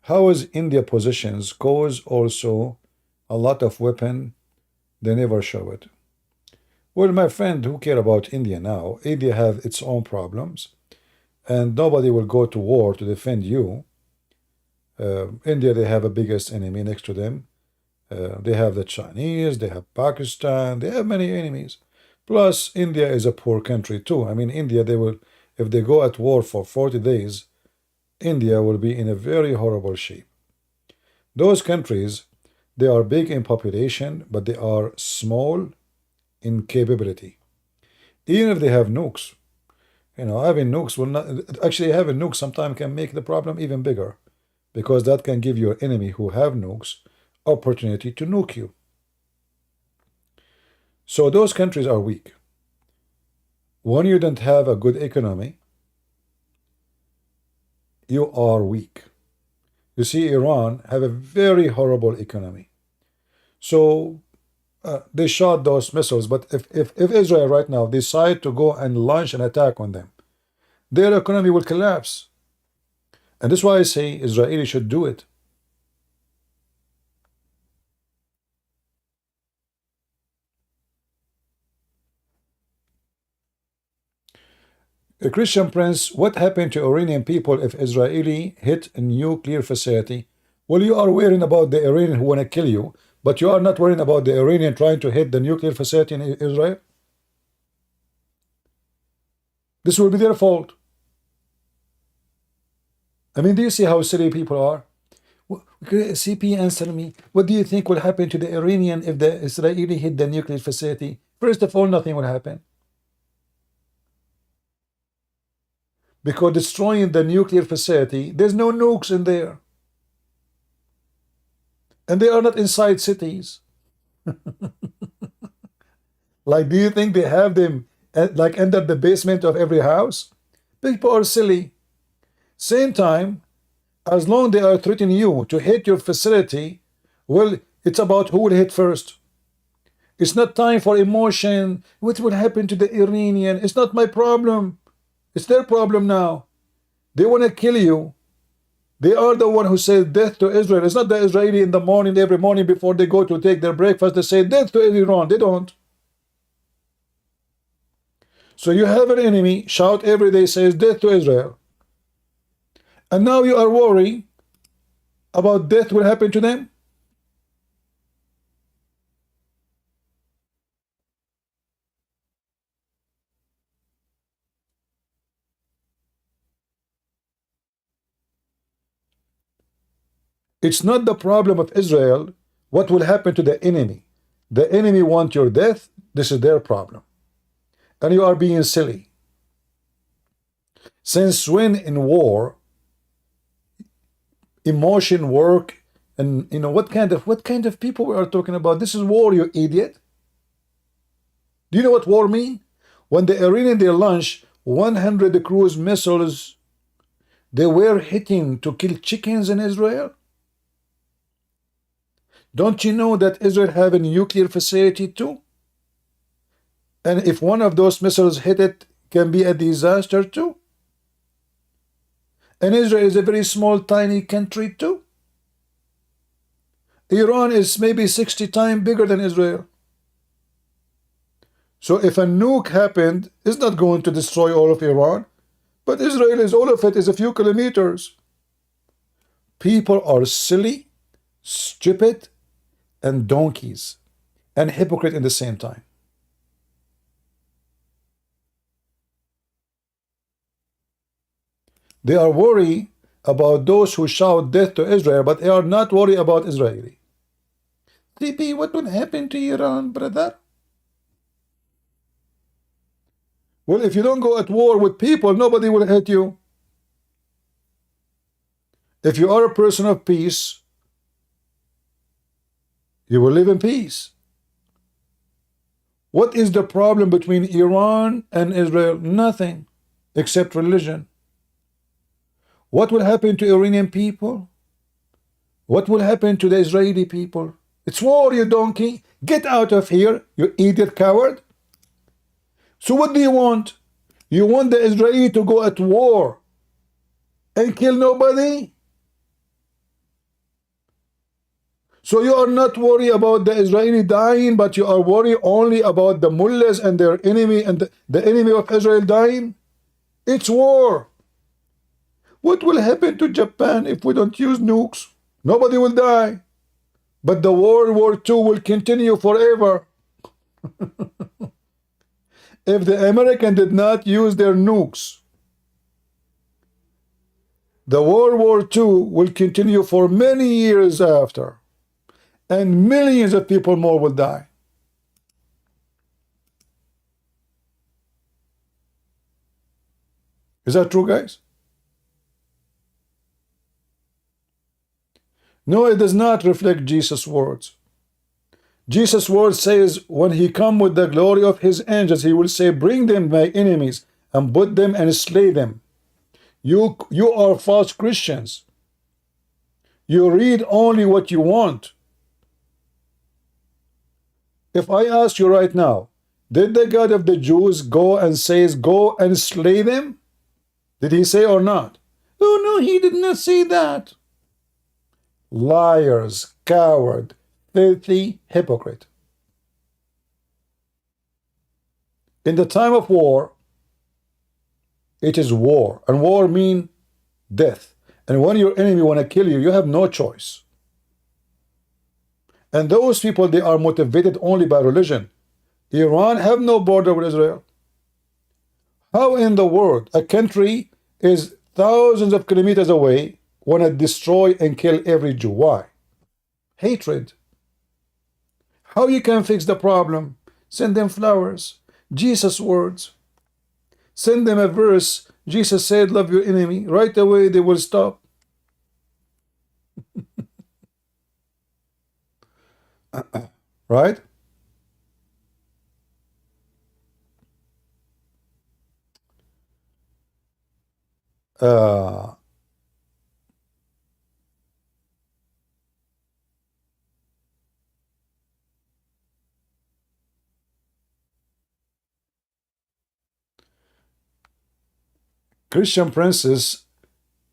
How is India positions cause also a lot of weapon? They never show it. Well, my friend, who care about India now? India have its own problems, and nobody will go to war to defend you. India, they have a biggest enemy next to them. They have the Chinese, they have Pakistan, they have many enemies. Plus, India is a poor country too. I mean, India, they will, if they go at war for 40 days, India will be in a very horrible shape. Those countries, they are big in population, but they are small in capability. Even if they have nukes, having nukes will not, actually having nukes sometimes can make the problem even bigger, because that can give your enemy who have nukes opportunity to nuke you. So those countries are weak. When you don't have a good economy, you are weak. You see, Iran have a very horrible economy. So they shot those missiles, but if Israel right now decide to go and launch an attack on them, their economy will collapse. And that's why I say Israeli should do it. A Christian Prince, what happened to Iranian people if Israeli hit a nuclear facility? Well, you are worrying about the Iranian who want to kill you, but you are not worrying about the Iranian trying to hit the nuclear facility in Israel? This will be their fault. I mean, do you see how silly people are? CP, answer me. What do you think will happen to the Iranian if the Israeli hit the nuclear facility? First of all, nothing will happen. Because destroying the nuclear facility, there's no nukes in there. And they are not inside cities. Like, do you think they have them like under the basement of every house? People are silly. Same time, as long they are threatening you to hit your facility, well, it's about who will hit first. It's not time for emotion. What will happen to the Iranian? It's not my problem. It's their problem now. They want to kill you. They are the one who says death to Israel. It's not the Israeli in the morning, every morning before they go to take their breakfast, they say death to Iran. They don't. So you have an enemy, shout every day, says death to Israel. And now you are worried about death will happen to them? It's not the problem of Israel what will happen to the enemy. The enemy want your death. This is their problem. And you are being silly. Since when in war emotion work, and you know what kind of people we are talking about? This is war, you idiot. Do you know what war mean? When the Iranian they launch 100 cruise missiles, they were hitting to kill chickens in Israel. Don't you know that Israel have a nuclear facility too? And if one of those missiles hit it, can be a disaster too. And Israel is a very small, tiny country too. Iran is maybe 60 times bigger than Israel. So if a nuke happened, it's not going to destroy all of Iran. But Israel is all of it is a few kilometers. People are silly, stupid, and donkeys, and hypocrite at the same time. They are worried about those who shout death to Israel, but they are not worried about Israeli. CP, what will happen to Iran, brother? Well, if you don't go at war with people, nobody will hit you. If you are a person of peace, you will live in peace. What is the problem between Iran and Israel? Nothing, except religion. What will happen to Iranian people? What will happen to the Israeli people? It's war, you donkey. Get out of here, you idiot coward. So what do you want? You want the Israeli to go at war and kill nobody? So you are not worried about the Israeli dying, but you are worried only about the mullahs and their enemy and the enemy of Israel dying? It's war. What will happen to Japan if we don't use nukes? Nobody will die. But the World War II will continue forever. If the Americans did not use their nukes, the World War II will continue for many years after. And millions of people more will die. Is that true, guys? No, it does not reflect Jesus' words. Jesus' word says, when he come with the glory of his angels, he will say, bring them my enemies, and put them and slay them. You are false Christians. You read only what you want. If I ask you right now, did the God of the Jews go and says, go and slay them? Did he say or not? Oh no, he did not say that. Liars, coward, filthy hypocrite. In the time of war, it is war, and war means death. And when your enemy want to kill you, you have no choice. And those people, they are motivated only by religion. Iran have no border with Israel. How in the world a country is thousands of kilometers away want to destroy and kill every Jew? Why? Hatred. How you can fix the problem? Send them flowers, Jesus words. Send them a verse. Jesus said, love your enemy. Right away they will stop. Right? Uh, Christian Princess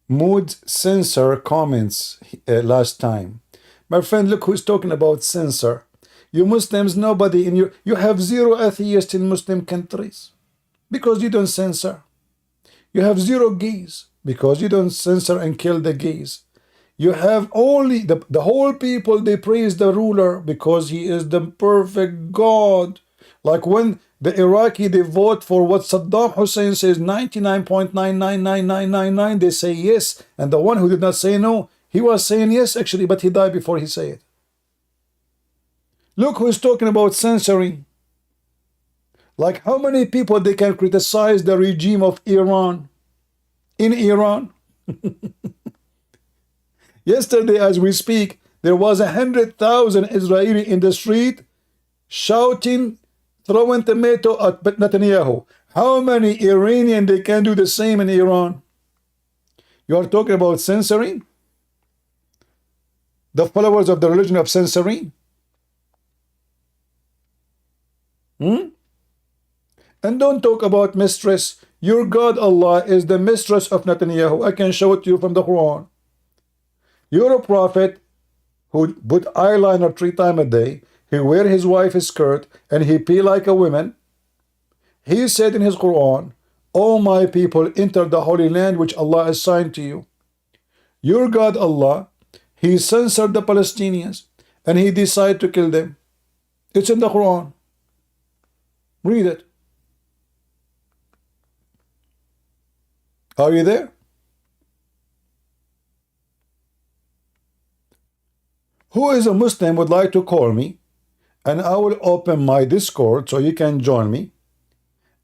mood censor comments last time. My friend, look who's talking about censor. You Muslims, nobody in you have zero atheists in Muslim countries because you don't censor. You have zero gays because you don't censor and kill the gays. You have only the whole people, they praise the ruler because he is the perfect God. Like when the Iraqi, they vote for what Saddam Hussein says, 99.999999, they say yes. And the one who did not say no, he was saying yes actually, but he died before he said it. Look who's talking about censoring. Like how many people they can criticize the regime of Iran in Iran? Yesterday, as we speak, there was 100,000 Israeli in the street shouting, throwing tomato at Netanyahu. How many Iranian they can do the same in Iran? You are talking about censoring? The followers of the religion of censoring? And don't talk about mistress. Your God Allah is the mistress of Netanyahu. I can show it to you from the Quran. You're a prophet who put eyeliner 3 times a day. He wear his wife's skirt and he pee like a woman. He said in his Quran, "O my people, enter the holy land which Allah assigned to you." Your God Allah, he censored the Palestinians and he decided to kill them. It's in the Quran. Read it. Are you there? Who is a Muslim would like to call me, and I will open my Discord so you can join me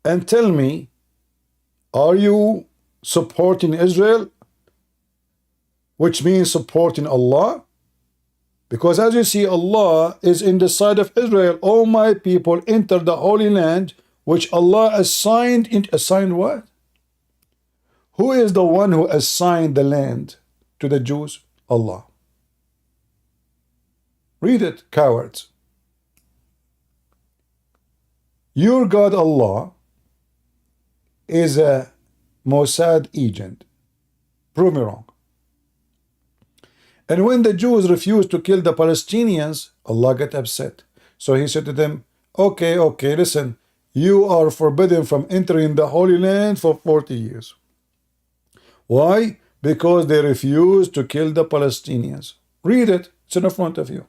and tell me, are you supporting Israel, which means supporting Allah? Because as you see, Allah is in the side of Israel. All my people enter the holy land which Allah assigned. Assigned what? Who is the one who assigned the land to the Jews? Allah. Read it, cowards. Your God Allah is a Mossad agent. Prove me wrong. And when the Jews refused to kill the Palestinians, Allah got upset. So he said to them, okay, listen, you are forbidden from entering the Holy Land for 40 years. Why? Because they refused to kill the Palestinians. Read it. It's in the front of you.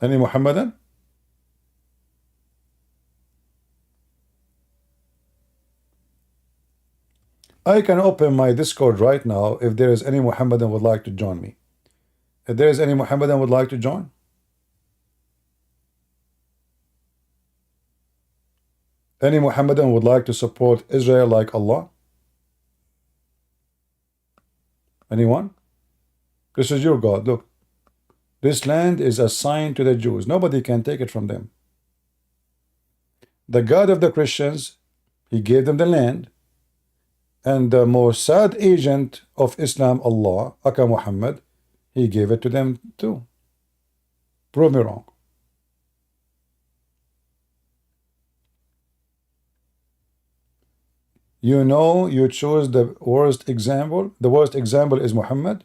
Any Muhammadan? I can open my Discord right now if there is any Muhammadan would like to join me. If there is any Muhammadan would like to join. Any Muhammadan would like to support Israel like Allah? Anyone? This is your God. Look. This land is assigned to the Jews. Nobody can take it from them. The God of the Christians, he gave them the land. And the Mossad agent of Islam, Allah, Aka Muhammad, he gave it to them too. Prove me wrong. You know you chose the worst example. The worst example is Muhammad.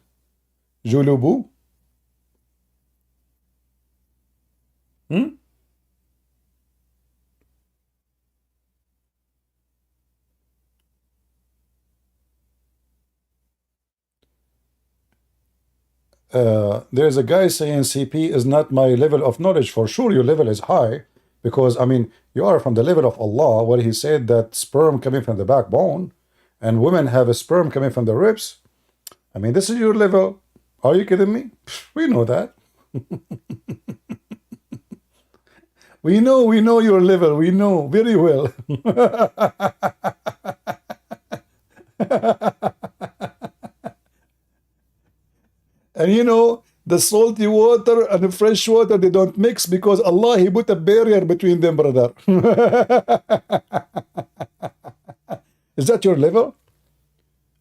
Julubu. there's a guy saying CP is not my level of knowledge. For sure, your level is high because, I mean, you are from the level of Allah, where He said that sperm coming from the backbone and women have a sperm coming from the ribs. I mean, this is your level. Are you kidding me? We know that. We know your level. We know very well. And you know, the salty water and the fresh water, they don't mix because Allah, He put a barrier between them, brother. Is that your level?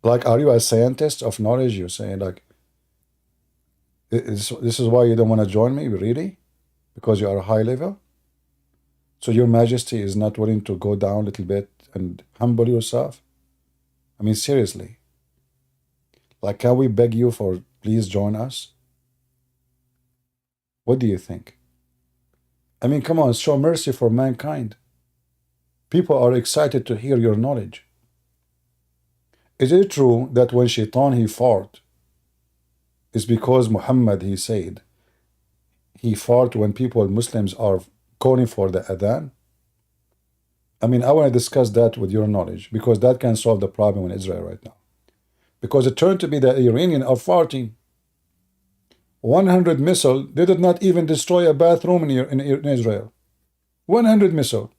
Like, are you a scientist of knowledge? You're saying, like, this is why you don't want to join me, really? Because you are a high level? So your majesty is not willing to go down a little bit and humble yourself? I mean, seriously. Like, can we beg you for, please join us? What do you think? I mean, come on, show mercy for mankind. People are excited to hear your knowledge. Is it true that when Shaitan, he fart, it's because Muhammad, he said, he fart when people, Muslims, are calling for the adhan? I mean, I want to discuss that with your knowledge because that can solve the problem in Israel right now. Because it turned to be the Iranian are farting. 100 missile, they did not even destroy a bathroom in Israel. 100 missile.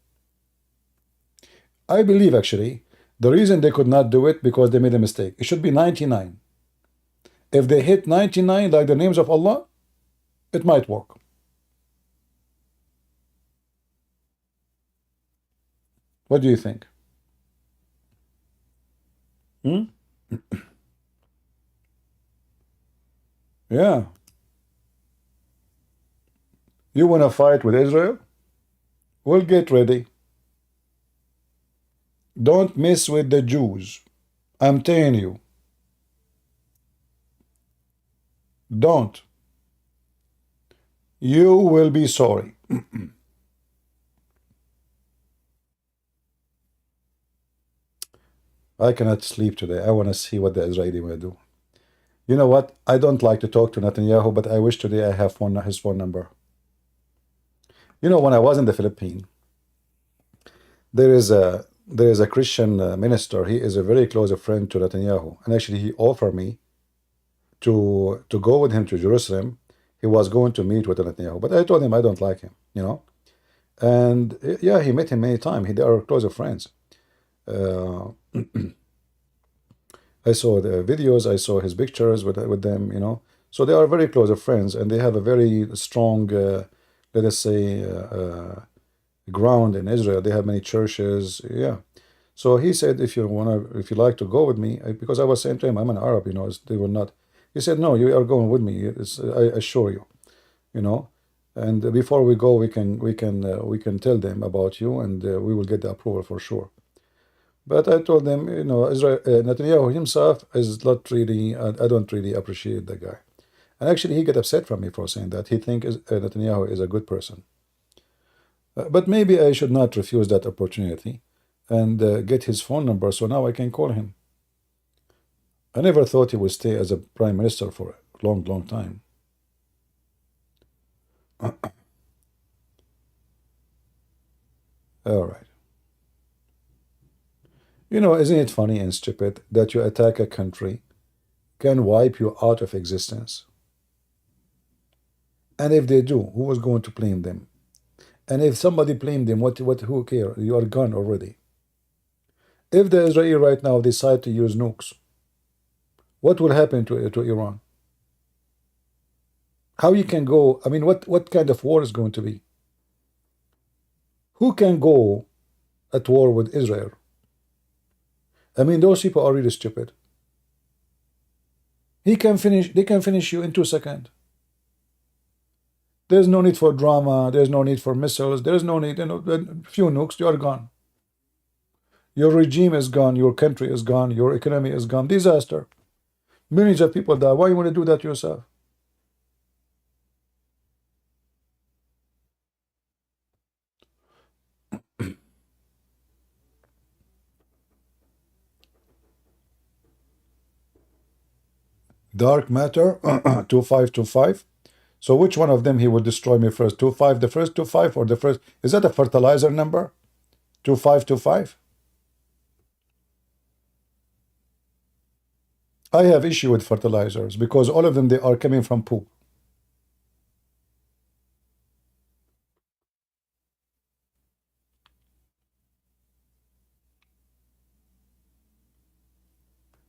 I believe, actually, the reason they could not do it because they made a mistake. It should be 99. If they hit 99 like the names of Allah, it might work. What do you think? Yeah. You want to fight with Israel? Well, get ready. Don't mess with the Jews. I'm telling you. Don't. You will be sorry. I cannot sleep today. I want to see what the Israeli will do. You know what? I don't like to talk to Netanyahu, but I wish today I have his phone number. You know, when I was in the Philippines, there is a Christian minister. He is a very close friend to Netanyahu, and actually he offered me to go with him to Jerusalem. He was going to meet with Netanyahu, but I told him I don't like him, you know. And yeah, he met him many times. They are close friends. I saw the videos, I saw his pictures with them, you know. So they are very close friends, and they have a very strong, let us say, ground in Israel. They have many churches, yeah. So he said, if you like to go with me, because I was saying to him, I'm an Arab, you know, they will not. He said, no, you are going with me. I assure you, you know. And before we go, we can tell them about you, and we will get the approval for sure. But I told them, you know, Netanyahu himself is not really. I don't really appreciate the guy, and actually he got upset from me for saying that. He thinks Netanyahu is a good person. But maybe I should not refuse that opportunity and get his phone number so now I can call him. I never thought he would stay as a prime minister for a long, long time. All right. You know, isn't it funny and stupid that you attack a country can wipe you out of existence? And if they do, who is going to blame them? And if somebody blamed them, who cares? You are gone already. If the Israeli right now decide to use nukes, what will happen to Iran? How you can go? I mean, what kind of war is going to be? Who can go at war with Israel? I mean, those people are really stupid. They can finish you in 2 seconds. There's no need for drama. There's no need for missiles. There's no need, you know, a few nukes, you are gone. Your regime is gone. Your country is gone. Your economy is gone. Disaster. Millions of people die. Why you want to do that yourself? Dark matter, 2525. So which one of them he will destroy me first? 25, the first 25, or the first? Is that a fertilizer number? 2525? I have issue with fertilizers because all of them, they are coming from poop.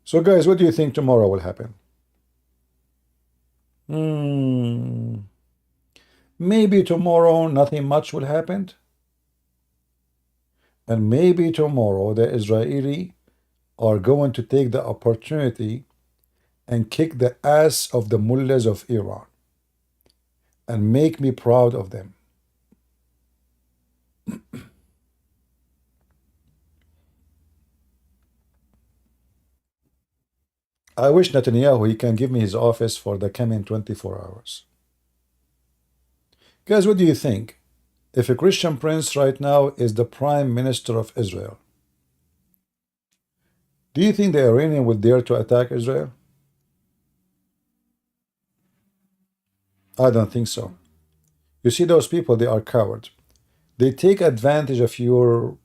So guys, what do you think tomorrow will happen? Maybe tomorrow nothing much will happen. And maybe tomorrow the Israeli are going to take the opportunity and kick the ass of the mullahs of Iran and make me proud of them. I wish Netanyahu, he can give me his office for the coming 24 hours. Guys, what do you think? If a Christian prince right now is the prime minister of Israel, do you think the Iranian would dare to attack Israel? I don't think so. You see, those people, they are cowards. They take advantage of your,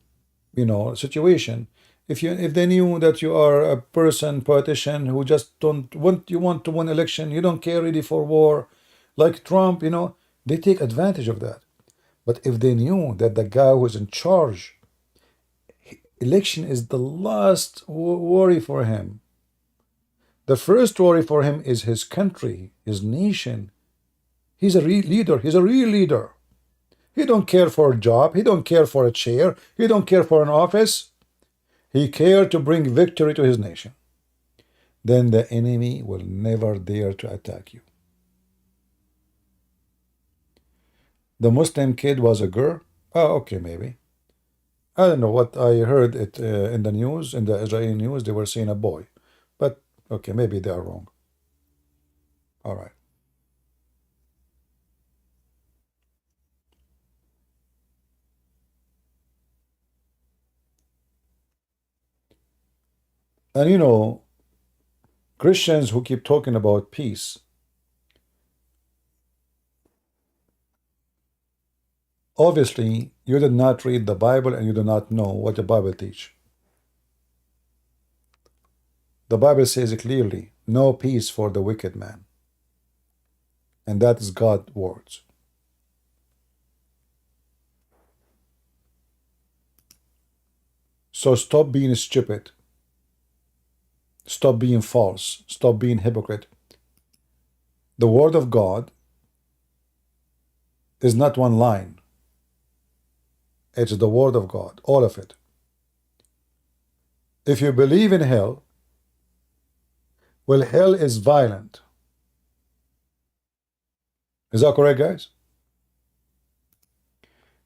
situation. If they knew that you are a politician who just don't want, you want to win election, you don't care really for war, like Trump, they take advantage of that. But if they knew that the guy who is in charge, election is the last worry for him. The first worry for him is his country, his nation. He's a real leader. He's a real leader. He don't care for a job. He don't care for a chair. He don't care for an office. He cared to bring victory to his nation. Then the enemy will never dare to attack you. The Muslim kid was a girl? Oh, okay, maybe. I don't know what I heard it in the news, in the Israeli news, they were saying a boy. But, okay, maybe they are wrong. All right. And Christians who keep talking about peace, obviously, you did not read the Bible and you do not know what the Bible teaches. The Bible says clearly, no peace for the wicked man. And that is God's words. So stop being stupid. Stop being false. Stop being hypocrite. The word of God is not one line. It's the word of God, all of it. If you believe in hell, well, hell is violent. Is that correct, guys?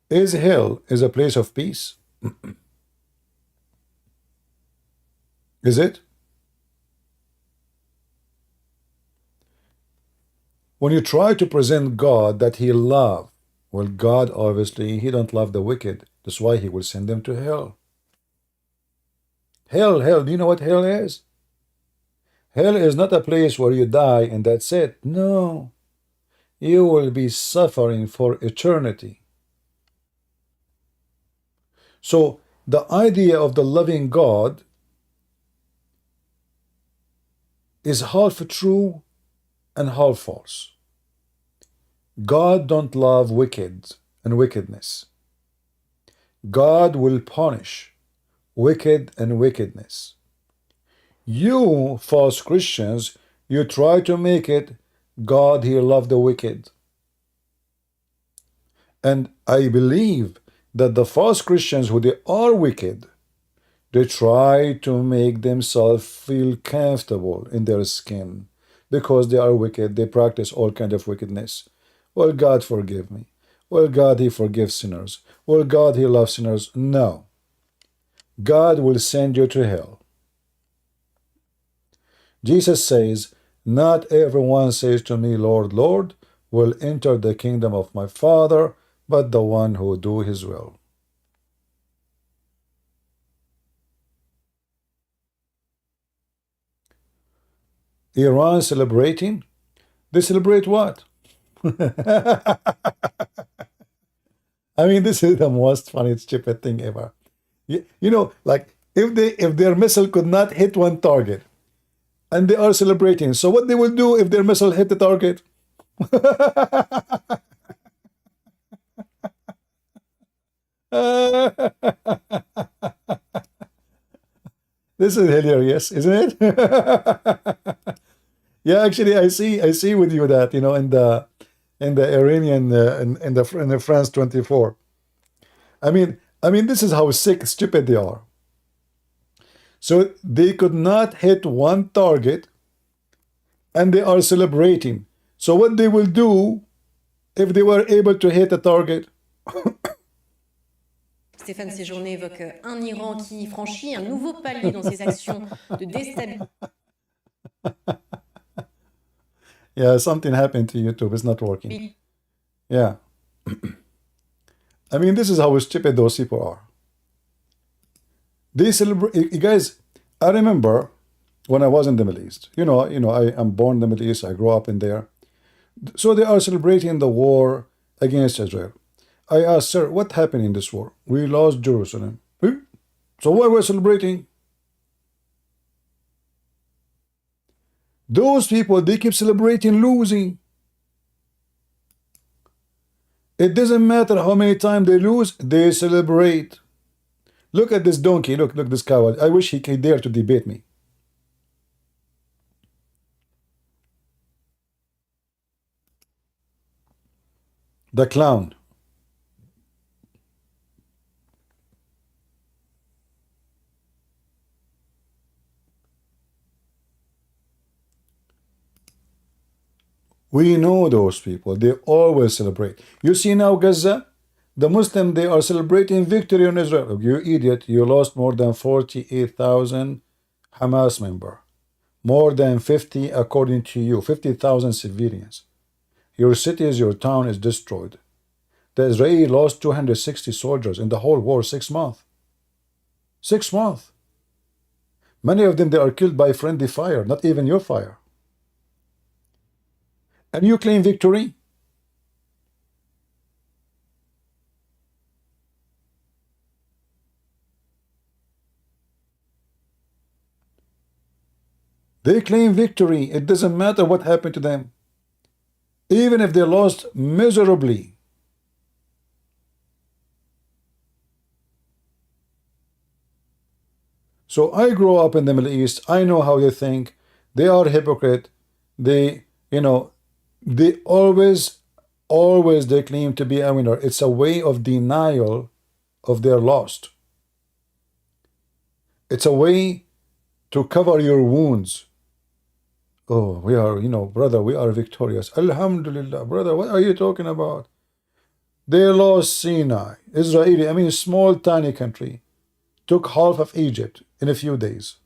Is hell a place of peace? Is it? When you try to present God that he loves, well, God, obviously, he don't love the wicked. That's why he will send them to hell. Hell, do you know what hell is? Hell is not a place where you die and that's it. No. You will be suffering for eternity. So, the idea of the loving God is half true and half false. God don't love wicked and wickedness. God will punish wicked and wickedness. You, false Christians, you try to make it God here love the wicked. And I believe that the false Christians who they are wicked, they try to make themselves feel comfortable in their skin because they are wicked. They practice all kind of wickedness. Well, God forgive me. Well, God, he forgives sinners. Well, God, he loves sinners. No. God will send you to hell. Jesus says, not everyone says to me, Lord, Lord, will enter the kingdom of my Father, but the one who do his will. Iran celebrating? They celebrate what? I mean, this is the most funny, stupid thing ever. You know, like if their missile could not hit one target, and they are celebrating, so what they will do if their missile hit the target? This is hilarious, isn't it? Yeah, actually, I see with you that, you know, in the Iranian in the France 24. I mean, this is how sick, stupid they are. So they could not hit one target, and they are celebrating. So what they will do if they were able to hit a target? Stéphane Séjourné évoque un Iran qui franchit un nouveau palier dans ses actions de déstabilisation. Yeah, something happened to YouTube. It's not working. Yeah. I mean, this is how stupid those people are. They celebrate. You guys, I remember when I was in the Middle East. You know, I am born in the Middle East. I grew up in there. So they are celebrating the war against Israel. I asked, sir, what happened in this war? We lost Jerusalem. So why we're celebrating? Those people, they keep celebrating losing. It doesn't matter how many times they lose, they celebrate. Look at this donkey. Look this coward. I wish he could dare to debate me. The clown. We know those people. They always celebrate. You see now Gaza, the Muslim, they are celebrating victory on Israel. You idiot, you lost more than 48,000 Hamas members. More than 50, according to you, 50,000 civilians. Your cities, your town is destroyed. The Israeli lost 260 soldiers in the whole war, 6 months. 6 months. Many of them, they are killed by friendly fire, not even your fire. And you claim victory? They claim victory. It doesn't matter what happened to them. Even if they lost miserably. So I grew up in the Middle East. I know how they think. They are hypocrite. They, you know, they always they claim to be a winner. It's a way of denial of their loss. It's a way to cover your wounds. Oh, we are, you know, brother, we are victorious. Alhamdulillah, brother, what are you talking about? They lost Sinai. Israeli, I mean, a small, tiny country, took half of Egypt in a few days.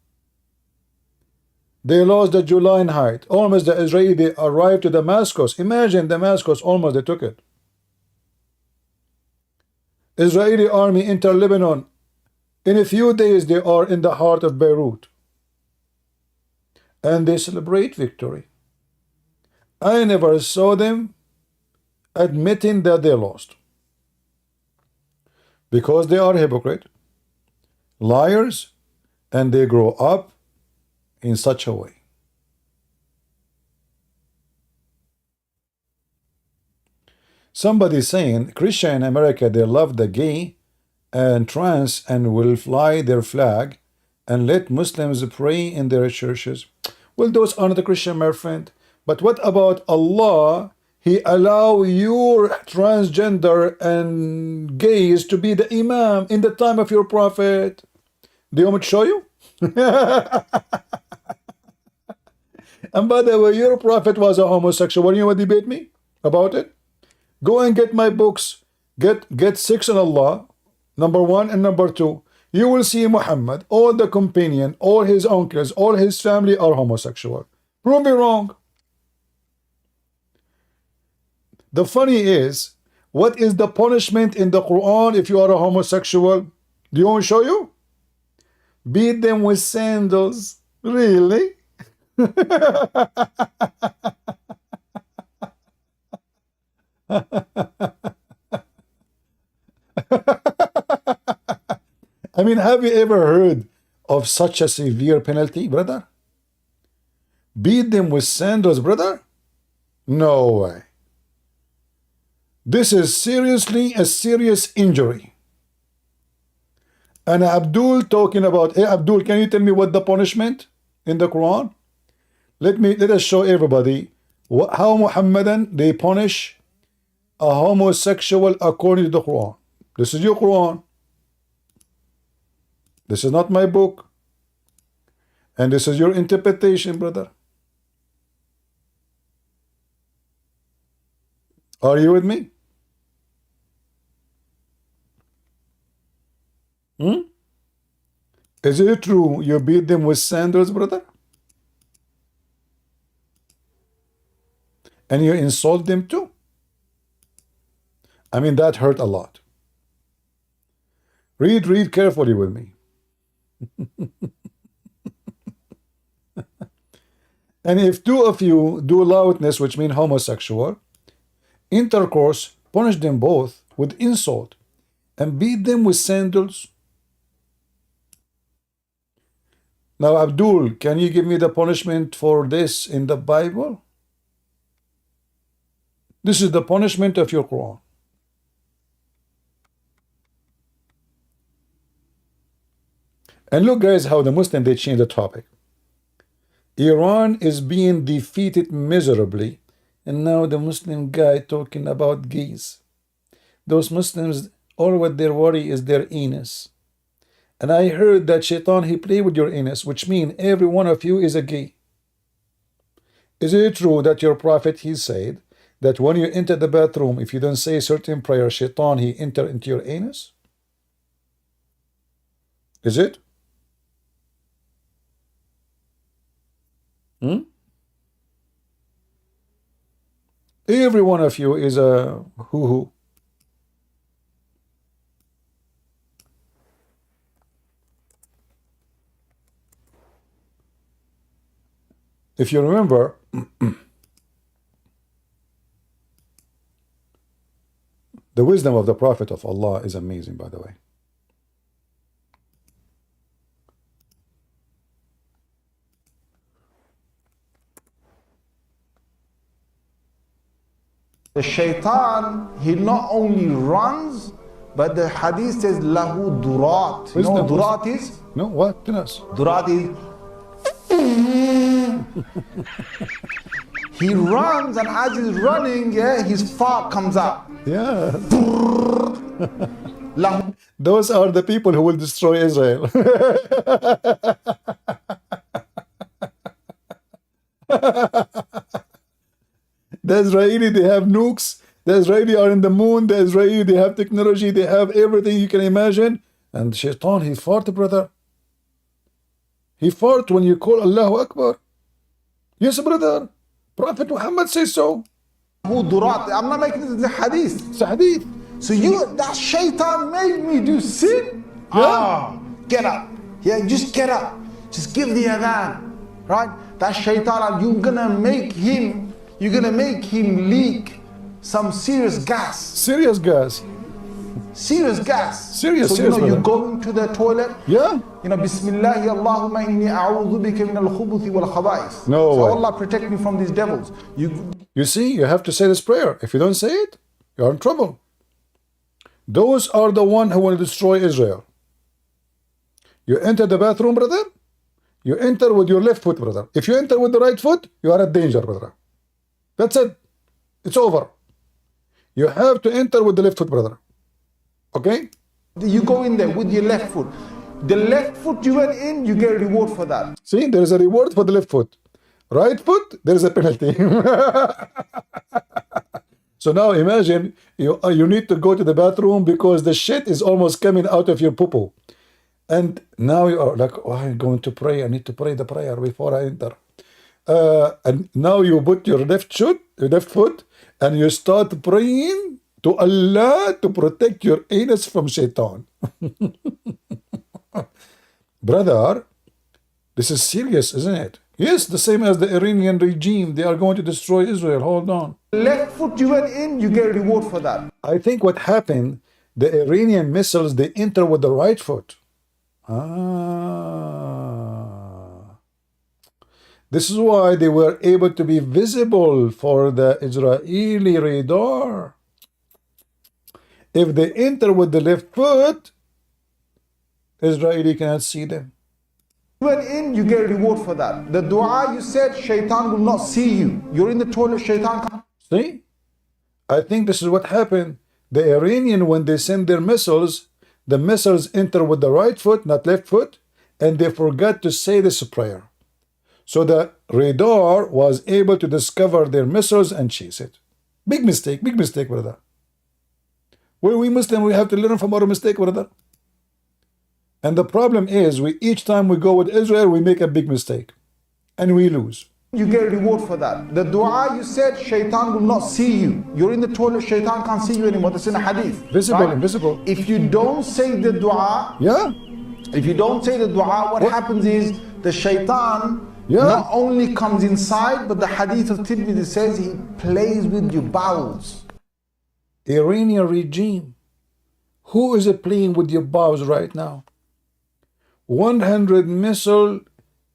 They lost the Julian Heights. Almost the Israeli, they arrived to Damascus. Imagine Damascus, almost they took it. Israeli army enter Lebanon. In a few days, they are in the heart of Beirut. And they celebrate victory. I never saw them admitting that they lost. Because they are hypocrite, liars, and they grow up in such a way. Somebody saying Christian in America, they love the gay and trans and will fly their flag and let Muslims pray in their churches. Well, those are not a Christian, my friend. But what about Allah? He allow your transgender and gays to be the imam in the time of your prophet. Do you want me to show you? And by the way, your prophet was a homosexual. You want to debate me about it? Go and get my books. Get 6 on Allah, number 1 and number 2. You will see Muhammad, all the companion, all his uncles, all his family are homosexual. Prove me wrong. The funny is, what is the punishment in the Quran if you are a homosexual? Do you want me to show you? Beat them with sandals. Really? I mean, have you ever heard of such a severe penalty, brother? Beat them with sandals, brother? No way. This is seriously a serious injury. And Abdul talking about, hey Abdul, can you tell me what the punishment in the Quran? Let us show everybody how Muhammadan they punish a homosexual according to the Quran. This is your Quran. This is not my book. And this is your interpretation, brother. Are you with me? Is it true you beat them with sandals, brother? And you insult them too? I mean, that hurt a lot. Read carefully with me. And if two of you do loudness, which means homosexual, intercourse, punish them both with insult and beat them with sandals. Now, Abdul, can you give me the punishment for this in the Bible? This is the punishment of your Quran. And look, guys, how the Muslim, they change the topic. Iran is being defeated miserably, and now the Muslim guy talking about gays. Those Muslims, all what they worry is their anus. And I heard that Shaitan, he play with your anus, which means every one of you is a gay. Is it true that your prophet, he said, that when you enter the bathroom, if you don't say certain prayer, Shaitan, he enter into your anus? Is it? Every one of you is a hoo-hoo. If you remember, the wisdom of the Prophet of Allah is amazing, by the way. The shaitan, he not only runs, but the hadith says, lahu durat. You know what durat is? No, what? Tell us. Durat is... He runs, and as he's running, yeah, his fart comes out. Yeah. Those are the people who will destroy Israel. The Israeli, they have nukes. The Israeli are in the moon. The Israeli, they have technology. They have everything you can imagine. And Shaitan, he fart, brother. He fart when you call Allahu Akbar. Yes, brother. Prophet Muhammad says so. Who durat? I'm not making this a hadith. It's a hadith. So that shaitan made me do sin? Yeah. Get up. Yeah, just get up. Just give the adhan. Right? That shaitan, you're gonna make him leak some serious gas. Serious gas. Serious gas. Serious, so serious, you brother. go into the toilet. Yeah. Bismillahi Allahumma inni a'udhu bika min al-khubuthi wal khaba'is. No so way. Allah protect me from these devils. You see, you have to say this prayer. If you don't say it, you're in trouble. Those are the one who will destroy Israel. You enter the bathroom, brother. You enter with your left foot, brother. If you enter with the right foot, you are at danger, brother. That's it. It's over. You have to enter with the left foot, brother. Okay? You go in there with your left foot. The left foot you went in, you get a reward for that. See, there is a reward for the left foot. Right foot, there is a penalty. So now imagine you need to go to the bathroom because the shit is almost coming out of your poo-poo. And now you are like, oh, I'm going to pray. I need to pray the prayer before I enter. And now you put your left foot, and you start praying to Allah to protect your anus from shaitan. Brother, this is serious, isn't it? Yes, the same as the Iranian regime. They are going to destroy Israel. Hold on. Left foot you went in, you get a reward for that. I think what happened, the Iranian missiles, they enter with the right foot. This is why they were able to be visible for the Israeli radar. If they enter with the left foot, Israeli cannot see them. You went in, you get a reward for that. The dua you said, shaitan will not see you. You're in the toilet, shaitan. See? I think this is what happened. The Iranian, when they send their missiles, the missiles enter with the right foot, not left foot, and they forgot to say this prayer. So the radar was able to discover their missiles and chase it. Big mistake, brother. We Muslim, we have to learn from our mistake, brother. And the problem is, each time we go with Israel, we make a big mistake. And we lose. You get a reward for that. The dua you said, shaitan will not see you. You're in the toilet, shaitan can't see you anymore. That's in a hadith. Visible, right? Invisible. If you don't say the dua, if you don't say the dua, what happens is the shaitan not only comes inside, but the hadith of Tirmidhi says he plays with your bowels. Iranian regime. Who is playing with your bowels right now? 100 missile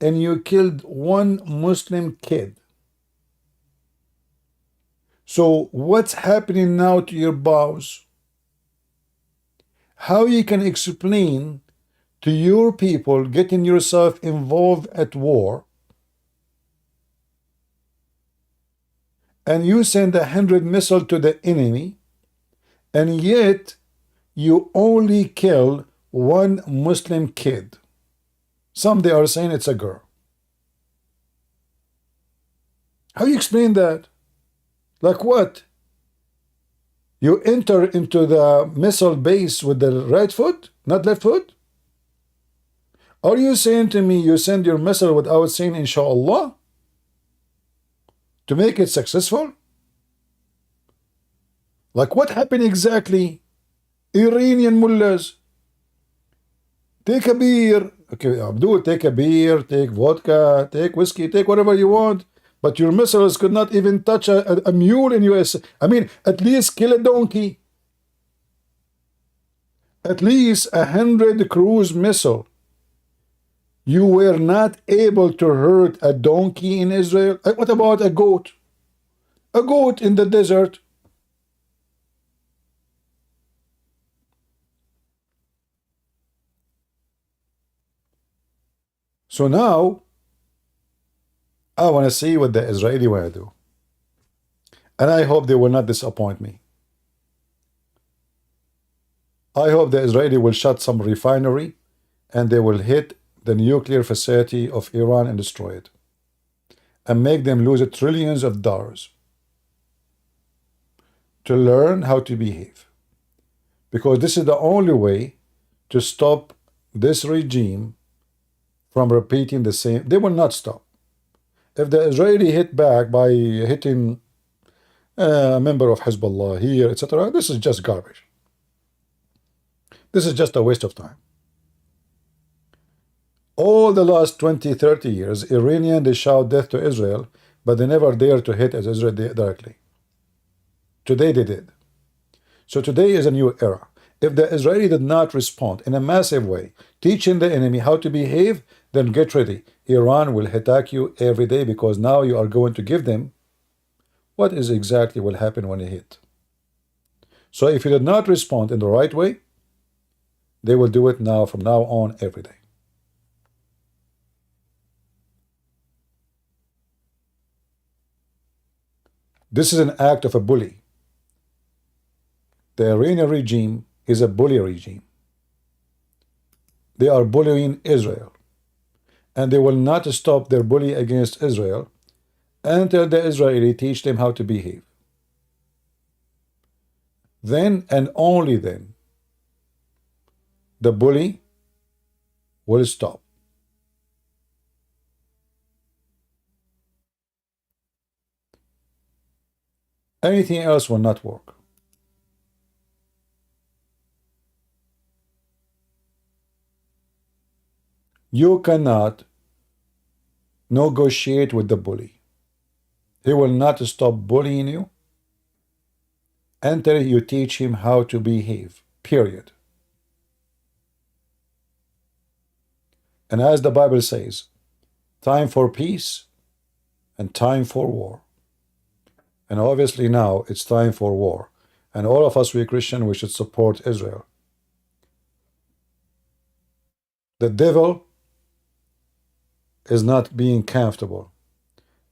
and you killed one Muslim kid. So what's happening now to your bowels? How you can explain to your people getting yourself involved at war, and you send 100 missiles to the enemy, and yet you only kill one Muslim kid? Some they are saying it's a girl. How you explain that? Like what? You enter into the missile base with the right foot, not left foot? Are you saying to me you send your missile without saying inshallah to make it successful? Like what happened exactly? Iranian mullahs, take a beer. Okay, Abdul, take a beer, take vodka, take whiskey, take whatever you want. But your missiles could not even touch a mule in US. I mean, at least kill a donkey. At least 100 cruise missile. You were not able to hurt a donkey in Israel. What about a goat? A goat in the desert. So now, I want to see what the Israeli want to do. And I hope they will not disappoint me. I hope the Israeli will shut some refinery and they will hit the nuclear facility of Iran and destroy it. And make them lose trillions of dollars to learn how to behave. Because this is the only way to stop this regime from repeating the same. They will not stop. If the Israeli hit back by hitting a member of Hezbollah here, etc., this is just garbage. This is just a waste of time. All the last 20, 30 years, Iranian, they shout death to Israel, but they never dare to hit at Israel directly. Today they did. So today is a new era. If the Israeli did not respond in a massive way, teaching the enemy how to behave, then get ready. Iran will attack you every day because now you are going to give them what is exactly will happen when you hit. So if you did not respond in the right way, they will do it now from now on every day. This is an act of a bully. The Iranian regime is a bully regime. They are bullying Israel. And they will not stop their bully against Israel until the Israeli teach them how to behave. Then and only then, the bully will stop. Anything else will not work. You cannot negotiate with the bully. He will not stop bullying you until you teach him how to behave, period. And as the Bible says, time for peace and time for war. And obviously now it's time for war. And all of us, we Christian, we should support Israel. The devil is not being comfortable.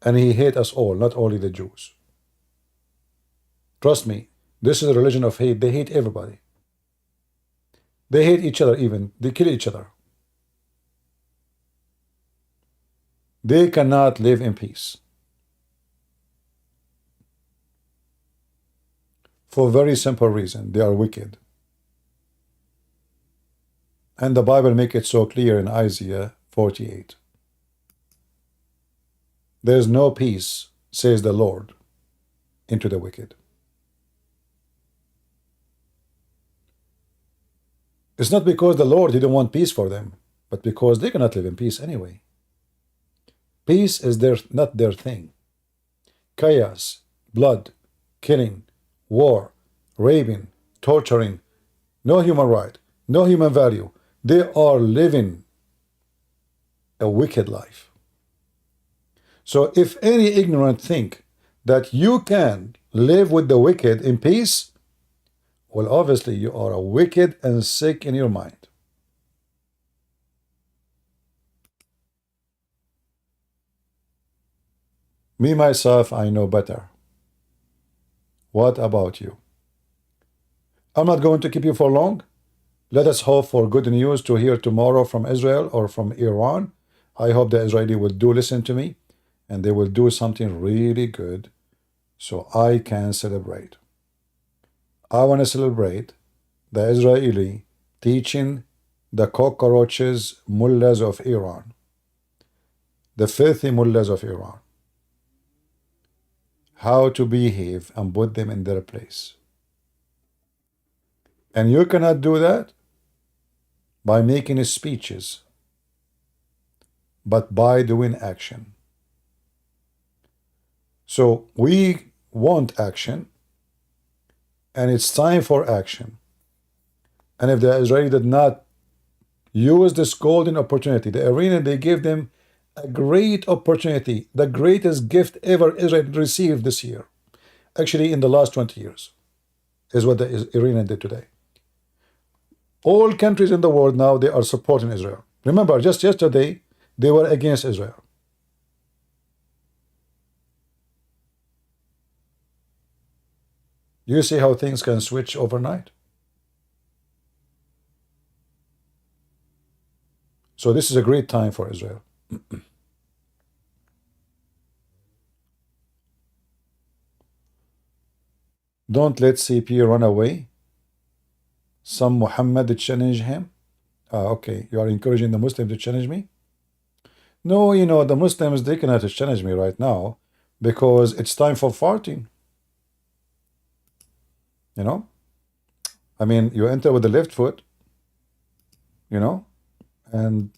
And he hates us all, not only the Jews. Trust me, this is a religion of hate. They hate everybody. They hate each other even. They kill each other. They cannot live in peace. For a very simple reason. They are wicked. And the Bible makes it so clear in Isaiah 48. There is no peace, says the Lord, into the wicked. It's not because the Lord didn't want peace for them, but because they cannot live in peace anyway. Peace is not their thing. Chaos, blood, killing, war, raping, torturing, no human right, no human value. They are living a wicked life. So if any ignorant think that you can live with the wicked in peace, well, obviously you are a wicked and sick in your mind. Me, myself, I know better. What about you? I'm not going to keep you for long. Let us hope for good news to hear tomorrow from Israel or from Iran. I hope the Israeli will do listen to me, and they will do something really good so I can celebrate. I want to celebrate the Israeli teaching the cockroaches, mullahs of Iran, the filthy mullahs of Iran, how to behave and put them in their place. And you cannot do that by making speeches, but by doing action. So we want action, and it's time for action. And if the Israeli did not use this golden opportunity, the Iranian, they gave them a great opportunity, the greatest gift ever Israel received this year. Actually, in the last 20 years, is what the Iranian did today. All countries in the world now, they are supporting Israel. Remember, just yesterday, they were against Israel. You see how things can switch overnight? So this is a great time for Israel. Don't let CP run away. Some Muhammad challenge him. Okay, you are encouraging the Muslims to challenge me? No, you know, the Muslims, they cannot challenge me right now because it's time for farting. You know? I mean, you enter with the left foot, you know, and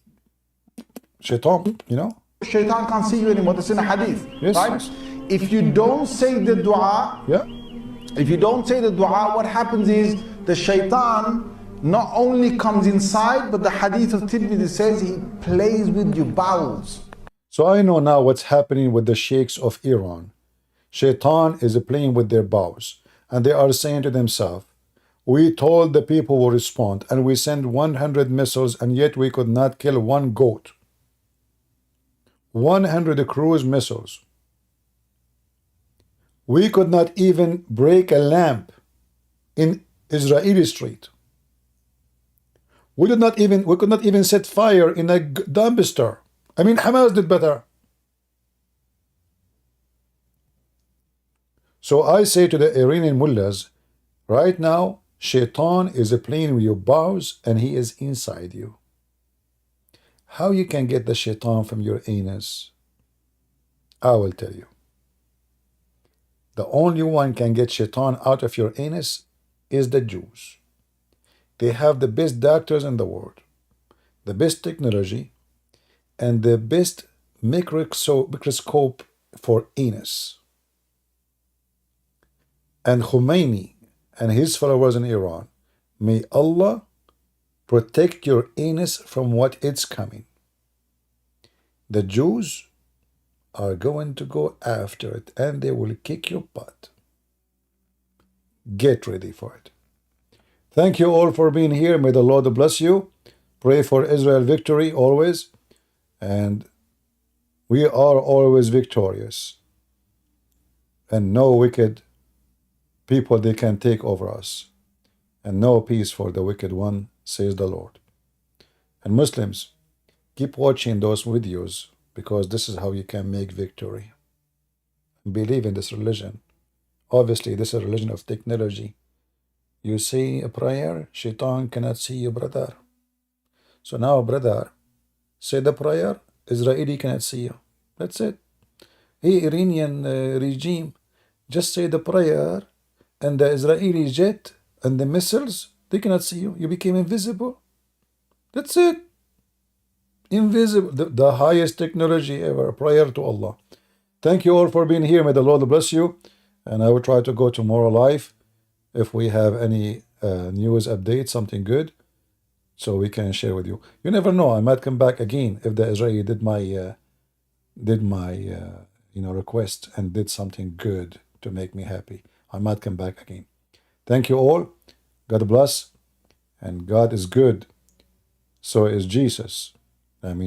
shaitan, you know? Shaitan can't see you anymore. That's in a hadith. Yes. Right? If you don't say the dua, Yeah. if you don't say the dua, what happens is the shaitan not only comes inside, but the hadith of Tirmidhi says he plays with your bowels. So I know now what's happening with the sheikhs of Iran. Shaitan is playing with their bowels, and they are saying to themselves, we told the people will respond, and we sent 100 missiles, and yet we could not kill one goat. 100 cruise missiles. We could not even break a lamp in Israeli street. We could not even set fire in a dumpster. I mean, Hamas did better. So I say to the Iranian mullahs, right now, Shaitan is playing with your bowels and he is inside you. How you can get the Shaitan from your anus? I will tell you. The only one can get Shaitan out of your anus is the Jews. They have the best doctors in the world, the best technology, and the best microscope for anus. And Khomeini and his followers in Iran, may Allah protect your anus from what it's coming. The Jews are going to go after it and they will kick your butt. Get ready for it. Thank you all for being here. May the Lord bless you. Pray for Israel victory always. And we are always victorious. And no wicked people they can take over us. And no peace for the wicked one, says the Lord. And Muslims, keep watching those videos because this is how you can make victory. Believe in this religion. Obviously, this is a religion of technology. You say a prayer, Shaitan cannot see you, brother. So now, brother, say the prayer, Israeli cannot see you. That's it. Hey, Iranian regime, just say the prayer, and the Israeli jet and the missiles, they cannot see you. You became invisible. That's it. Invisible. The highest technology ever. Prayer to Allah. Thank you all for being here. May the Lord bless you. And I will try to go tomorrow live if we have any news update, something good, so we can share with you. You never know. I might come back again if the Israeli did my request and did something good to make me happy. I might come back again. Thank you all. God bless. And God is good. So is Jesus. I mean.